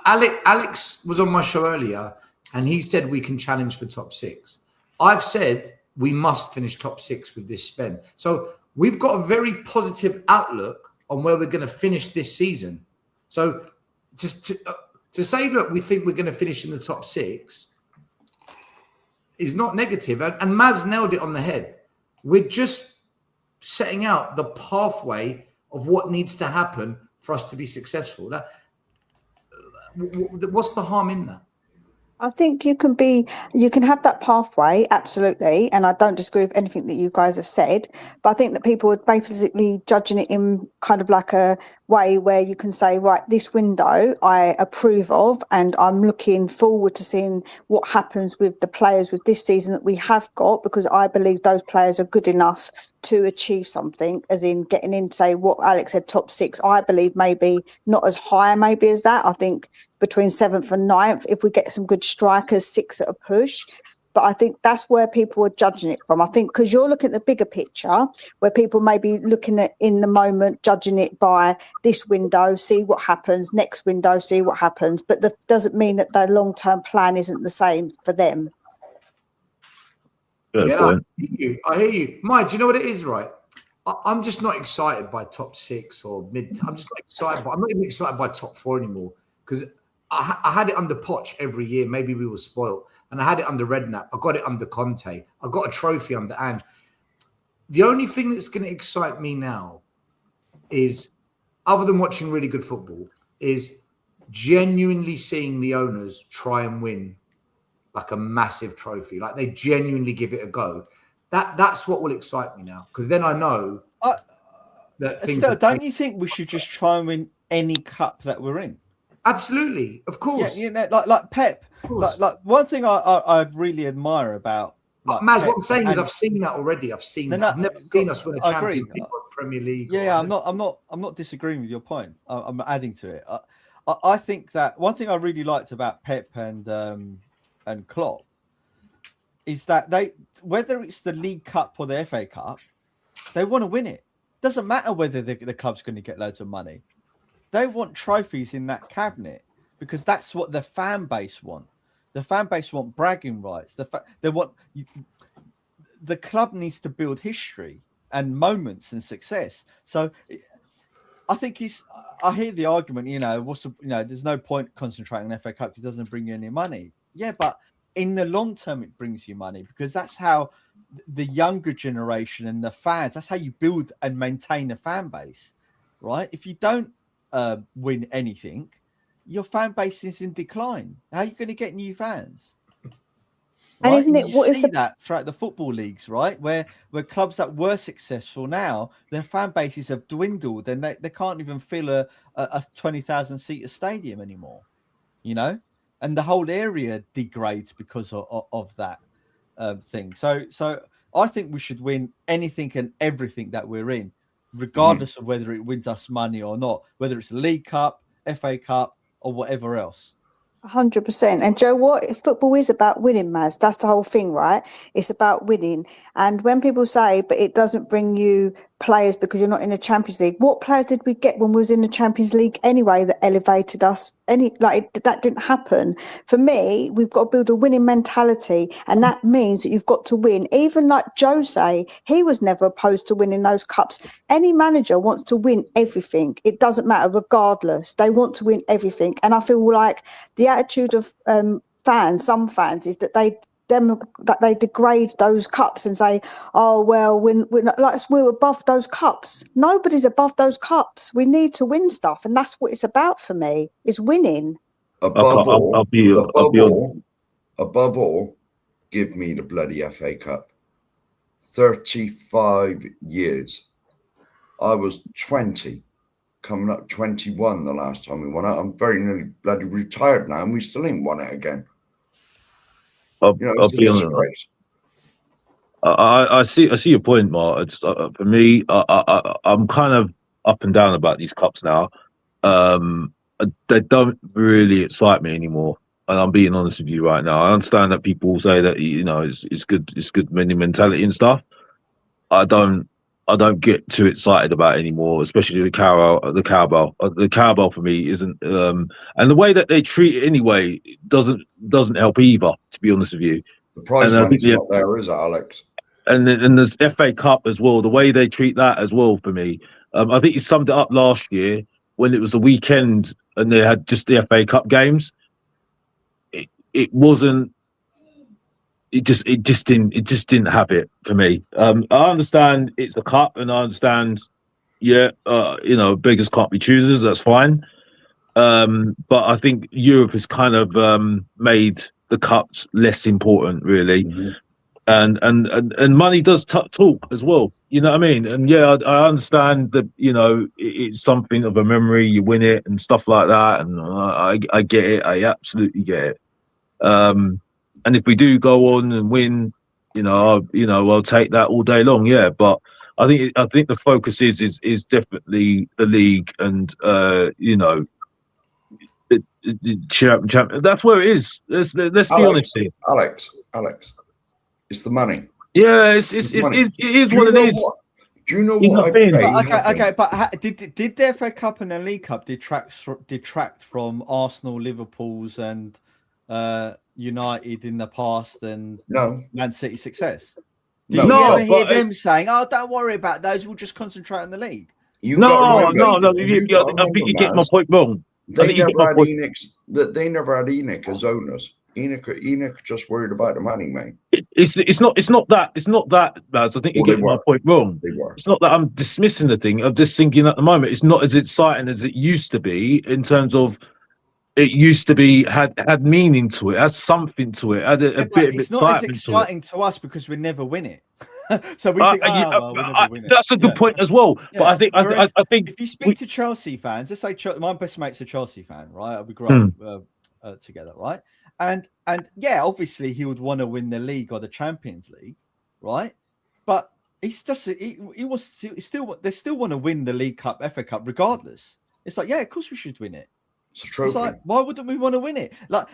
Alex was on my show earlier, and he said we can challenge for top 6. I've said we must finish top 6 with this spend. So we've got a very positive outlook on where we're going to finish this season. So just to say, look, we think we're going to finish in the top 6 is not negative. And Maz nailed it on the head. We're just setting out the pathway of what needs to happen for us to be successful. What's the harm in that? I think you can have that pathway, absolutely, and I don't disagree with anything that you guys have said, but I think that people are basically judging it in kind of like a way where you can say, right, this window I approve of, and I'm looking forward to seeing what happens with the players with this season that we have got, because I believe those players are good enough to achieve something, as in getting in, say, what Alex said, top 6. I believe maybe not as high maybe as that. I think between 7th and 9th, if we get some good strikers, 6 at a push. But I think that's where people are judging it from. I think because you're looking at the bigger picture, where people may be looking at in the moment, judging it by this window, see what happens, next window, see what happens. But that doesn't mean that their long-term plan isn't the same for them. I hear you. Mike, do you know what it is, right? I'm just not excited by top 6 or mid. I'm just not excited. I'm not even excited by top 4 anymore, because I had it under Poch every year. Maybe we were spoiled. And I had it under Redknapp. I got it under Conte. I got a trophy under Ange. The only thing that's going to excite me now is, other than watching really good football, is genuinely seeing the owners try and win like a massive trophy. Like they genuinely give it a go. That's what will excite me now, because then I know that things. Don't you think we should just try and win any cup that we're in? Absolutely, of course. Yeah, you know, like Pep. Like one thing I really admire about Maz, Pep, what I'm saying is I've seen that already. I've seen that. I've never seen us win a Champions League or Premier League. Yeah, I'm not disagreeing with your point. I'm adding to it. I think that one thing I really liked about Pep and Klopp is that whether it's the League Cup or the FA Cup, they want to win it. Doesn't matter whether the club's going to get loads of money. They want trophies in that cabinet because that's what the fan base want. The fan base want bragging rights. The club needs to build history and moments and success. So I think I hear the argument, there's no point concentrating on FA Cup because it doesn't bring you any money. Yeah, but in the long term, it brings you money because that's how the younger generation and the fans, that's how you build and maintain a fan base, right? If you don't win anything, your fan base is in decline. How are you going to get new fans? Right? And isn't it you see that throughout the football leagues, right? Where clubs that were successful now, their fan bases have dwindled and they can't even fill a 20,000 seater stadium anymore, and the whole area degrades because of that thing. So I think we should win anything and everything that we're in, regardless of whether it wins us money or not, whether it's a League Cup, FA Cup, or whatever else. 100%. And Joe, what football is about winning, Maz? That's the whole thing, right? It's about winning. And when people say, but it doesn't bring you players because you're not in the Champions League, what players did we get when we was in the Champions League anyway that elevated us? That didn't happen. For me, we've got to build a winning mentality, and that means that you've got to win. Even like Jose, he was never opposed to winning those cups. Any manager wants to win everything. It doesn't matter, regardless. They want to win everything. And I feel like the attitude of some fans is that they degrade those cups and say, oh well, we're above those cups. Nobody's above those cups. We need to win stuff, and that's what it's about for me, is winning. Above all, give me the bloody FA Cup. 35 years. I was 20, coming up 21 the last time we won it. I'm very nearly bloody retired now, and we still ain't won it again. I'll be honest. I see your point, Mark. For me, I'm kind of up and down about these cups now. They don't really excite me anymore. and I'm being honest with you right now. I understand that people say that it's good winning mentality and stuff. I don't get too excited about it anymore, especially the cowbell. The cowbell for me isn't, and the way that they treat it anyway doesn't help either. To be honest with you, the prize money's not there, is it, Alex? And the FA Cup as well. The way they treat that as well for me. I think you summed it up last year when it was the weekend and they had just the FA Cup games. It wasn't. It just didn't have it for me. I understand it's a cup, and I understand, beggars can't be choosers. That's fine. But I think Europe has kind of made the cups less important, really. Mm-hmm. And money does talk as well. You know what I mean? And yeah, I understand that it's something of a memory. You win it and stuff like that, and I get it. I absolutely get it. And if we do go on and win, I'll take that all day long. Yeah, but I think the focus is definitely the league and the champion. That's where it is. Let's be honest here. Alex, it's the money. Yeah, it is what it is. Do you know what I Okay, but did the FA Cup and the League Cup detract from Arsenal, Liverpool's, and United in the past and Man City success? Did you ever hear them saying, "Oh, don't worry about those. We'll just concentrate on the league"? No. I think you get my point wrong. They never had Enoch as owners. Enoch just worried about the money, mate. It's not that, Baz. I think you're getting my point wrong. They were. It's not that I'm dismissing the thing. I'm just thinking at the moment it's not as exciting as it used to be in terms of it used to be had meaning to it, had something to it, had a bit of it's not as exciting to us because we never win it. So we think, we never win it. That's a good point as well. Yeah. But I think if you speak to Chelsea fans, let's say my best mate's a Chelsea fan, right? We grew up together, right? And yeah, obviously he would want to win the league or the Champions League, right? But he's just they still want to win the League Cup, FA Cup, regardless. It's like, yeah, of course we should win it. It's like, why wouldn't we want to win it?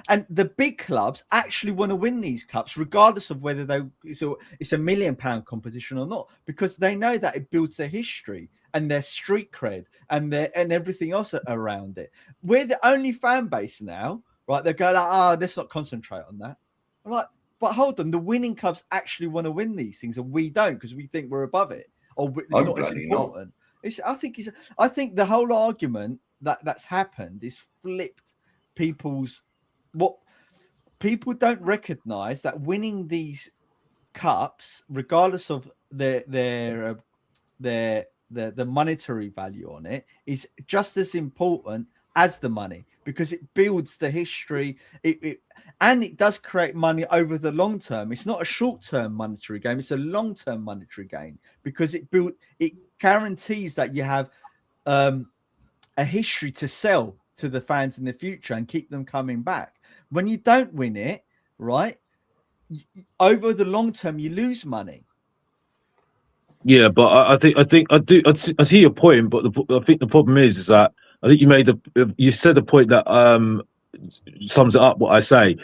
And the big clubs actually want to win these cups, regardless of whether it's a £1 million competition or not, because they know that it builds their history and their street cred and everything else around it. We're the only fan base now, right? They go like, let's not concentrate on that. I'm like, but hold on, the winning clubs actually want to win these things, and we don't because we think we're above it, or it's not as important. I think the whole argument that's happened is flipped what people don't recognize, that winning these cups, regardless of the monetary value on it, is just as important as the money, because it builds the history. And it does create money over the long term. It's not a short-term monetary game; it's a long-term monetary gain, because it guarantees that you have a history to sell to the fans in the future and keep them coming back. When you don't win it, right, over the long term, you lose money. Yeah, but I see your point, but I think the problem is that I think you said a point that sums it up what I say.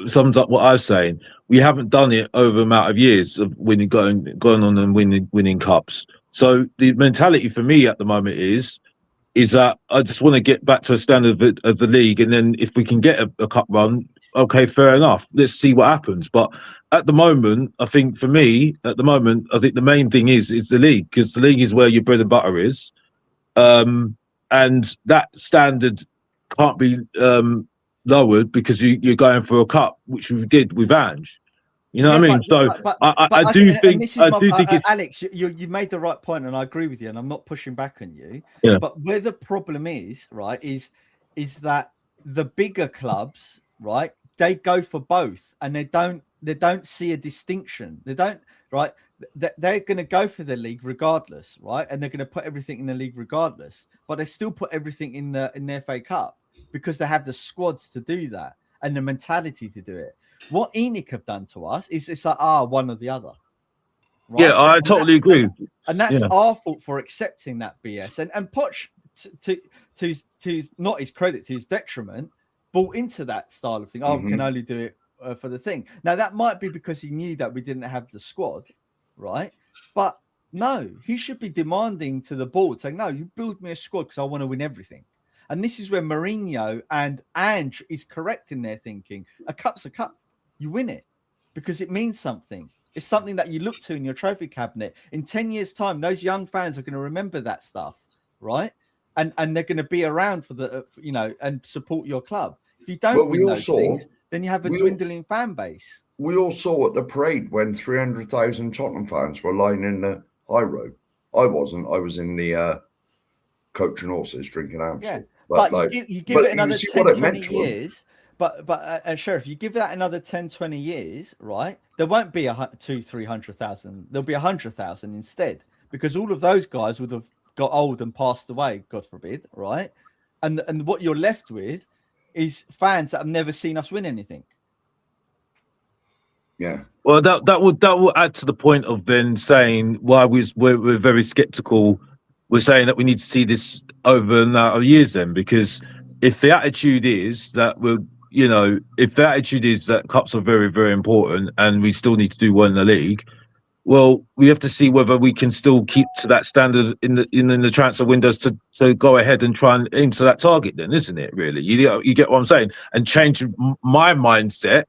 Sums up what I was saying. We haven't done it over amount of years of winning, going on and winning cups. So the mentality for me at the moment is that I just want to get back to a standard of the league, and then if we can get a cup run, okay, fair enough. Let's see what happens. But at the moment, I think for me, I think the main thing is the league, because the league is where your bread and butter is, and that standard can't be lowered because you're going for a cup, which we did with Ange. You know what I mean? So I do think Alex, you made the right point, and I agree with you, and I'm not pushing back on you. Yeah. But where the problem is, right, is that the bigger clubs, right, they go for both, and they don't see a distinction. They don't, right? They're going to go for the league regardless, right? And they're going to put everything in the league regardless, but they still put everything in the FA Cup because they have the squads to do that and the mentality to do it. What Enoch have done to us is it's like one or the other. Right? Yeah, I totally agree. And that's our fault for accepting that BS. And Poch, to not his credit, to his detriment, bought into that style of thing. Oh, we can only do it for the thing. Now, that might be because he knew that we didn't have the squad, right? But no, he should be demanding to the board, saying, no, you build me a squad because I want to win everything. And this is where Mourinho and Ange is correct in their thinking. A cup's a cup. You win it because it means something. It's something that you look to in your trophy cabinet. In 10 years' time, those young fans are going to remember that stuff, right? And they're going to be around for the, and support your club. If you don't win those things, then you have a dwindling fan base. We all saw at the parade when 300,000 Tottenham fans were lining the high road. I wasn't. I was in the Coach and Horses drinking Amstel. Yeah, but you give it another 10, 20 years. But Sheriff, you give that another 10, 20 years, right? There won't be 200,000-300,000. There'll be 100,000 instead, because all of those guys would have got old and passed away, God forbid, right? And what you're left with is fans that have never seen us win anything. Yeah. Well, that will add to the point of then saying why we're very skeptical. We're saying that we need to see this over a number of years then, because if the attitude is that if the attitude is that cups are very, very important and we still need to do well in the league, well, we have to see whether we can still keep to that standard in the transfer windows to go ahead and try and aim to that target then, isn't it, really? You get what I'm saying? And change my mindset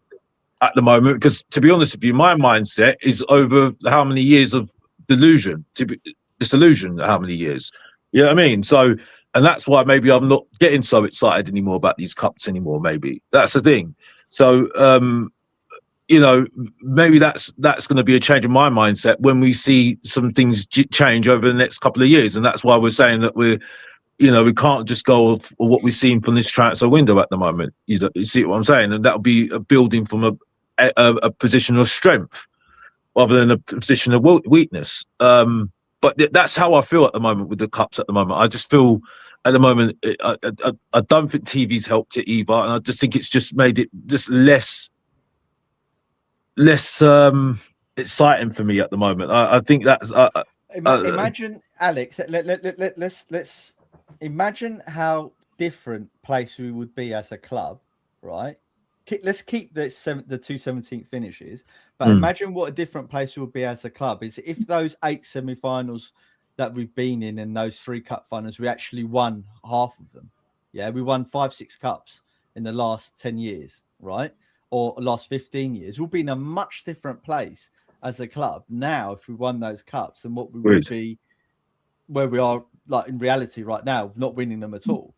at the moment, because to be honest with you, my mindset is over how many years of disillusion, how many years? You know what I mean? So, and that's why maybe I'm not getting so excited anymore about these cups anymore. Maybe that's the thing. So, maybe that's going to be a change in my mindset when we see some things change over the next couple of years, and that's why we're saying that we can't just go off what we've seen from this transfer window at the moment. You see what I'm saying? And that'll be a building from a position of strength rather than a position of weakness. But that's how I feel at the moment with the cups. At the moment, I just feel at the moment I don't think TV's helped it either, and I just think it's just made it just less exciting for me at the moment. I think that's imagine Alex. Let's imagine how different place we would be as a club, right? Let's keep the 217th finishes, but imagine what a different place we would be as a club is if those 8 semi-finals that we've been in and those 3 cup finals, we actually won half of them. Yeah, we won 5-6 cups in the last 10 years, right? Or last 15 years. We'll be in a much different place as a club now if we won those cups than what we would be where we are, like in reality right now, not winning them at all.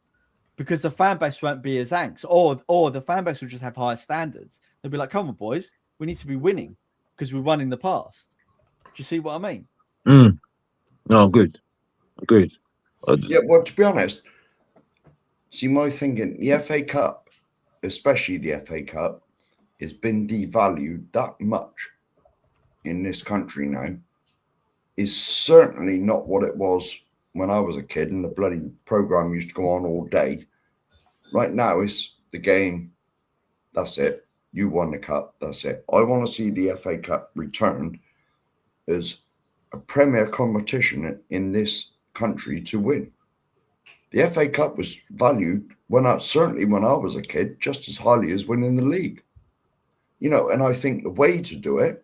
Because the fan base won't be as angst, or the fan base will just have higher standards. They'll be like, come on, boys, we need to be winning because we won in the past. Do you see what I mean? No, good. Yeah, well, to be honest, see, my thinking, the FA Cup, especially the FA Cup, has been devalued that much in this country now. Is certainly not what it was when I was a kid and the bloody program used to go on all day. Right now, it's the game. That's it. You won the cup. That's it. I want to see the FA Cup returned as a premier competition in this country to win. The FA Cup was valued certainly when I was a kid, just as highly as winning the league. And I think the way to do it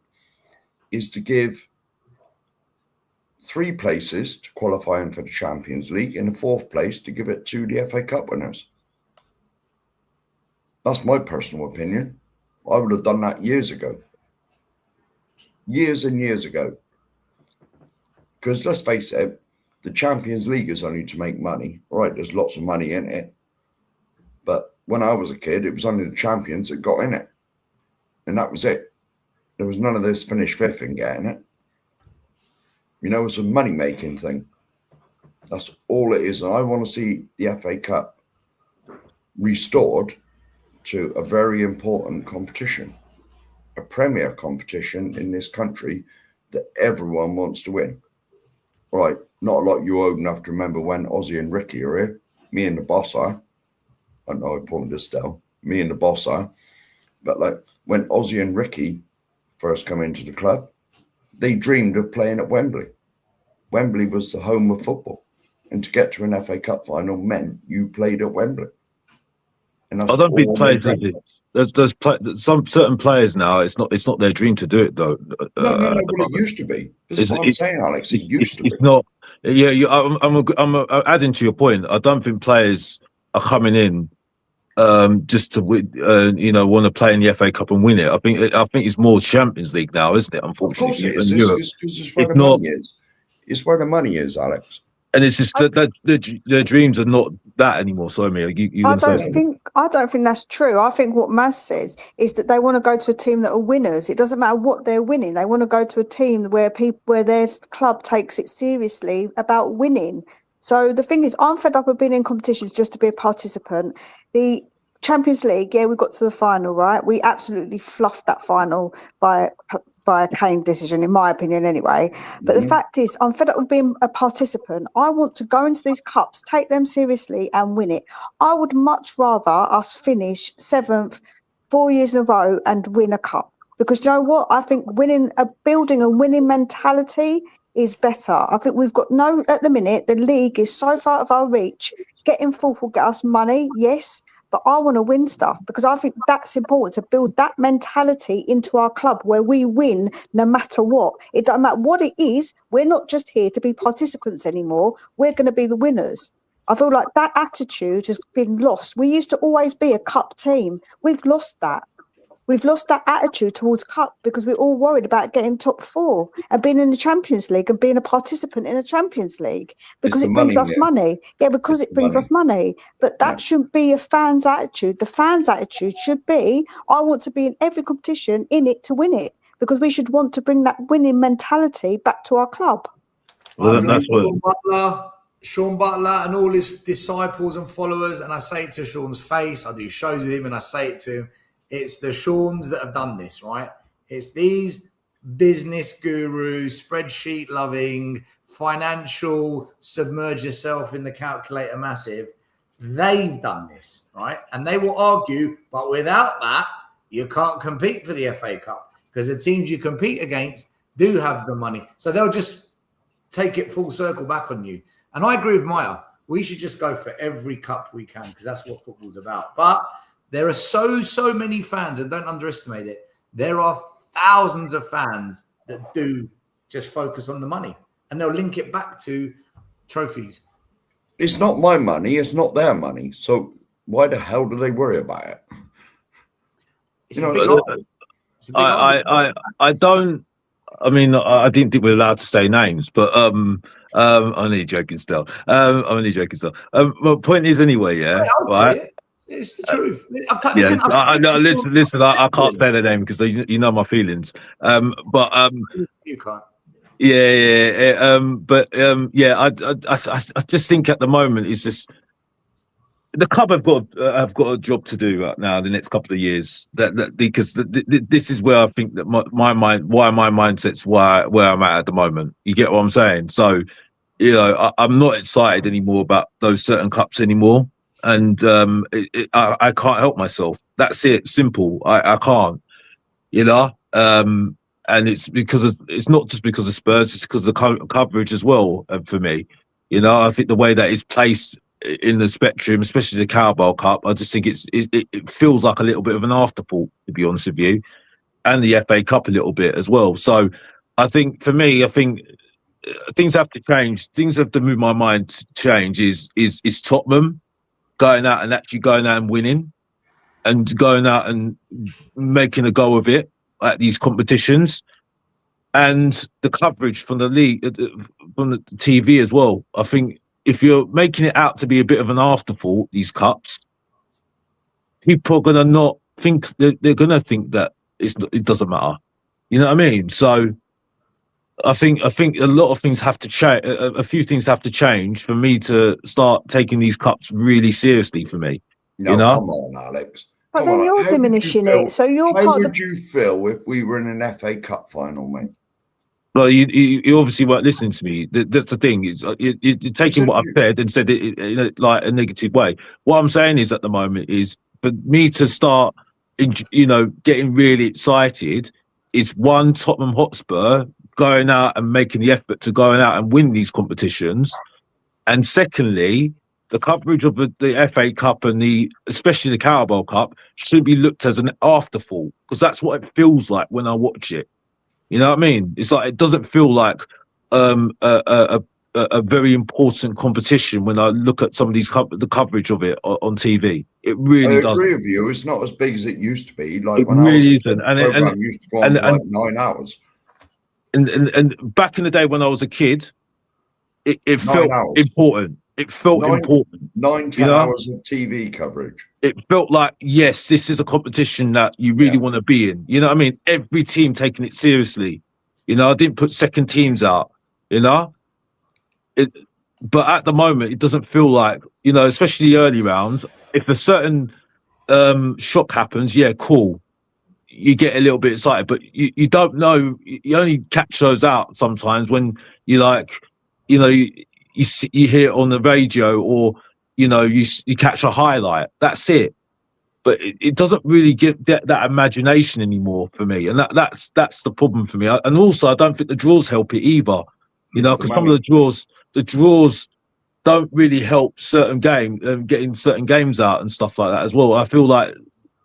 is to give 3 places to qualifying for the Champions League, and the 4th place to give it to the FA Cup winners. That's my personal opinion. I would have done that years ago. Years and years ago. Because let's face it, the Champions League is only to make money. All right, there's lots of money in it. But when I was a kid, it was only the champions that got in it. And that was it. There was none of this finish 5th and getting it. It's a money-making thing. That's all it is. And I want to see the FA Cup restored to a very important competition, a premier competition in this country that everyone wants to win. All right, not a lot you old enough to remember when Ozzy and Ricky are here. Me and the boss are. I don't know, I pulled this down. Me and the boss are. But like when Ozzy and Ricky first come into the club, they dreamed of playing at Wembley. Wembley was the home of football. And to get to an FA Cup final meant you played at Wembley. And I don't think players. Some certain players now. It's not their dream to do it though. No. Well, it used to be. This is what I'm saying, Alex. It used to be. It's not. Yeah. I'm adding to your point. I don't think players are coming in just to want to play in the FA Cup and win it. I think it's more Champions League now, isn't it? Unfortunately, of course it is. It's where the money is. It's where the money is, Alex. And it's just that their dreams are not that anymore. Sorry, Mia. I don't think that's true. I think what Maz says is that they want to go to a team that are winners. It doesn't matter what they're winning. They want to go to a team where their club takes it seriously about winning. So the thing is, I'm fed up of being in competitions just to be a participant. The Champions League, yeah, we got to the final, right? We absolutely fluffed that final by a Kane decision, in my opinion, anyway. But the fact is, I'm fed up with being a participant. I want to go into these cups, take them seriously, and win it. I would much rather us finish 7th 4 years in a row and win a cup, because you know what? I think building a winning mentality is better. I think we've got at the minute, the league is so far out of our reach. Getting fourth will get us money, yes. But I want to win stuff, because I think that's important, to build that mentality into our club where we win no matter what. It doesn't matter what it is. We're not just here to be participants anymore. We're going to be the winners. I feel like that attitude has been lost. We used to always be a cup team. We've lost that. We've lost that attitude towards cup because we're all worried about getting top 4 and being in the Champions League and being a participant in a Champions League because it brings us money. Yeah, because it brings us money. But that shouldn't be a fan's attitude. The fan's attitude should be, I want to be in every competition in it to win it, because we should want to bring that winning mentality back to our club. Well, that's what Sean Butler and all his disciples and followers, and I say it to Sean's face, I do shows with him and I say it to him, it's the Seans that have done this, right? It's these business gurus, spreadsheet loving, financial, submerge yourself in the calculator massive. They've done this, right? And they will argue, but without that, you can't compete for the FA Cup, because the teams you compete against do have the money. So they'll just take it full circle back on you. And I agree with Maya. We should just go for every cup we can, because that's what football's about. But there are so many fans, and don't underestimate it. There are thousands of fans that do just focus on the money, and they'll link it back to trophies. It's not my money. It's not their money. So why the hell do they worry about it? I don't. I mean, I didn't think we were allowed to say names, but I'm only joking still. My point is anyway, yeah, right. It's the truth. Listen. I can't say the name because you know my feelings. You can't. I just think at the moment it's just the club have got a job to do right now the next couple of years. Because this is where I think that my mindset's where I'm at the moment. You get what I'm saying? So, I'm not excited anymore about those certain cups anymore. And I can't help myself. That's it. Simple. I can't. And it's it's not just because of Spurs. It's because of the coverage as well. For me, I think the way that it's placed in the spectrum, especially the Carabao Cup, I just think it feels like a little bit of an afterthought, to be honest with you, and the FA Cup a little bit as well. So I think for me, things have to change. Things have to move my mind to change. Is Tottenham going out and winning and going out and making a go of it at these competitions, and the coverage from the league, from the TV as well. I think if you're making it out to be a bit of an afterthought, these cups, people are going to not think, they're going to think that it doesn't matter. You know what I mean? So I think a lot of things have to change. A few things have to change for me to start taking these cups really seriously. For me, come on, Alex. But then you're diminishing it. So you're part of. How would you feel if we were in an FA Cup final, mate? Well, you obviously weren't listening to me. That's the thing. You're taking what I've said and said it in a negative way. What I'm saying is, at the moment, is for me to start, getting really excited. Is one, Tottenham Hotspur going out and making the effort to going out and win these competitions, and secondly, the coverage of the FA Cup and especially the Carabao Cup should be looked as an afterthought, because that's what it feels like when I watch it. You know what I mean? It's like it doesn't feel like a very important competition when I look at some of the coverage of it on TV. It really does. I agree with you. It's not as big as it used to be. Like it when really I was isn't. And it used to go on for like 9 hours. And back in the day when I was a kid, it felt important. It felt important. 9-10 hours of TV coverage. It felt like, yes, this is a competition that you really want to be in. You know what I mean? Every team taking it seriously. You know, I didn't put second teams out, you know? But at the moment, it doesn't feel like, you know, especially the early rounds, if a certain shock happens, yeah, cool. You get a little bit excited, but you don't know. You only catch those out sometimes when you like, you know, you hear it on the radio, or you know, you catch a highlight. That's it. But it doesn't really get that imagination anymore for me, and that's the problem for me. And also, I don't think the draws help it either. You know, because some of the draws don't really help certain getting certain games out and stuff like that as well. I feel like,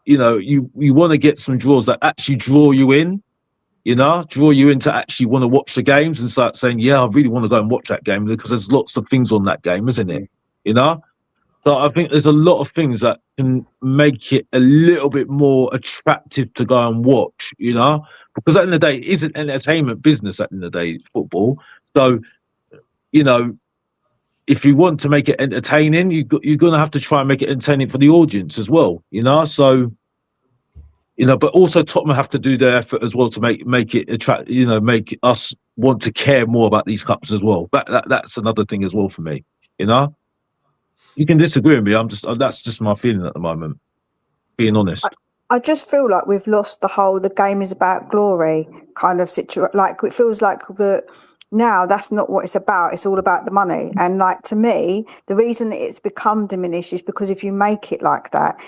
you know, you want to get some draws that actually draw you in, you know, draw you in to actually want to watch the games and start saying, yeah, I really want to go and watch that game, because there's lots of things on that game, isn't it? You know? So I think there's a lot of things that can make it a little bit more attractive to go and watch, you know? Because at the end of the day, it is an entertainment business at the end of the day, football. So, you know, if you want to make it entertaining, you're going to have to try and make it entertaining for the audience as well, you know? So, you know, but also Tottenham have to do their effort as well to make it attract, you know, make us want to care more about these cups as well. That's another thing as well for me, you know? You can disagree with me. That's just my feeling at the moment, being honest. I just feel like we've lost the game is about glory kind of situation. Like it feels like now that's not what it's about. It's all about the money. And like, to me, the reason it's become diminished is because if you make it like that,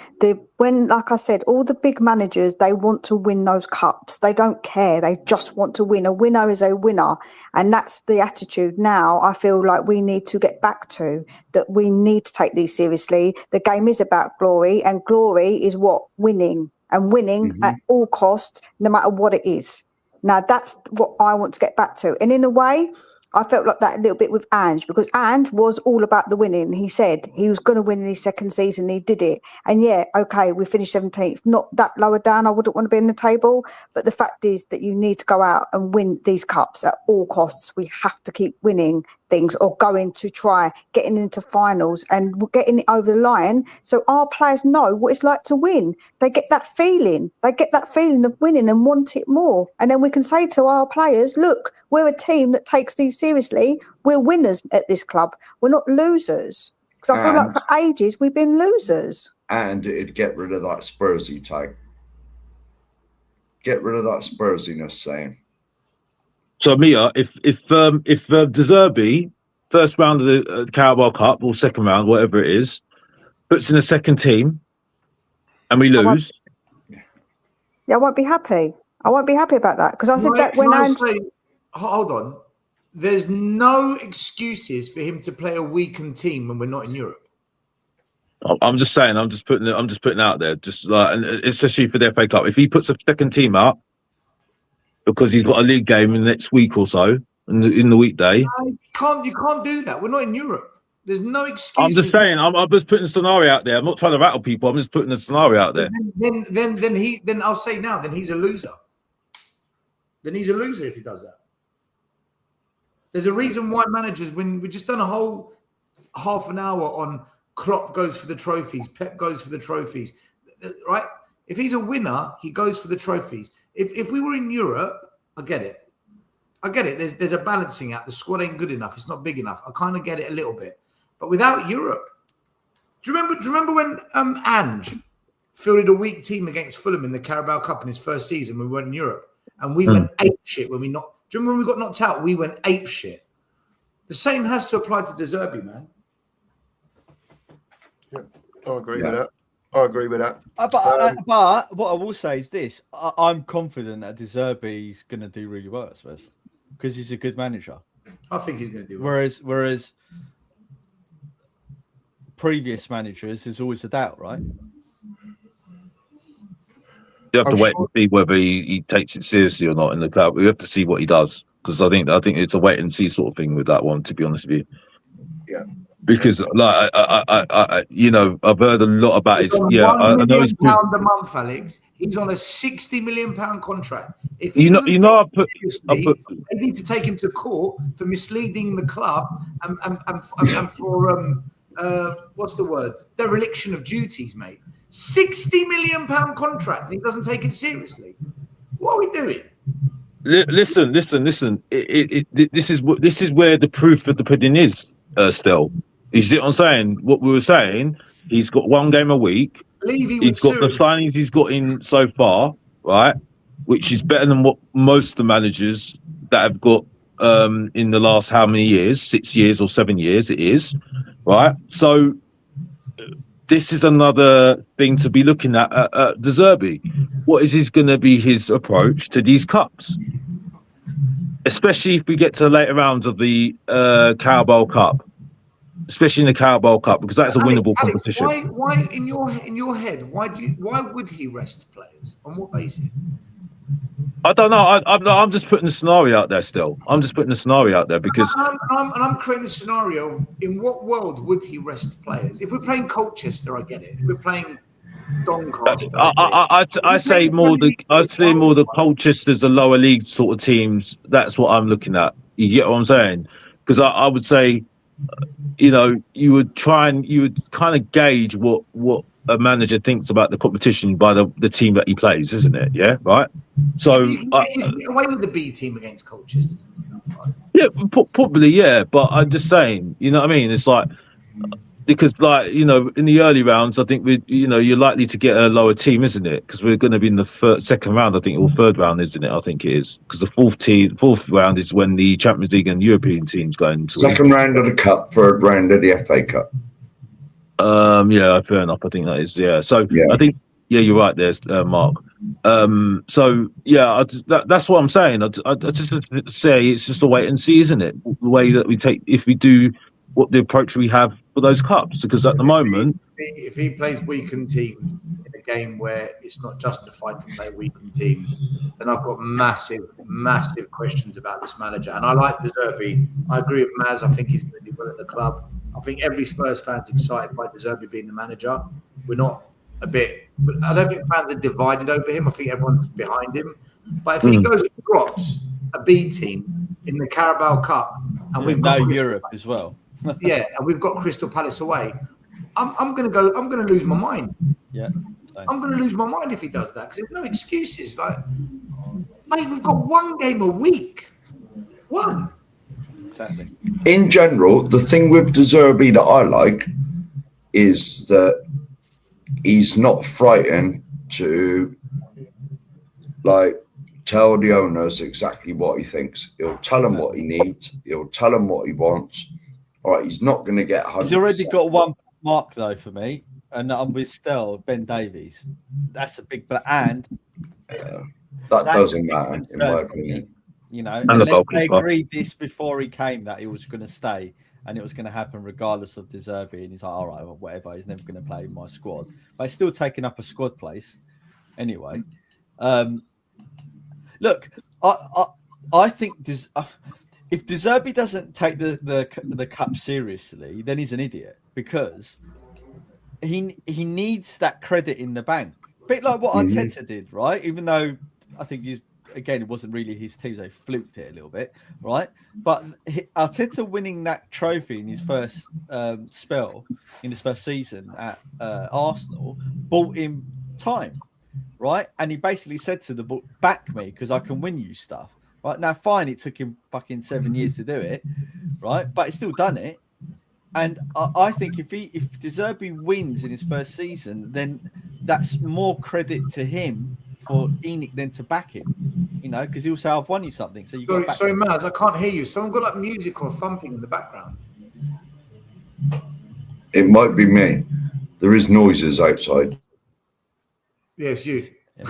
like I said, all the big managers, they want to win those cups. They don't care. They just want to win. A winner is a winner. And that's the attitude now I feel like we need to get back to, that we need to take these seriously. The game is about glory, and glory is what? Winning, and winning at all costs, no matter what it is. Now, that's what I want to get back to. And in a way, I felt like that a little bit with Ange, because Ange was all about the winning. He said he was going to win in his second season. He did it. And yeah, okay, we finished 17th. Not that lower down. I wouldn't want to be in the table. But the fact is that you need to go out and win these cups at all costs. We have to keep winning things, or going to try getting into finals and getting it over the line, so our players know what it's like to win. They get that feeling. They get that feeling of winning and want it more. And then we can say to our players, look, we're a team that takes these seriously. We're winners at this club. We're not losers. Because I feel like for ages we've been losers. And it'd get rid of that Spursy type. Get rid of that Spursiness, saying. So Mia, if De Zerbi, first round of the Carabao Cup or second round, whatever it is, puts in a second team, and we lose. I won't be happy. I won't be happy about that, because I said that when hold on, there's no excuses for him to play a weakened team when we're not in Europe. I'm just saying. I'm just putting it out there, just like, and especially for the FA Cup. If he puts a second team up, because he's got a league game in the next week or so, in the weekday. You can't do that. We're not in Europe. There's no excuse. I'm just saying. I'm just putting a scenario out there. I'm not trying to rattle people. I'm just putting a scenario out there. Then I'll say now. Then he's a loser. Then he's a loser if he does that. There's a reason why managers, when we just done a whole half an hour on Klopp goes for the trophies, Pep goes for the trophies, right? If he's a winner, he goes for the trophies. If we were in Europe, I get it. There's a balancing act. The squad ain't good enough. It's not big enough. I kind of get it a little bit. But without Europe, do you remember when Ange fielded a weak team against Fulham in the Carabao Cup in his first season when we weren't in Europe, and we went ape shit when we not? Do you remember when we got knocked out? We went ape shit. The same has to apply to De Zerbi, man. Yeah, I agree with that. I agree with that. But what I will say is this: I'm confident that De Zerbi's going to do really well at Spurs, because he's a good manager. I think he's going to do well. Whereas previous managers, there's always a doubt, right? You have to wait and see whether he takes it seriously or not in the club. We have to see what he does, because I think it's a wait and see sort of thing with that one, to be honest with you. Yeah. Because like I you know, I've heard a lot about it. Yeah, I know it's £1 million a month, Alex. He's on a £60 million contract. If he I they need to take him to court for misleading the club and for what's the word? Dereliction of duties, mate. £60 million contract, and he doesn't take it seriously. What are we doing? Listen. This is where the proof of the pudding is. Still, you see what I'm saying? What we were saying, he's got one game a week. He's got the signings he's got in so far, right? Which is better than what most of the managers that have got in the last how many years? 6 years or 7 years? It is, right? So this is another thing to be looking at De Zerbi. What is going to be his approach to these cups? Especially if we get to the later rounds of the Carabao Cup, especially in the Carabao Cup, because that's a winnable competition. Why in your head? Why would he rest players? On what basis? I don't know. I'm just putting the scenario out there. Still, I'm just putting the scenario out there because I'm creating the scenario of in what world would he rest players? If we're playing Colchester, I get it. If we're playing Doncaster, I say more the Colchester's, the lower league sort of teams. That's what I'm looking at. You get what I'm saying? Because I would say, you know, you would kind of gauge what a manager thinks about the competition by the team that he plays, isn't it? Yeah, right. So away with the B team against Colchester. Yeah, probably, yeah. But I'm just saying, you know what I mean? It's like, because, like, you know, in the early rounds, I think you're likely to get a lower team, isn't it? Because we're going to be in the second round, I think, or third round, isn't it? I think it is, because the fourth round is when the Champions League and European teams go into second round of the Cup, third round of the FA Cup. Yeah, fair enough. I think that is, yeah. So yeah. I think, yeah, you're right there, Mark. So yeah, that's what I'm saying. I just say it's just a wait and see, isn't it? The way that we take, if we do what the approach we have for those cups, because at the moment, if he plays weakened teams in a game where it's not justified to play a weakened team, then I've got massive questions about this manager. And I like De Zerbi. I agree with Maz. I think he's going to do well at the club. I think every Spurs fan's excited by De Zerbi being the manager. We're not a bit, but I don't think fans are divided over him. I think everyone's behind him. But if he goes and drops a B team in the Carabao Cup, and we've got Europe as well. Yeah, and we've got Crystal Palace away. I'm going to lose my mind. Yeah, I'm going to lose my mind if he does that, because there's no excuses. Like, mate, we've got one game a week. One. Exactly. In general, the thing with De Zerbi that I like is that he's not frightened to, like, tell the owners exactly what he thinks. He'll tell them what he needs. He'll tell them what he wants. All right, he's not going to get 100%. He's already got one mark, though, for me. And I'm with Ben Davies. That's a big – and that doesn't matter, in my opinion. You know, unless they agreed this before he came that he was going to stay and it was going to happen regardless of De Zerbi, and he's like, all right, well, whatever, he's never going to play in my squad. But he's still taking up a squad place anyway. Look, I think if De Zerbi doesn't take the cup seriously, then he's an idiot, because he needs that credit in the bank. A bit like what Arteta did, right? Even though I think it wasn't really his team, so he fluked it a little bit, right? But Arteta winning that trophy in his first spell, in his first season at Arsenal, bought him time, right? And he basically said to the book, back me, because I can win you stuff. Right now, fine, it took him fucking 7 years to do it, right? But he's still done it. And I think if De Zerbi wins in his first season, then that's more credit to him for ENIC than to back him, you know, because he'll say, I've won you something. So sorry, Maz, I can't hear you. Someone got like music or thumping in the background. It might be me. There is noises outside. Yes, you. Yeah.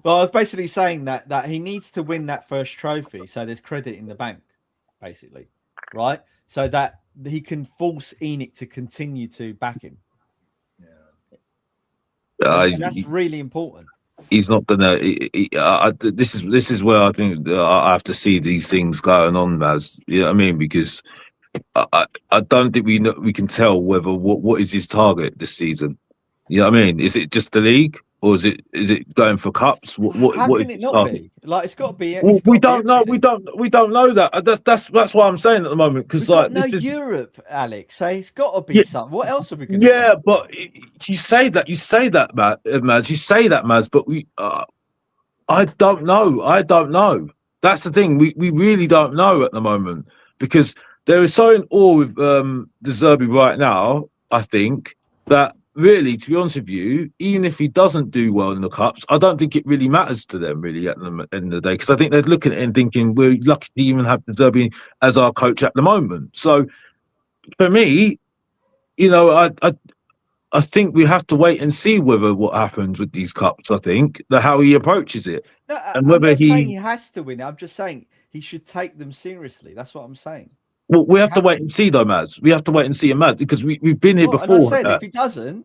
Well, I was basically saying that he needs to win that first trophy, so there's credit in the bank, basically. right? So that he can force ENIC to continue to back him. That's really important. He's not gonna. This is where I think I have to see these things going on, Maz. You know what I mean? Because I don't think we can tell whether what is his target this season. You know what I mean? Is it just the league, or is it going for cups? How can it not be? Like, it's got to be. Well, we don't know. We don't know that. That's what I'm saying at the moment. Because like, no Europe, Alex. So it's got to be something. What else are we going to? Yeah, but you say that, Maz. You say that, Maz. But I don't know. That's the thing. We really don't know at the moment, because there is so in awe with De Zerbi right now. I think that, really, to be honest with you, even if he doesn't do well in the cups, I don't think it really matters to them really at the end of the day, because I think they're looking at it and thinking we're lucky to even have De Zerbi as our coach at the moment. So for me, you know, I think we have to wait and see what happens with these cups. I think how he approaches it, no, and whether I'm not saying he has to win. I'm just saying he should take them seriously. That's what I'm saying. Well, we have to wait and see, though, Maz. We have to wait and see, Maz, because we've been here before. And I said if he doesn't,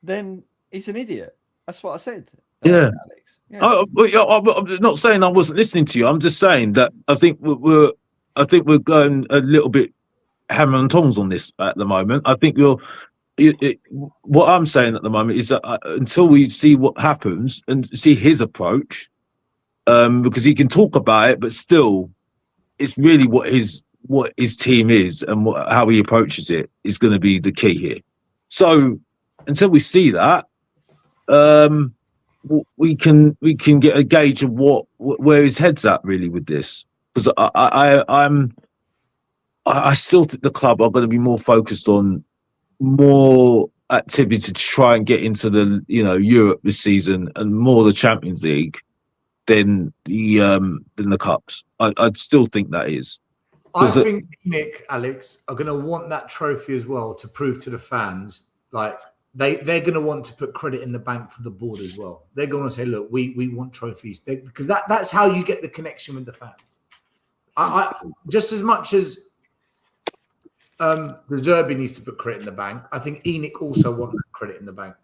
then he's an idiot. That's what I said. Yeah, Alex. Yeah. I'm not saying I wasn't listening to you. I'm just saying that I think we're going a little bit hammer and tongs on this at the moment. I think what I'm saying at the moment is that until we see what happens and see his approach, because he can talk about it, but still, it's really what his team is and how he approaches it is going to be the key here. So until we see that, we can get a gauge of where his head's at really with this. Because I still think the club are going to be more focused on more activity to try and get into the Europe this season and more the Champions League than the cups. I'd still think that is. I think Nick, Alex, are going to want that trophy as well to prove to the fans, like they're going to want to put credit in the bank for the board as well. They're going to say, look, we want trophies, because that's how you get the connection with the fans. I just as much as De Zerbi needs to put credit in the bank, I think ENIC also wants credit in the bank.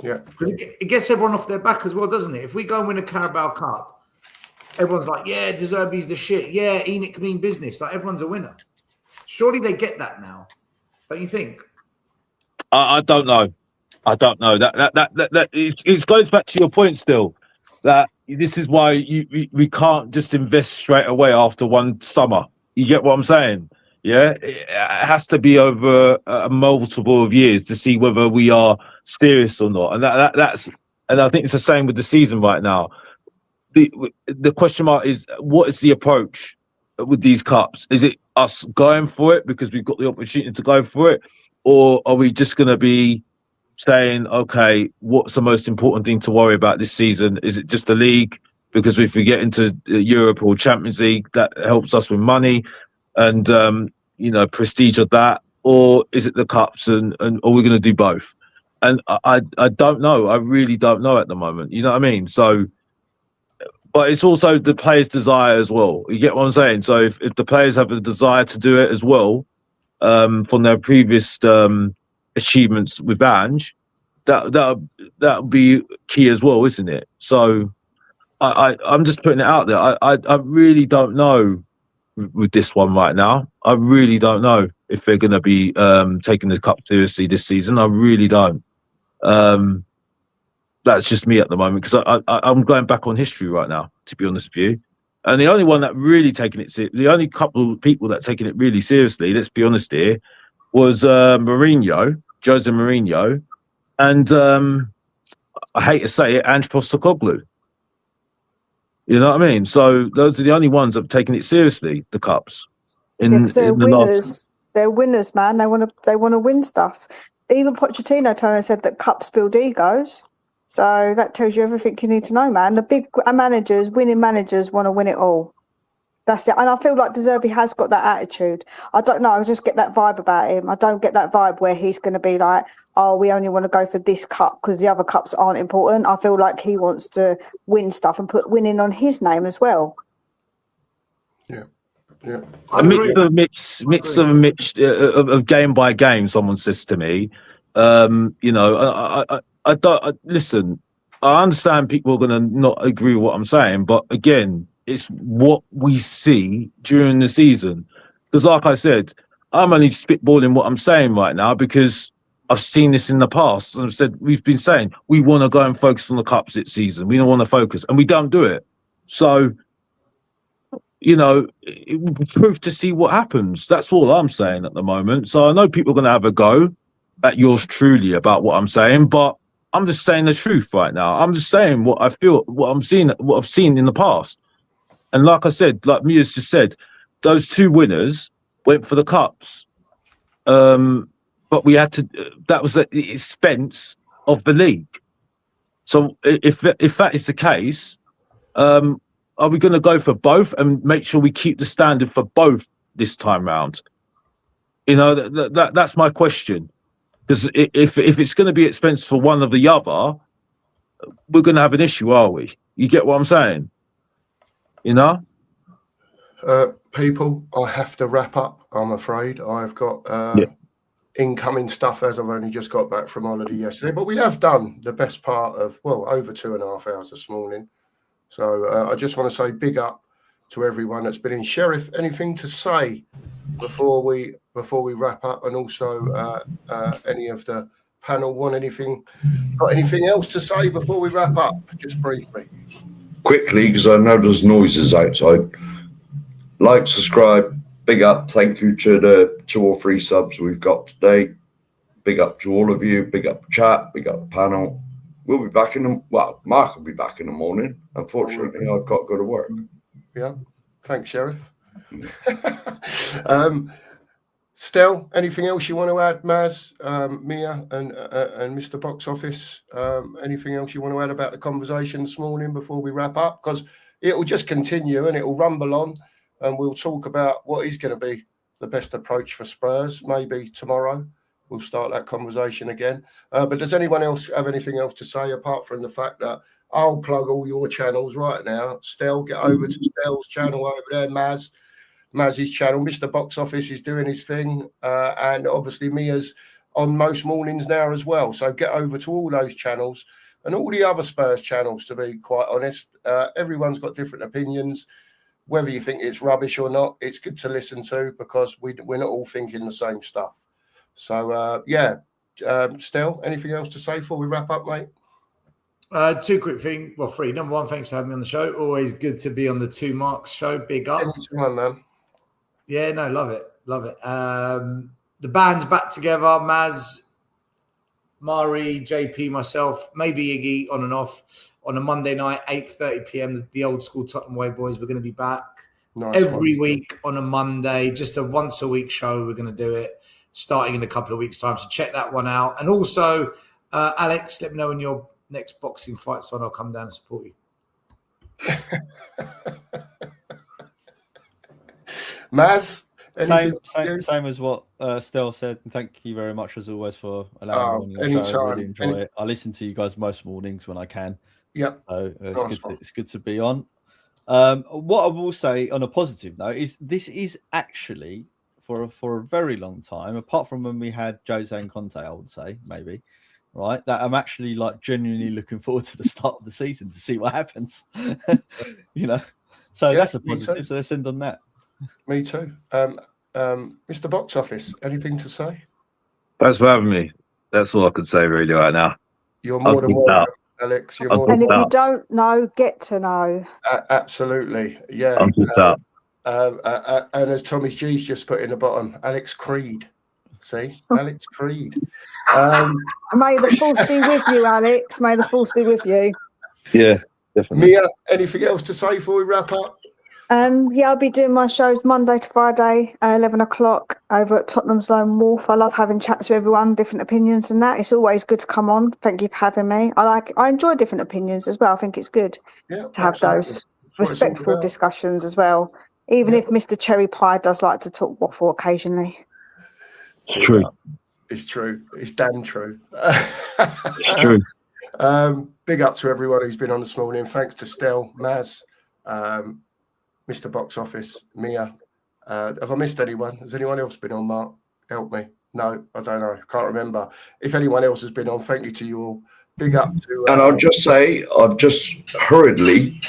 Yeah, it gets everyone off their back as well, doesn't it? If we go and win a Carabao Cup, everyone's like, yeah, De Zerbi's the shit. Yeah, ENIC mean business. Like, everyone's a winner. Surely they get that now, don't you think? I don't know. That it goes back to your point still, that this is why we can't just invest straight away after one summer. You get what I'm saying? Yeah, it has to be over a multiple of years to see whether we are serious or not, and and I think it's the same with the season right now. The question mark is, what is the approach with these cups? Is it us going for it because we've got the opportunity to go for it, or are we just going to be saying, okay, what's the most important thing to worry about this season? Is it just the league? Because if we get into Europe or Champions League, that helps us with money and prestige of that, or is it the cups and are we going to do both? And I don't know. I really don't know at the moment. You know what I mean? So, but it's also the players' desire as well. You get what I'm saying? So if the players have a desire to do it as well, from their previous achievements with Ange, that'll be key as well, isn't it? So I'm just putting it out there. I really don't know with this one right now. I really don't know if they're going to be taking the cup seriously this season. I really don't. That's just me at the moment, because I'm going back on history right now, to be honest with you. And the only one that really taken it, the only couple of people that taken it really seriously, let's be honest here, was Mourinho, Jose Mourinho, and I hate to say it, Ange Postecoglou. You know what I mean? So those are the only ones that have taken it seriously, the cups. Because they're winners. They're winners, man. They want to win stuff. Even Pochettino said that cups build egos. So that tells you everything you need to know, man. The big managers, winning managers, want to win it all. That's it. And I feel like De Zerbi has got that attitude. I don't know. I just get that vibe about him. I don't get that vibe where he's going to be like, oh, we only want to go for this cup because the other cups aren't important. I feel like he wants to win stuff and put winning on his name as well. Yeah. Yeah. A mix of game by game. Someone says to me, you know, I don't listen. I understand people are going to not agree with what I'm saying, but again, it's what we see during the season. Because, like I said, I'm only spitballing what I'm saying right now because I've seen this in the past. And I've said we've been saying we want to go and focus on the cups this season. We don't want to focus, and we don't do it. So, you know, it will be proof to see what happens. That's all I'm saying at the moment. So I know people are going to have a go at yours truly about what I'm saying, but I'm just saying the truth right now. I'm just saying what I feel, what I'm seeing, what I've seen in the past. And like I said, like Mia's just said, those two winners went for the cups. But we had to, that was at the expense of the league. So if that is the case, are we going to go for both and make sure we keep the standard for both this time round? You know, that's my question. Because if it's going to be expensive for one or the other, we're going to have an issue, are we? You get what I'm saying? You know? People, I have to wrap up, I'm afraid. I've got incoming stuff as I've only just got back from holiday yesterday. But we have done the best part of, well, over 2.5 hours this morning. So I just want to say big up to everyone that's been in. Sheriff, anything to say before we wrap up? And also any of the panel got anything else to say before we wrap up? Just briefly. Quickly, because I know there's noises outside. Like, subscribe, big up. Thank you to the 2 or 3 subs we've got today. Big up to all of you. Big up chat. Big up panel. We'll be back Mark will be back in the morning. Unfortunately, I've got to go to work. Yeah. Thanks, Sheriff. Stel, anything else you want to add, Maz, Mia, and Mr. Box Office? Anything else you want to add about the conversation this morning before we wrap up? Because it will just continue and it will rumble on, and we'll talk about what is going to be the best approach for Spurs. Maybe tomorrow we'll start that conversation again. But does anyone else have anything else to say apart from the fact that I'll plug all your channels right now? Stel, get over to Stel's channel over there, Maz's channel. Mr. Box Office is doing his thing, and obviously Mia's on most mornings now as well. So get over to all those channels and all the other Spurs channels, to be quite honest. Everyone's got different opinions. Whether you think it's rubbish or not, it's good to listen to because we're not all thinking the same stuff. So, Stel, anything else to say before we wrap up, mate? 2 quick things. Well, 3. Number 1, thanks for having me on the show. Always good to be on the 2 Marks show. Big up. Anytime, man. Yeah, no, love it. Love it. The band's back together. Maz, Mari, JP, myself, maybe Iggy on and off on a Monday night, 8:30 p.m. The old school Tottenham Way boys. We're going to be back every week on a Monday, just a once a week show. We're going to do it starting in a couple of weeks' time. So check that one out. And also, Alex, let me know when your next boxing fight's on. I'll come down and support you. Maz? Same as what Stel said. And thank you very much, as always, for allowing me on the show. I really enjoy it. I listen to you guys most mornings when I can. Yep. So it's good to be on. What I will say on a positive note is this is actually for a very long time, apart from when we had Jose and Conte, I would say, maybe, right? That I'm actually like genuinely looking forward to the start of the season to see what happens. You know. So that's a positive. So let's end on that. Me too. Mr. Box Office, anything to say? Thanks for having me. That's all I can say really right now. You're more than welcome, Alex. And if you don't know, get to know. Absolutely. Yeah. And as Tommy G's just put in the bottom, Alex Creed. See? Alex Creed. May the force be with you, Alex. May the force be with you. Yeah, definitely. Mia, anything else to say before we wrap up? I'll be doing my shows Monday to Friday, 11 o'clock over at Tottenham's Lone Wolf. I love having chats with everyone, different opinions and that. It's always good to come on. Thank you for having me. I enjoy different opinions as well. I think it's good to have those respectful discussions as well. Even if Mr. Cherry Pie does like to talk waffle occasionally. It's true. It's true. It's damn true. It's true. Big up to everyone who's been on this morning. Thanks to Stel, Maz, Mr. Box Office, Mia, Have I missed anyone? Has anyone else been on, Mark? Help me. No, I don't know. Can't remember. If anyone else has been on, thank you to you all. Big up to... and I'll just say, I've just hurriedly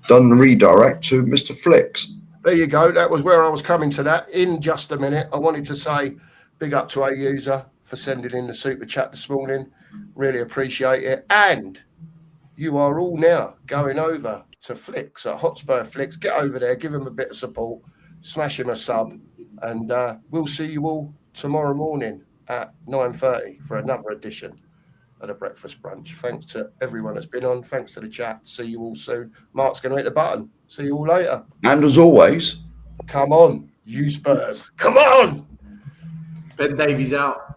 done the redirect to Mr. Flicks. There you go. That was where I was coming to that. In just a minute, I wanted to say big up to a user for sending in the super chat this morning. Really appreciate it. And you are all now going over to Flicks, at Hotspur Flicks. Get over there, give him a bit of support, smash him a sub, and we'll see you all tomorrow morning at 9:30 for another edition of the Breakfast Brunch. Thanks to everyone that's been on. Thanks to the chat. See you all soon. Mark's going to hit the button. See you all later. And as always, come on, you Spurs. Come on. Ben Davies out.